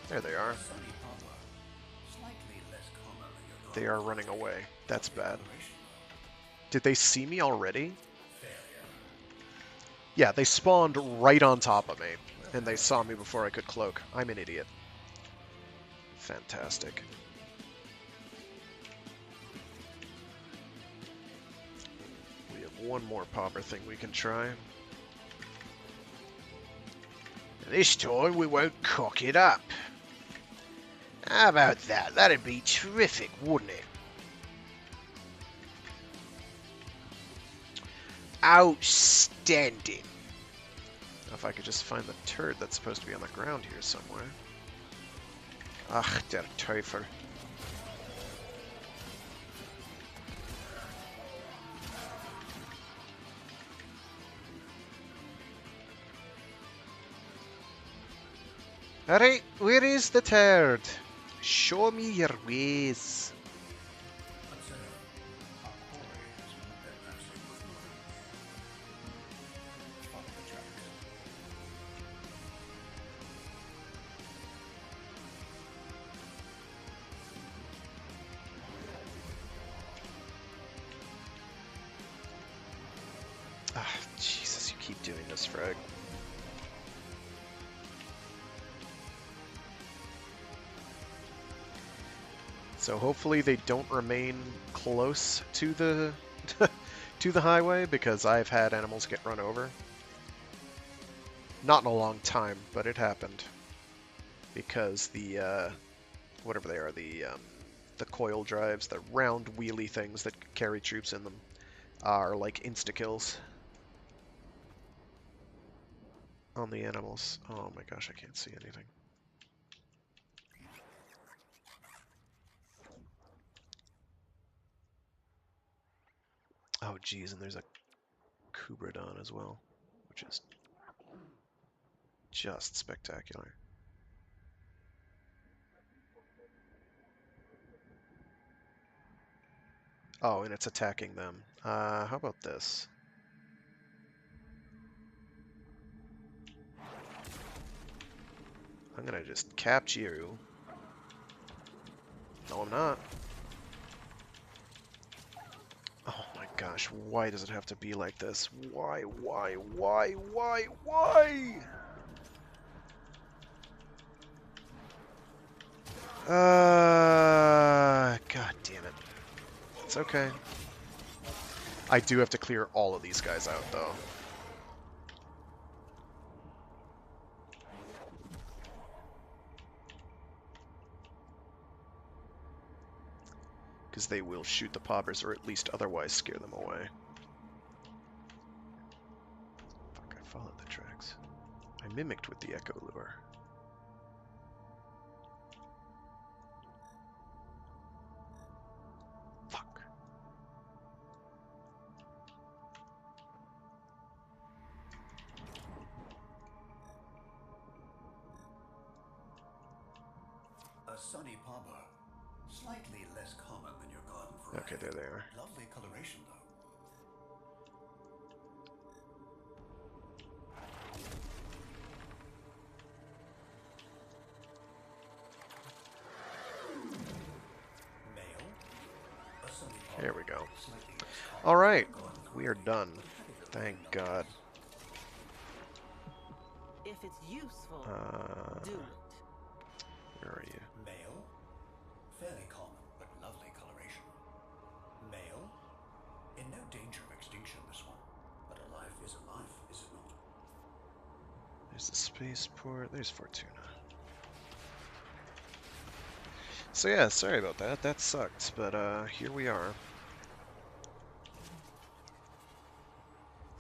There they are. Sunny harbor. Slightly less common than your They are running away. That's bad. Operation Did they see me already? failure. Yeah, they spawned right on top of me, and they saw me before I could cloak. I'm an idiot. Fantastic. We have one more popper thing we can try. This time we won't cock it up. How about that? That'd be terrific, wouldn't it? Outstanding. If I could just find the turd that's supposed to be on the ground here somewhere. Ach, der Teufel. Alright, where is the turd? Show me your ways. Ah, Jesus, you keep doing this, Frag. So hopefully they don't remain close to the to the highway because I've had animals get run over. Not in a long time, but it happened. Because the, whatever they are, the coil drives, the round wheelie things that carry troops in them, are like insta-kills on the animals. Oh my gosh, I can't see anything. Oh geez, and there's a Kubradon as well, which is just spectacular. Oh, and it's attacking them. How about this? I'm gonna just capture you. No, I'm not. Oh my gosh, why does it have to be like this? Why? God damn it. It's okay. I do have to clear all of these guys out, though. Because they will shoot the poppers, or at least otherwise scare them away. Fuck, I followed the tracks. I mimicked with the echo lure. Fuck. A sunny pomber. Slightly less common than your garden variety. Okay, there they are. Lovely coloration, though. Male. A sunny pomber. There we go. Slightly less common Alright, than your garden we are variety. done. Thank God. If it's useful, do it. Where are you? Male. Fairly common, but lovely coloration. Male. In no danger of extinction, this one. But a life is a life, is it not? There's the spaceport. There's Fortuna. So yeah, sorry about that. That sucked, but here we are.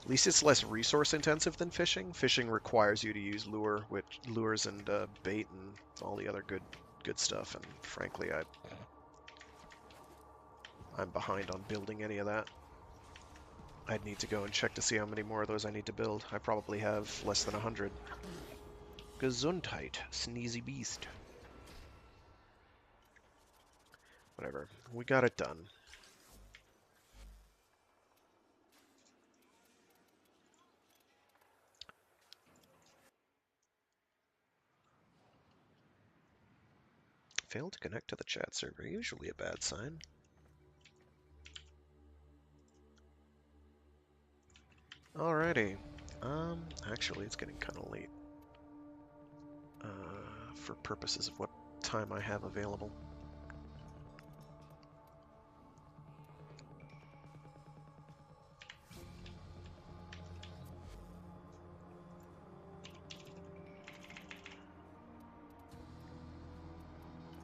At least it's less resource intensive than fishing. Fishing requires you to use lures and bait and all the other good stuff. And frankly, I'm behind on building any of that. I'd need to go and check to see how many more of those I need to build. I probably have less than 100. Gesundheit, sneezy beast. Whatever, we got it done. Failed to connect to the chat server, usually a bad sign. Alrighty. Actually, it's getting kind of late. For purposes of what time I have available.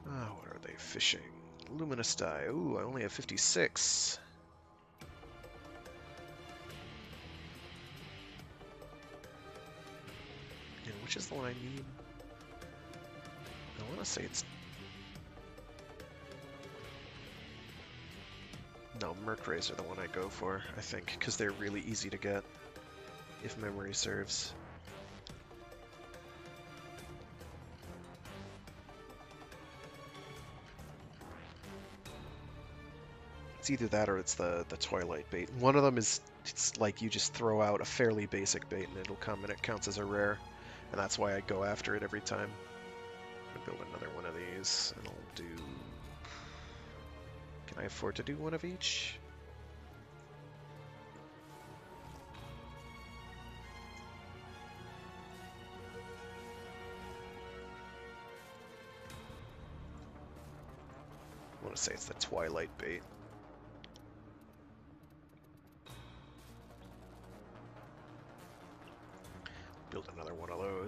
What are they fishing? Luminous dye. Ooh, I only have 56. And which is the one I need? I want to say it's... No, Mercrays are the one I go for, I think, because they're really easy to get, if memory serves. It's either that or it's the Twilight bait. One of them is, it's like you just throw out a fairly basic bait and it'll come and it counts as a rare. And that's why I go after it every time. I'm gonna build another one of these, and I'll do... Can I afford to do one of each? I want to say it's the Twilight bait.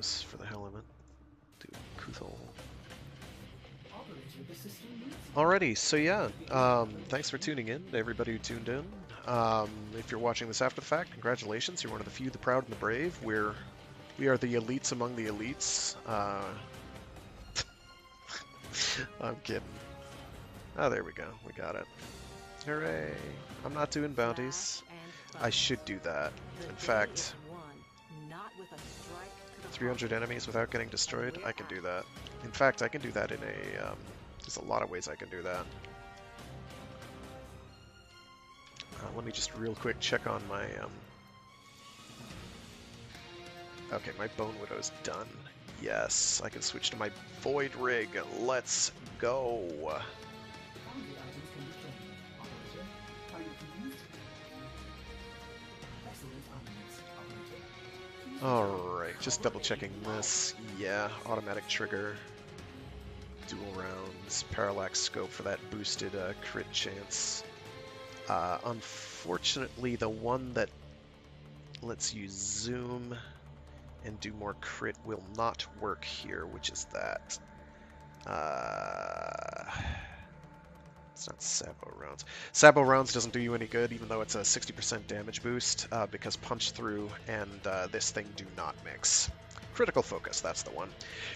Widows for the hell of it. Do Kuthal. Operator, the system needs you. Alrighty, so yeah, thanks for tuning in, to everybody who tuned in. If you're watching this after the fact, congratulations, you're one of the few, the proud, and the brave. We are the elites among the elites. I'm kidding. Oh, there we go, we got it. Hooray! I'm not doing bounties. I should do that. In fact, 300 enemies without getting destroyed, I can do that. In fact, I can do that in a, there's a lot of ways I can do that. Let me just real quick check on my, okay, my Bone Widow's done. Yes, I can switch to my Void Rig. Let's go. Foundry items can be claimed. Operator, are you confused? Excellent armaments, operator. Alright, just double checking this. Yeah, automatic trigger. Dual rounds. Parallax scope for that boosted crit chance. Unfortunately, the one that lets you zoom and do more crit will not work here, which is that. It's not Sabo rounds. Sabo rounds doesn't do you any good, even though it's a 60% damage boost, because punch through and this thing do not mix. Critical focus, that's the one.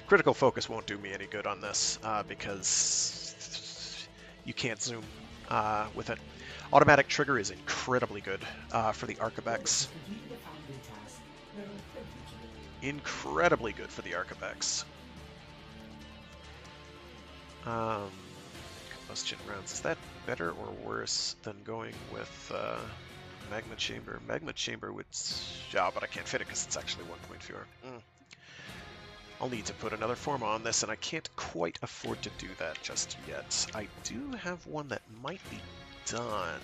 Critical focus won't do me any good on this, because you can't zoom with it. Automatic trigger is incredibly good for the Archabex. Incredibly good for the Archabex. Combustion rounds. Is that better or worse than going with Magma Chamber? Magma Chamber would... Yeah, but I can't fit it because it's actually 1.4. I'll need to put another form on this, and I can't quite afford to do that just yet. I do have one that might be done.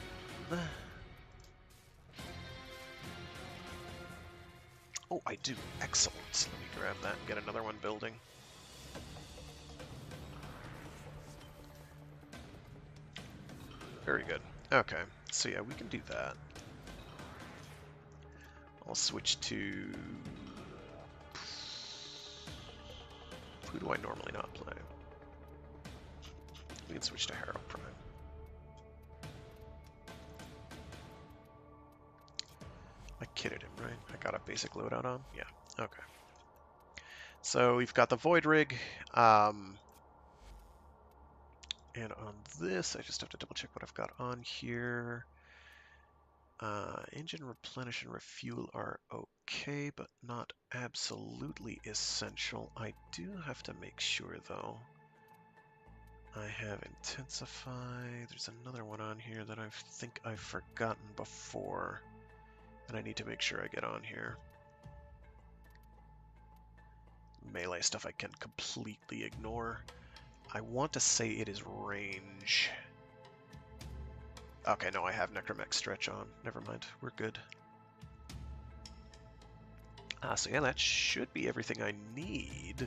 Oh, I do. Excellent. Let me grab that and get another one building. Very good. Okay, so yeah, we can do that. I'll switch to... Who do I normally not play? We can switch to Harrow Prime. I kidded him, right? I got a basic loadout on? Yeah, okay. So we've got the Void Rig. And on this, I just have to double check what I've got on here. Engine replenish and refuel are okay, but not absolutely essential. I do have to make sure, though. I have intensify. There's another one on here that I think I've forgotten before, and I need to make sure I get on here. Melee stuff I can completely ignore. I want to say it is range. Okay, no, I have Necromech stretch on. Never mind, we're good. So yeah, that should be everything I need.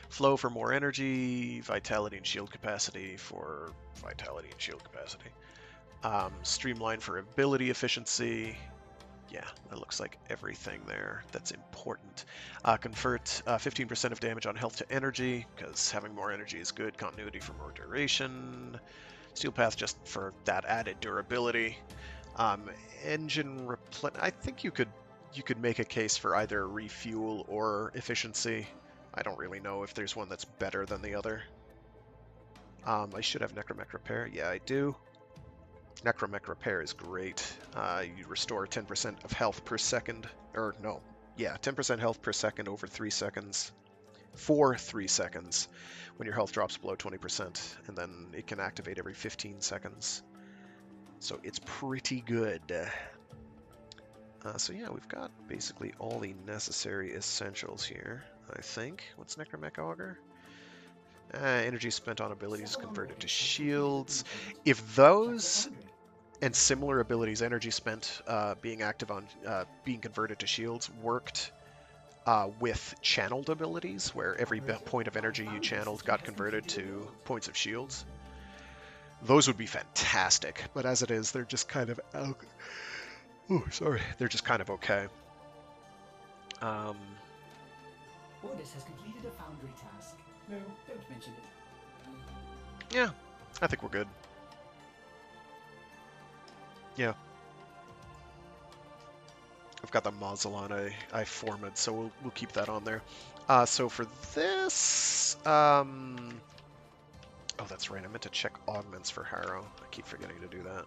Flow for more energy, vitality and shield capacity for vitality and shield capacity. Streamline for ability efficiency. Yeah, that looks like everything there that's important. Convert 15% of damage on health to energy, because having more energy is good. Continuity for more duration. Steel Path just for that added durability. Engine replen. I think you could make a case for either refuel or efficiency. I don't really know if there's one that's better than the other. I should have Necromech Repair. Yeah, I do. Necromech Repair is great. You restore 10% of health per second. Or, no. Yeah, 10% health per second over 3 seconds. For 3 seconds. When your health drops below 20%. And then it can activate every 15 seconds. So it's pretty good. So yeah, we've got basically all the necessary essentials here, I think. What's Necromech Augur? Energy spent on abilities is converted to shields. If those and similar abilities, energy spent being active on being converted to shields, worked with channeled abilities, where every point of energy you channeled got converted to points of shields, those would be fantastic. But as it is, they're just kind of they're just kind of okay. Ordis has completed a foundry task. No, don't mention it. Yeah, I think we're good. Yeah. I've got the Mausolon I formed, so we'll keep that on there. So for this, oh, that's right. I meant to check augments for Harrow. I keep forgetting to do that.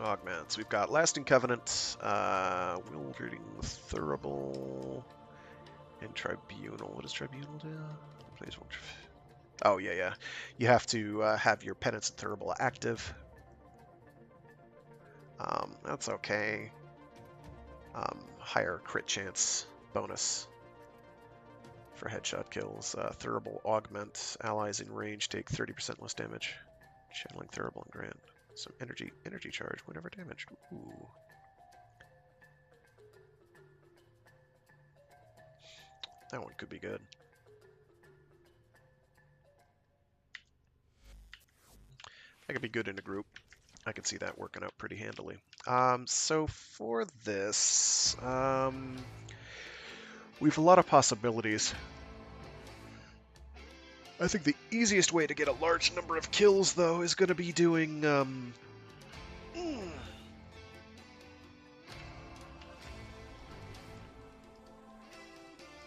Augments. We've got Lasting Covenant, Wielding Thurible, and Tribunal. What does Tribunal do? Plays one. Oh, yeah. You have to have your Penance and Thurible active. That's okay. Higher crit chance bonus for headshot kills. Thurible augment. Allies in range take 30% less damage. Channeling Thurible and grant some energy charge whenever damaged. Ooh. That one could be good. That could be good in a group. I can see that working out pretty handily. So for this, we have a lot of possibilities. I think the easiest way to get a large number of kills, though, is going to be doing,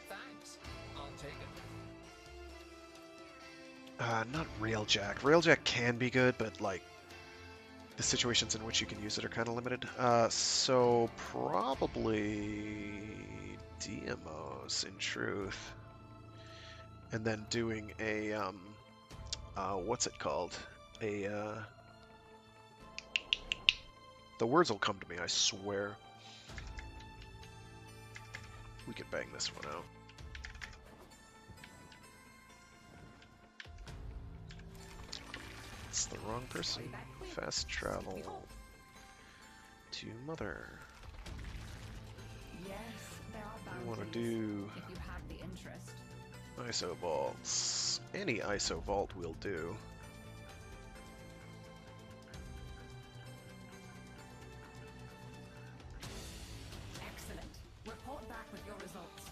Thanks. I'll take it. not Railjack. Railjack can be good, but, like, the situations in which you can use it are kind of limited. So probably DMOs, in truth. And then doing a, what's it called? The words will come to me, I swear. We can bang this one out. It's the wrong person. Fast travel to Mother. Yes, there are We want to bounties, do if you have the interest. ISO vaults. Any ISO vault will do. Excellent. Report back with your results.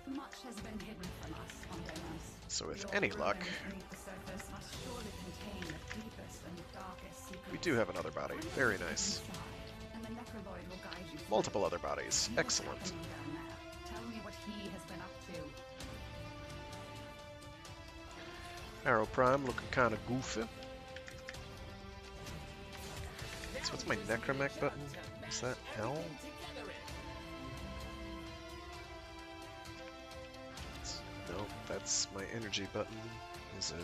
Much has been hidden from us on Deimos. So with Your any luck, ruins beneath the surface must surely contain the deepest and darkest secrets. we do have another body. Very nice. Inside, and the Necroloid will guide you through. Multiple other bodies. See what's Excellent. happening down there. Tell me what he has been up to. Arrow Prime looking kind of goofy. So what's my Necromech button? Is that L? No, that's my energy button. Is it?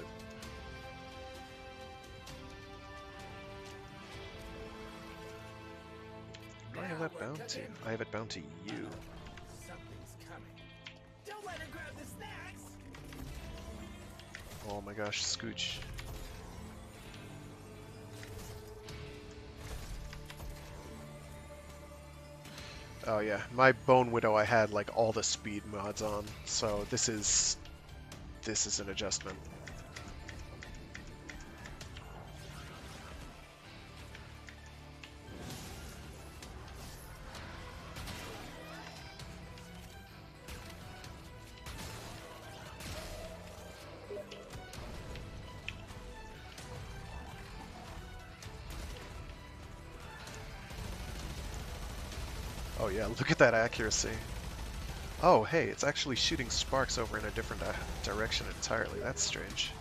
Do I have that bound to? I have it bound to you. Something's coming. Don't let her grab the snacks. Oh my gosh, Scooch. Oh yeah, my Bone Widow I had like all the speed mods on, so this is an adjustment. Oh yeah, look at that accuracy. Oh hey, it's actually shooting sparks over in a different direction entirely. That's strange.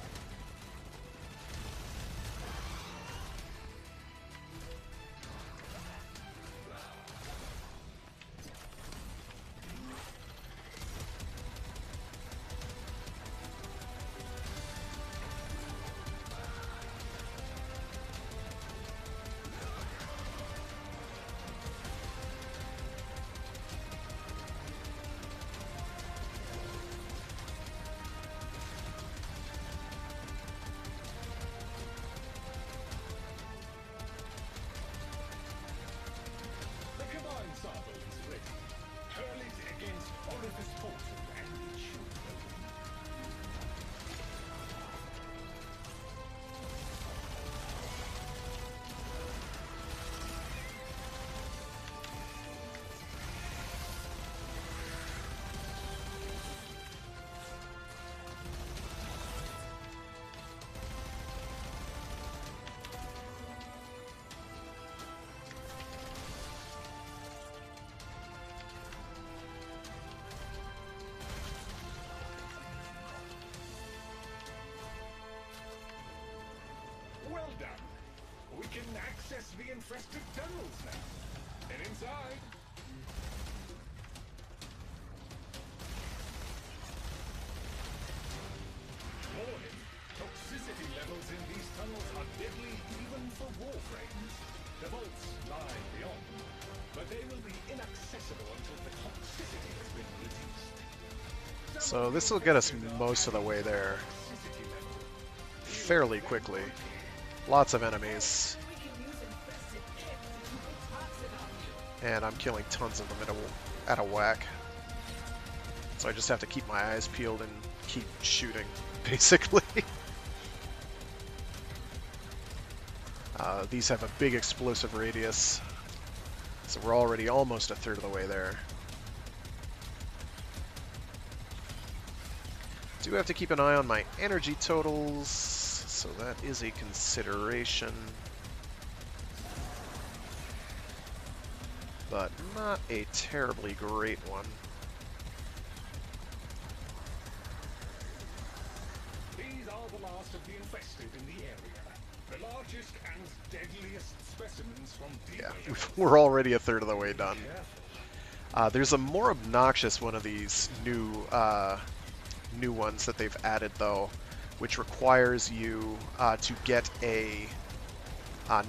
access the infested tunnels now. And inside. Warning. Toxicity levels in these tunnels are deadly even for Warframes. The vaults lie beyond, but they will be inaccessible until the toxicity has been reduced. So this will get us most of the way there fairly quickly. Lots of enemies. And I'm killing tons of them at a whack. So I just have to keep my eyes peeled and keep shooting, basically. These have a big explosive radius, so we're already almost a third of the way there. Do have to keep an eye on my energy totals, so that is a consideration. But not a terribly great one. These are the last of the infested in the area. The largest and deadliest specimens from deep. Yeah, we're already a third of the way done. There's a more obnoxious one of these new ones that they've added, though, which requires you to get a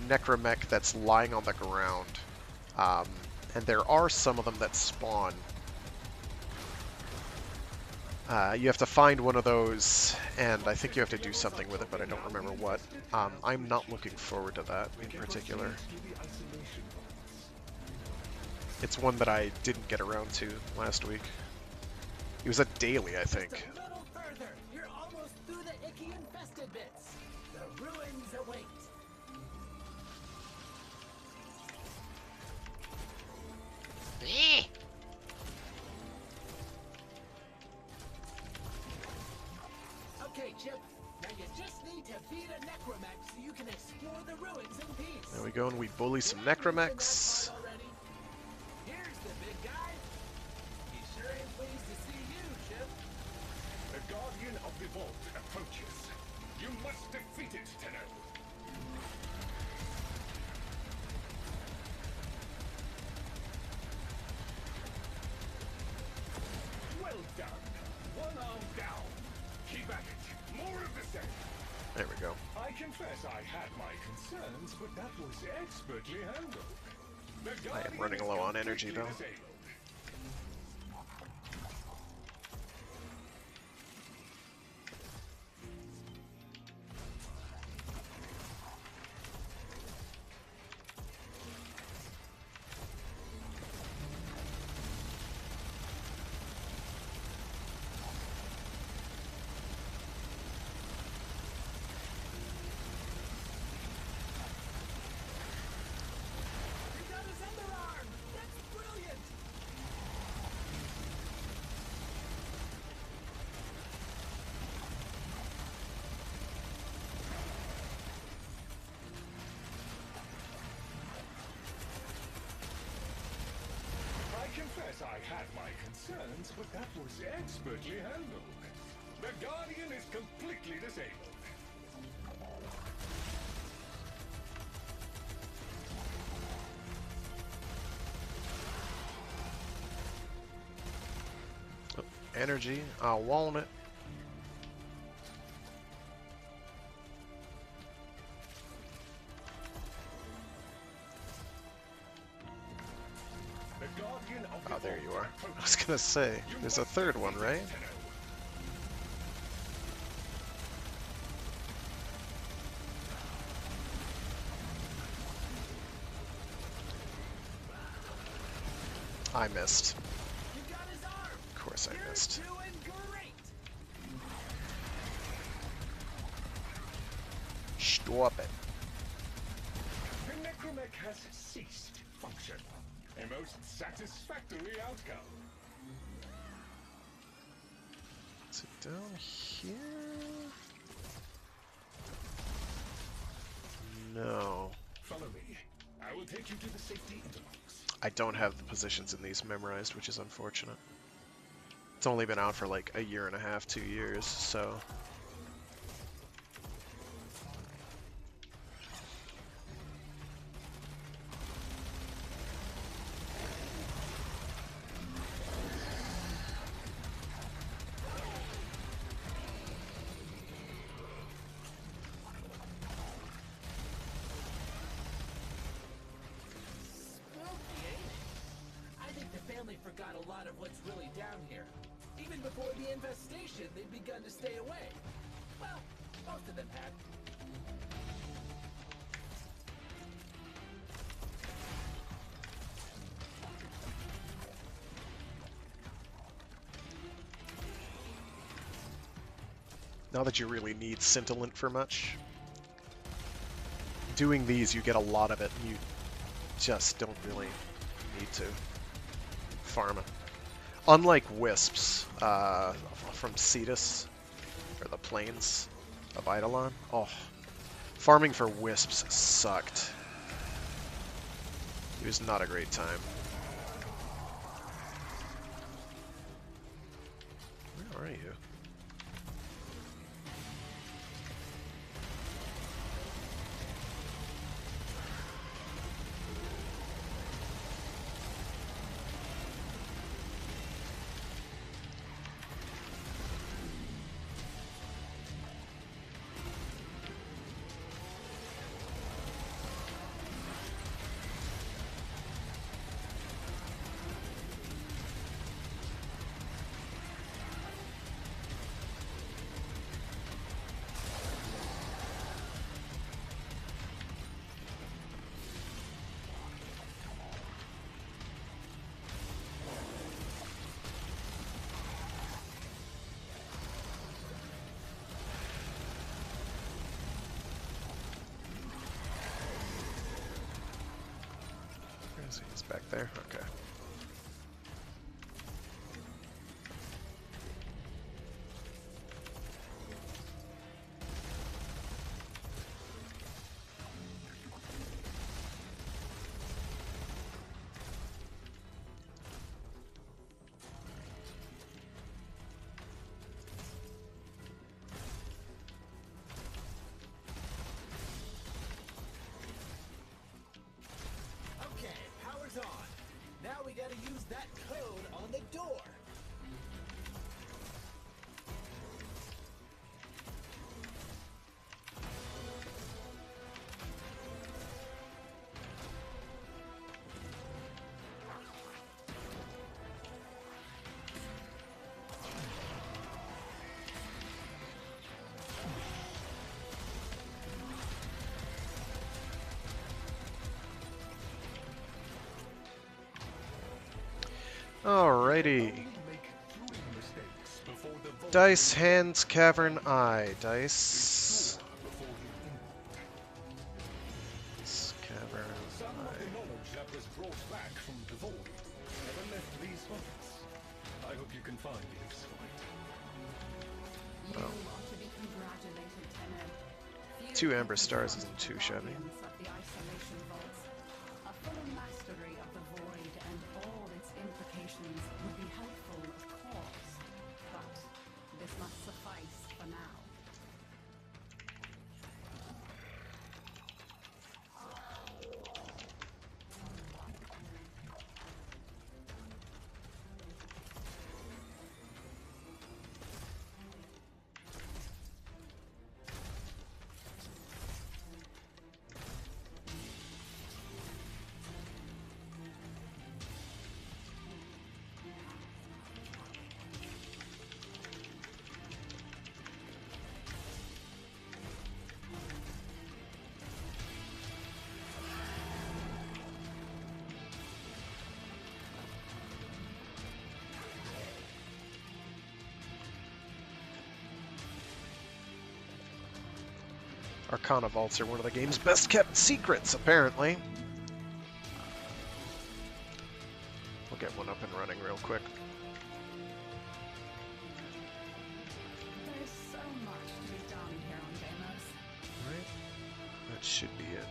necromech that's lying on the ground. And there are some of them that spawn. You have to find one of those, and I think you have to do something with it, but I don't remember what. I'm not looking forward to that in particular. It's one that I didn't get around to last week. It was a daily, I think. Just a little further. You're almost through the icky infested bits. The ruins await. Okay, Chip. Now you just need to beat a necromech so you can explore the ruins in peace. There we go, and we bully some necromechs. Here's the big guy. He sure ain't pleased to see you, Chip. The Guardian of the Vault approaches. You must defeat it, Tenno. Well done. One arm down. Keep at it. More of the same. There we go. I confess I had my concerns, but that was expertly handled. The I am Guardian running is low on energy, completely though. disabled. He got his underarm. That's brilliant. I confess I had my concerns, but that was expertly handled. The Guardian is completely disabled. Energy, I want it. The Guardian of the Oh, there you Vault are. I approaches. was gonna say, You there's a must third one, defeat right? it, Tenno. I missed. He got his arm. Of course I You're missed. doing great. Stop it. The necromech has ceased function. A most satisfactory outcome. Is it down here? No. Follow me. I will take you to the safety interlocks. I don't have the positions in these memorized, which is unfortunate. It's only been out for like a year and a half, 2 years, so... forgot a lot of what's really down here. Even before the infestation, they'd begun to stay away. Well, most of them had. Not that you really need scintillant for much. Doing these, you get a lot of it, and you just don't really need to farm it. Unlike wisps from Cetus, or the plains of Eidolon, oh, farming for wisps sucked. It was not a great time. Where are you? He's back there? Okay. Now we gotta use that code on the door. Alrighty. Dice, hands, cavern, eye. Dice. Cavern, eye. That was brought back from the vault never left these vaults. I hope you can find the exploit. You ought to be congratulated, Tenno. 2 amber stars isn't too shabby. Of the isolation vaults. A full mastery of the void and all its implications would be helpful, of course, but this must suffice for now. Arcana vaults are one of the game's best kept secrets, apparently. We'll get one up and running real quick. There's so much to be done here on Deimos. Right? That should be it.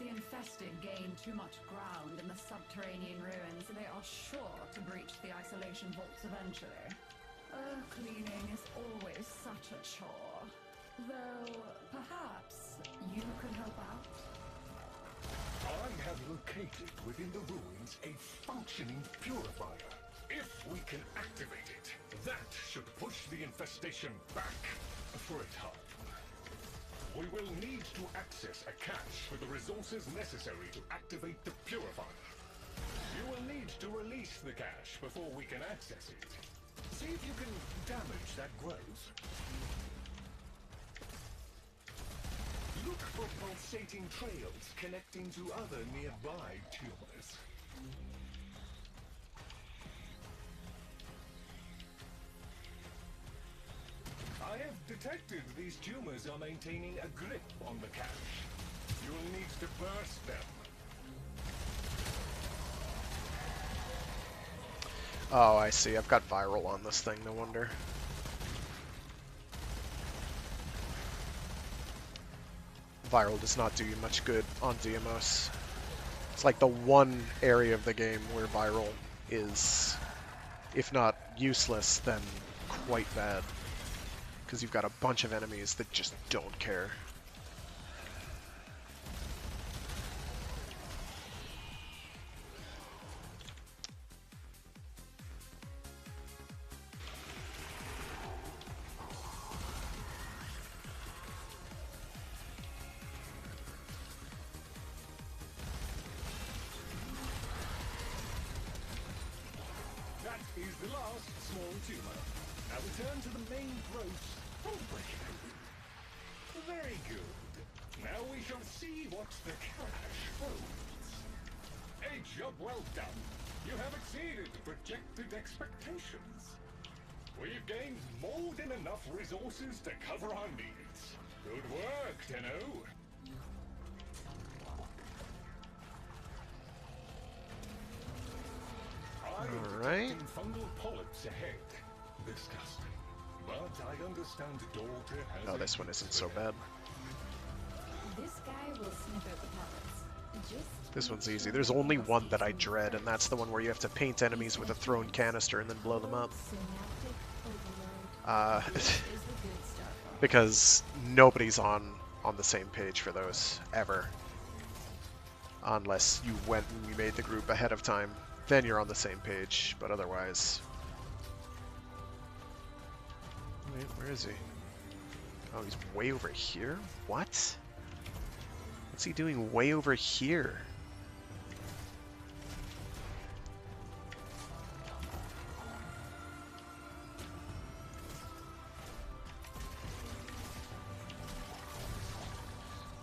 If the infested gain too much ground in the subterranean ruins, they are sure to breach the isolation vaults eventually. Cleaning is always such a chore. Though, perhaps you could help out? I have located within the ruins a functioning purifier. If we can activate it, that should push the infestation back for a time. We will need to access a cache for the resources necessary to activate the purifier. You will need to release the cache before we can access it. See if you can damage that growth. Look for pulsating trails connecting to other nearby tumors. I have detected these tumors are maintaining a grip on the cache. You will need to burst them. Oh, I see. I've got viral on this thing, no wonder. Viral does not do you much good on DMOs. It's like the one area of the game where viral is, if not useless, then quite bad. Because you've got a bunch of enemies that just don't care. That is the last small tumor. Now return to the main growth. Very good. Now we shall see what the cache holds. A job well done. You have exceeded projected expectations. We've gained more than enough resources to cover our needs. Good work, Tenno. Alright. Fungal polyps ahead. Disgusting. But I understand daughter has Oh, this one isn't so bad. This guy will sniff out the pellets. Just This one's easy. There's only one that I dread, and that's the one where you have to paint enemies with a thrown canister and then blow them up. Because nobody's on the same page for those, ever. Unless you went and you made the group ahead of time. Then you're on the same page, but otherwise... Wait, where is he? Oh, he's way over here? What? What's he doing way over here?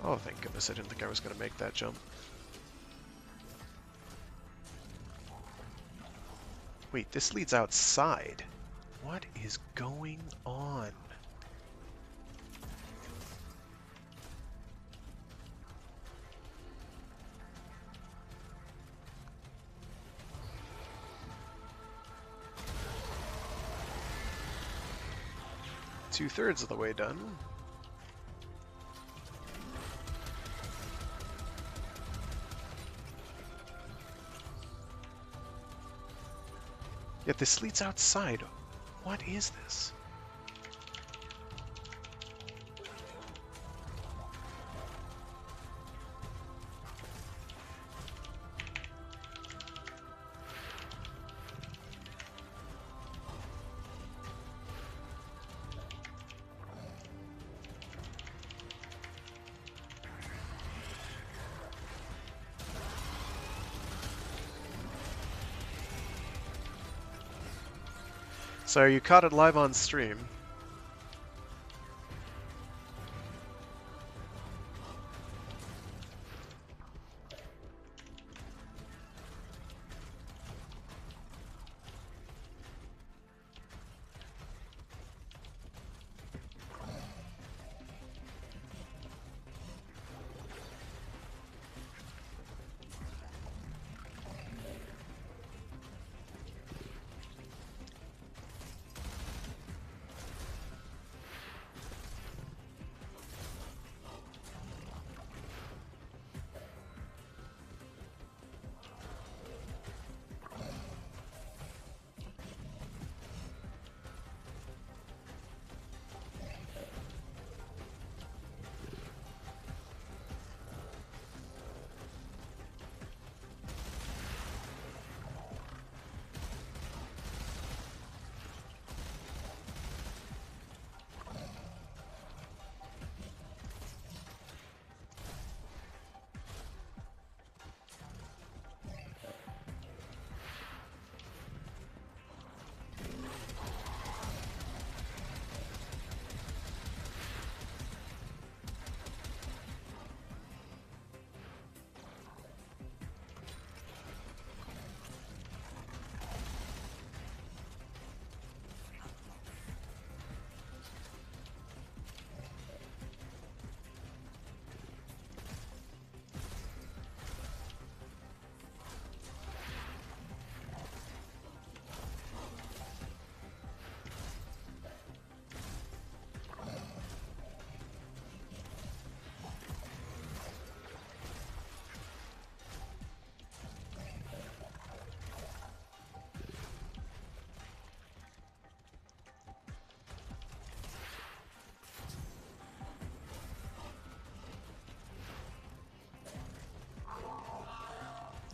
Oh, thank goodness I didn't think I was going to make that jump. Wait, this leads outside. What is going on? Two-thirds of the way done. Yet this leads outside. What is this? So you caught it live on stream.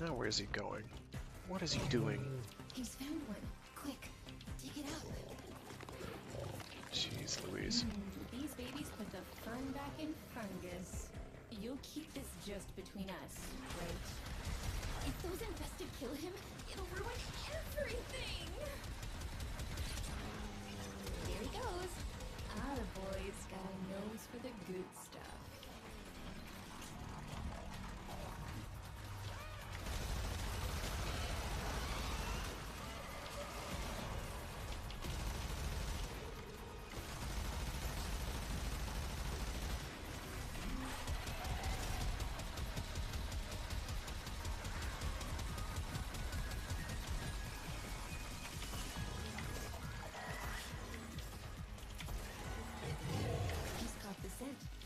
Now where's he going? What is he doing? He's found one. Quick, dig it up. Jeez Louise. These babies put the fun back in fungus. You'll keep this just between us, right? If those infested kill him, it'll ruin everything! Here he goes. Attaboy's got a nose for the good stuff.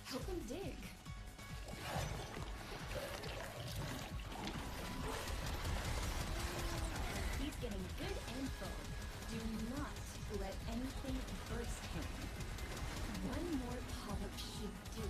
Help him dig. He's getting good info. Do not let anything burst him. One more pop-up should do it.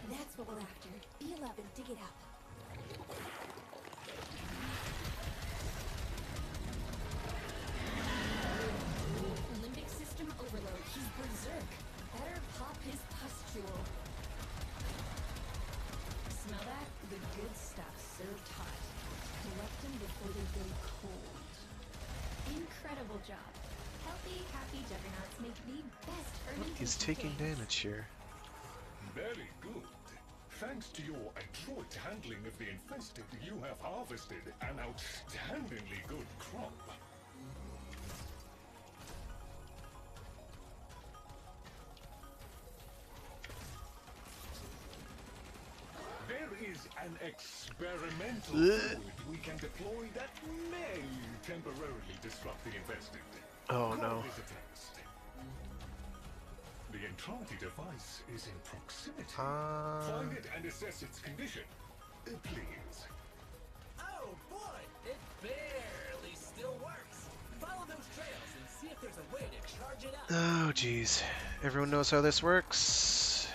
That's what we're after. B11, dig it up. Limbic system overload. He's berserk. Better pop his pustule. Smell that? The good stuff served hot. Collect them before they go cold. Incredible job. Healthy, happy juggernauts make the best earning. He's taking damage here. Very good. Thanks to your adroit handling of the infested, you have harvested an outstandingly good crop. There is an experimental fluid we can deploy that may temporarily disrupt the infested. Oh no. Call it a test. The Entranti device is in proximity. Find it and assess its condition. Please. Oh boy, it barely still works. Follow those trails and see if there's a way to charge it up. Oh jeez. Everyone knows how this works.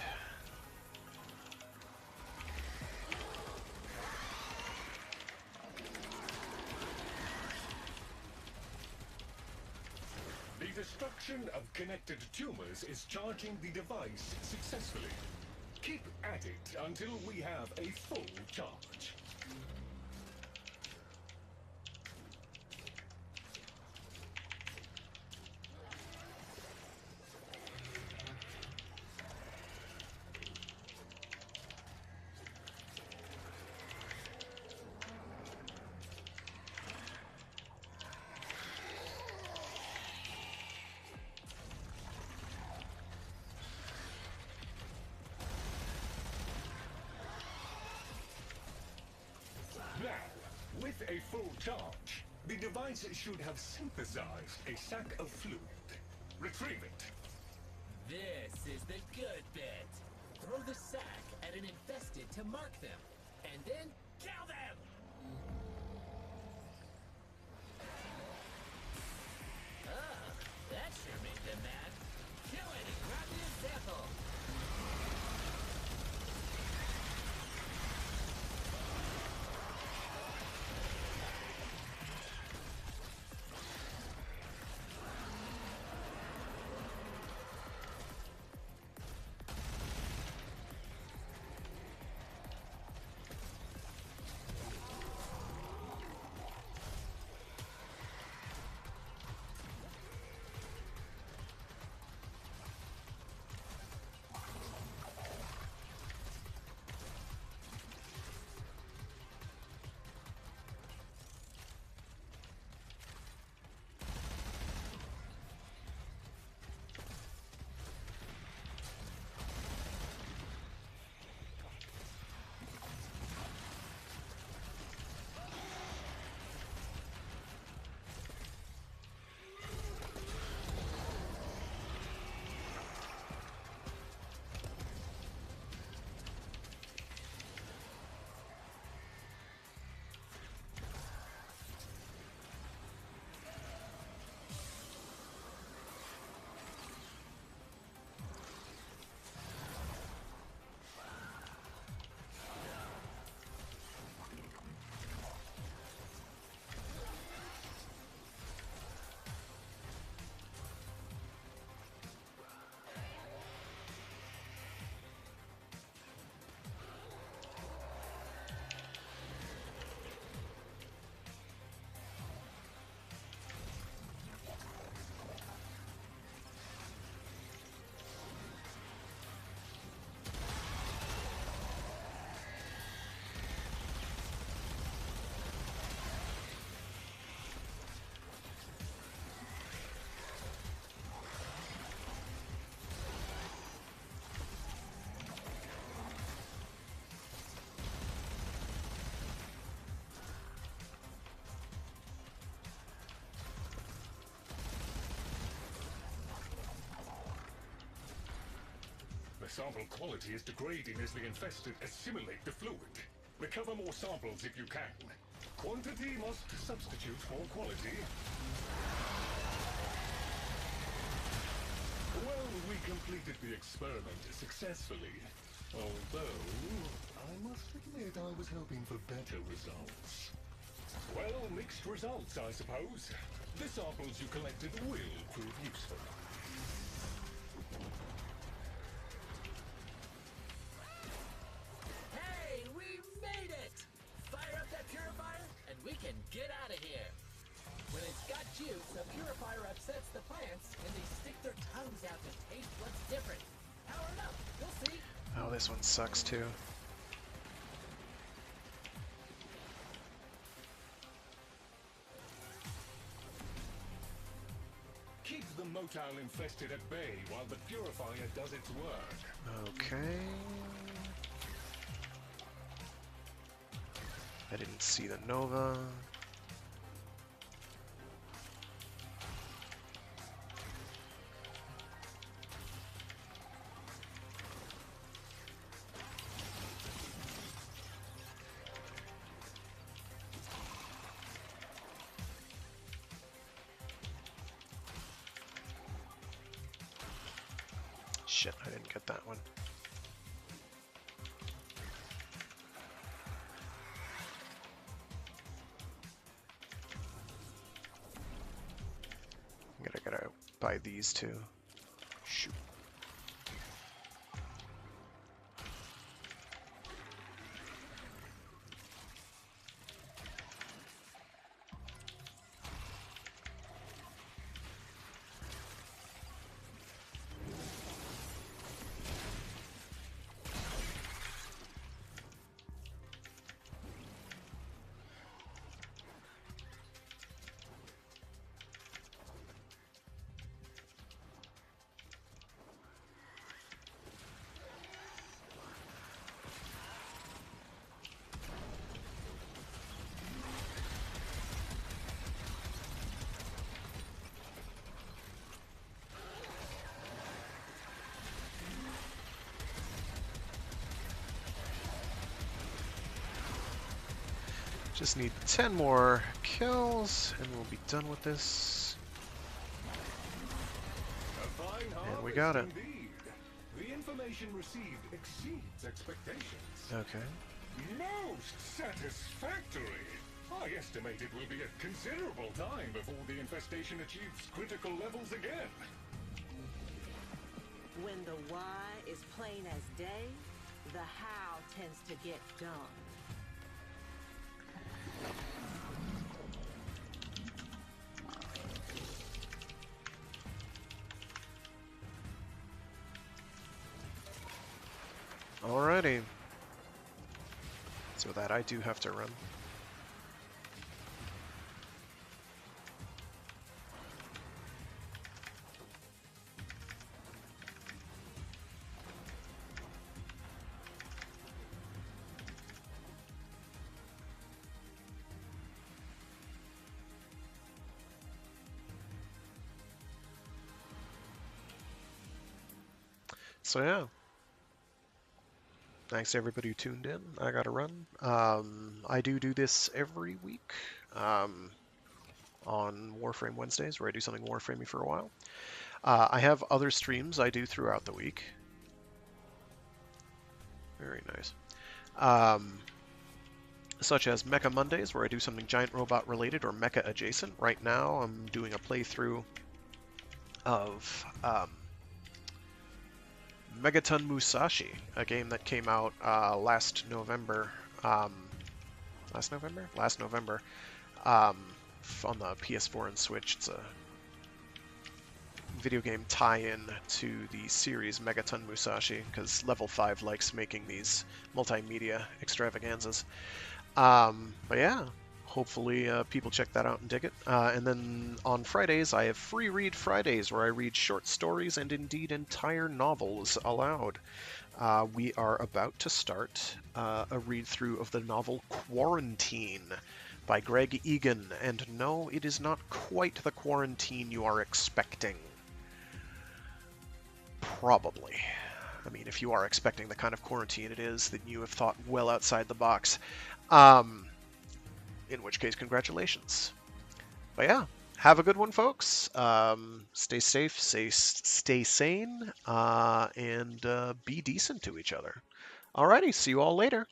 The destruction of connected tumors is charging the device successfully. Keep at it until we have a full charge. With a full charge, the device should have synthesized a sack of fluid. Retrieve it. This is the good bit. Throw the sack at an infested to mark them, and then kill them! Ah, that sure made them mad. Kill it and grab the sample! sample quality is degrading as the infested assimilate the fluid. Recover more samples if you can. Quantity must substitute for quality. Well, we completed the experiment successfully. Although, I must admit I was hoping for better results. Well, mixed results, I suppose. The samples you collected will prove useful. Hey, we made it! Fire up that purifier, and we can get out of here. When it's got juice, the purifier upsets the plants, and they stick their tongues out to taste what's different. Power it up, you'll see. Oh, this one sucks too. Keep the motile infested at bay while the purifier does its work. Okay. I didn't see the Nova. Shit, I didn't get that one. I gotta buy these two. Shoot. Just need 10 more kills, and we'll be done with this. A fine And we got it. indeed. The information received exceeds expectations. Okay. Most satisfactory. I estimate it will be a considerable time before the infestation achieves critical levels again. When the why is plain as day, the how tends to get done. Alrighty. So that I do have to run. So yeah. Thanks to everybody who tuned in. I gotta run. I do this every week on Warframe Wednesdays, where I do something Warframey for a while. I have other streams I do throughout the week. Very nice. Such as Mecha Mondays, where I do something giant robot related or mecha adjacent. Right now, I'm doing a playthrough of Megaton Musashi, a game that came out last November. Last November. On the PS4 and Switch. It's a video game tie-in to the series Megaton Musashi, because Level 5 likes making these multimedia extravaganzas. But yeah, hopefully people check that out and dig it. And then on Fridays, I have Free Read Fridays, where I read short stories and indeed entire novels aloud. We are about to start a read-through of the novel Quarantine by Greg Egan. And no, it is not quite the quarantine you are expecting. Probably. I mean, if you are expecting the kind of quarantine it is, then you have thought well outside the box. In which case, congratulations. But yeah, have a good one, folks. Stay safe, stay sane, and be decent to each other. Alrighty, see you all later.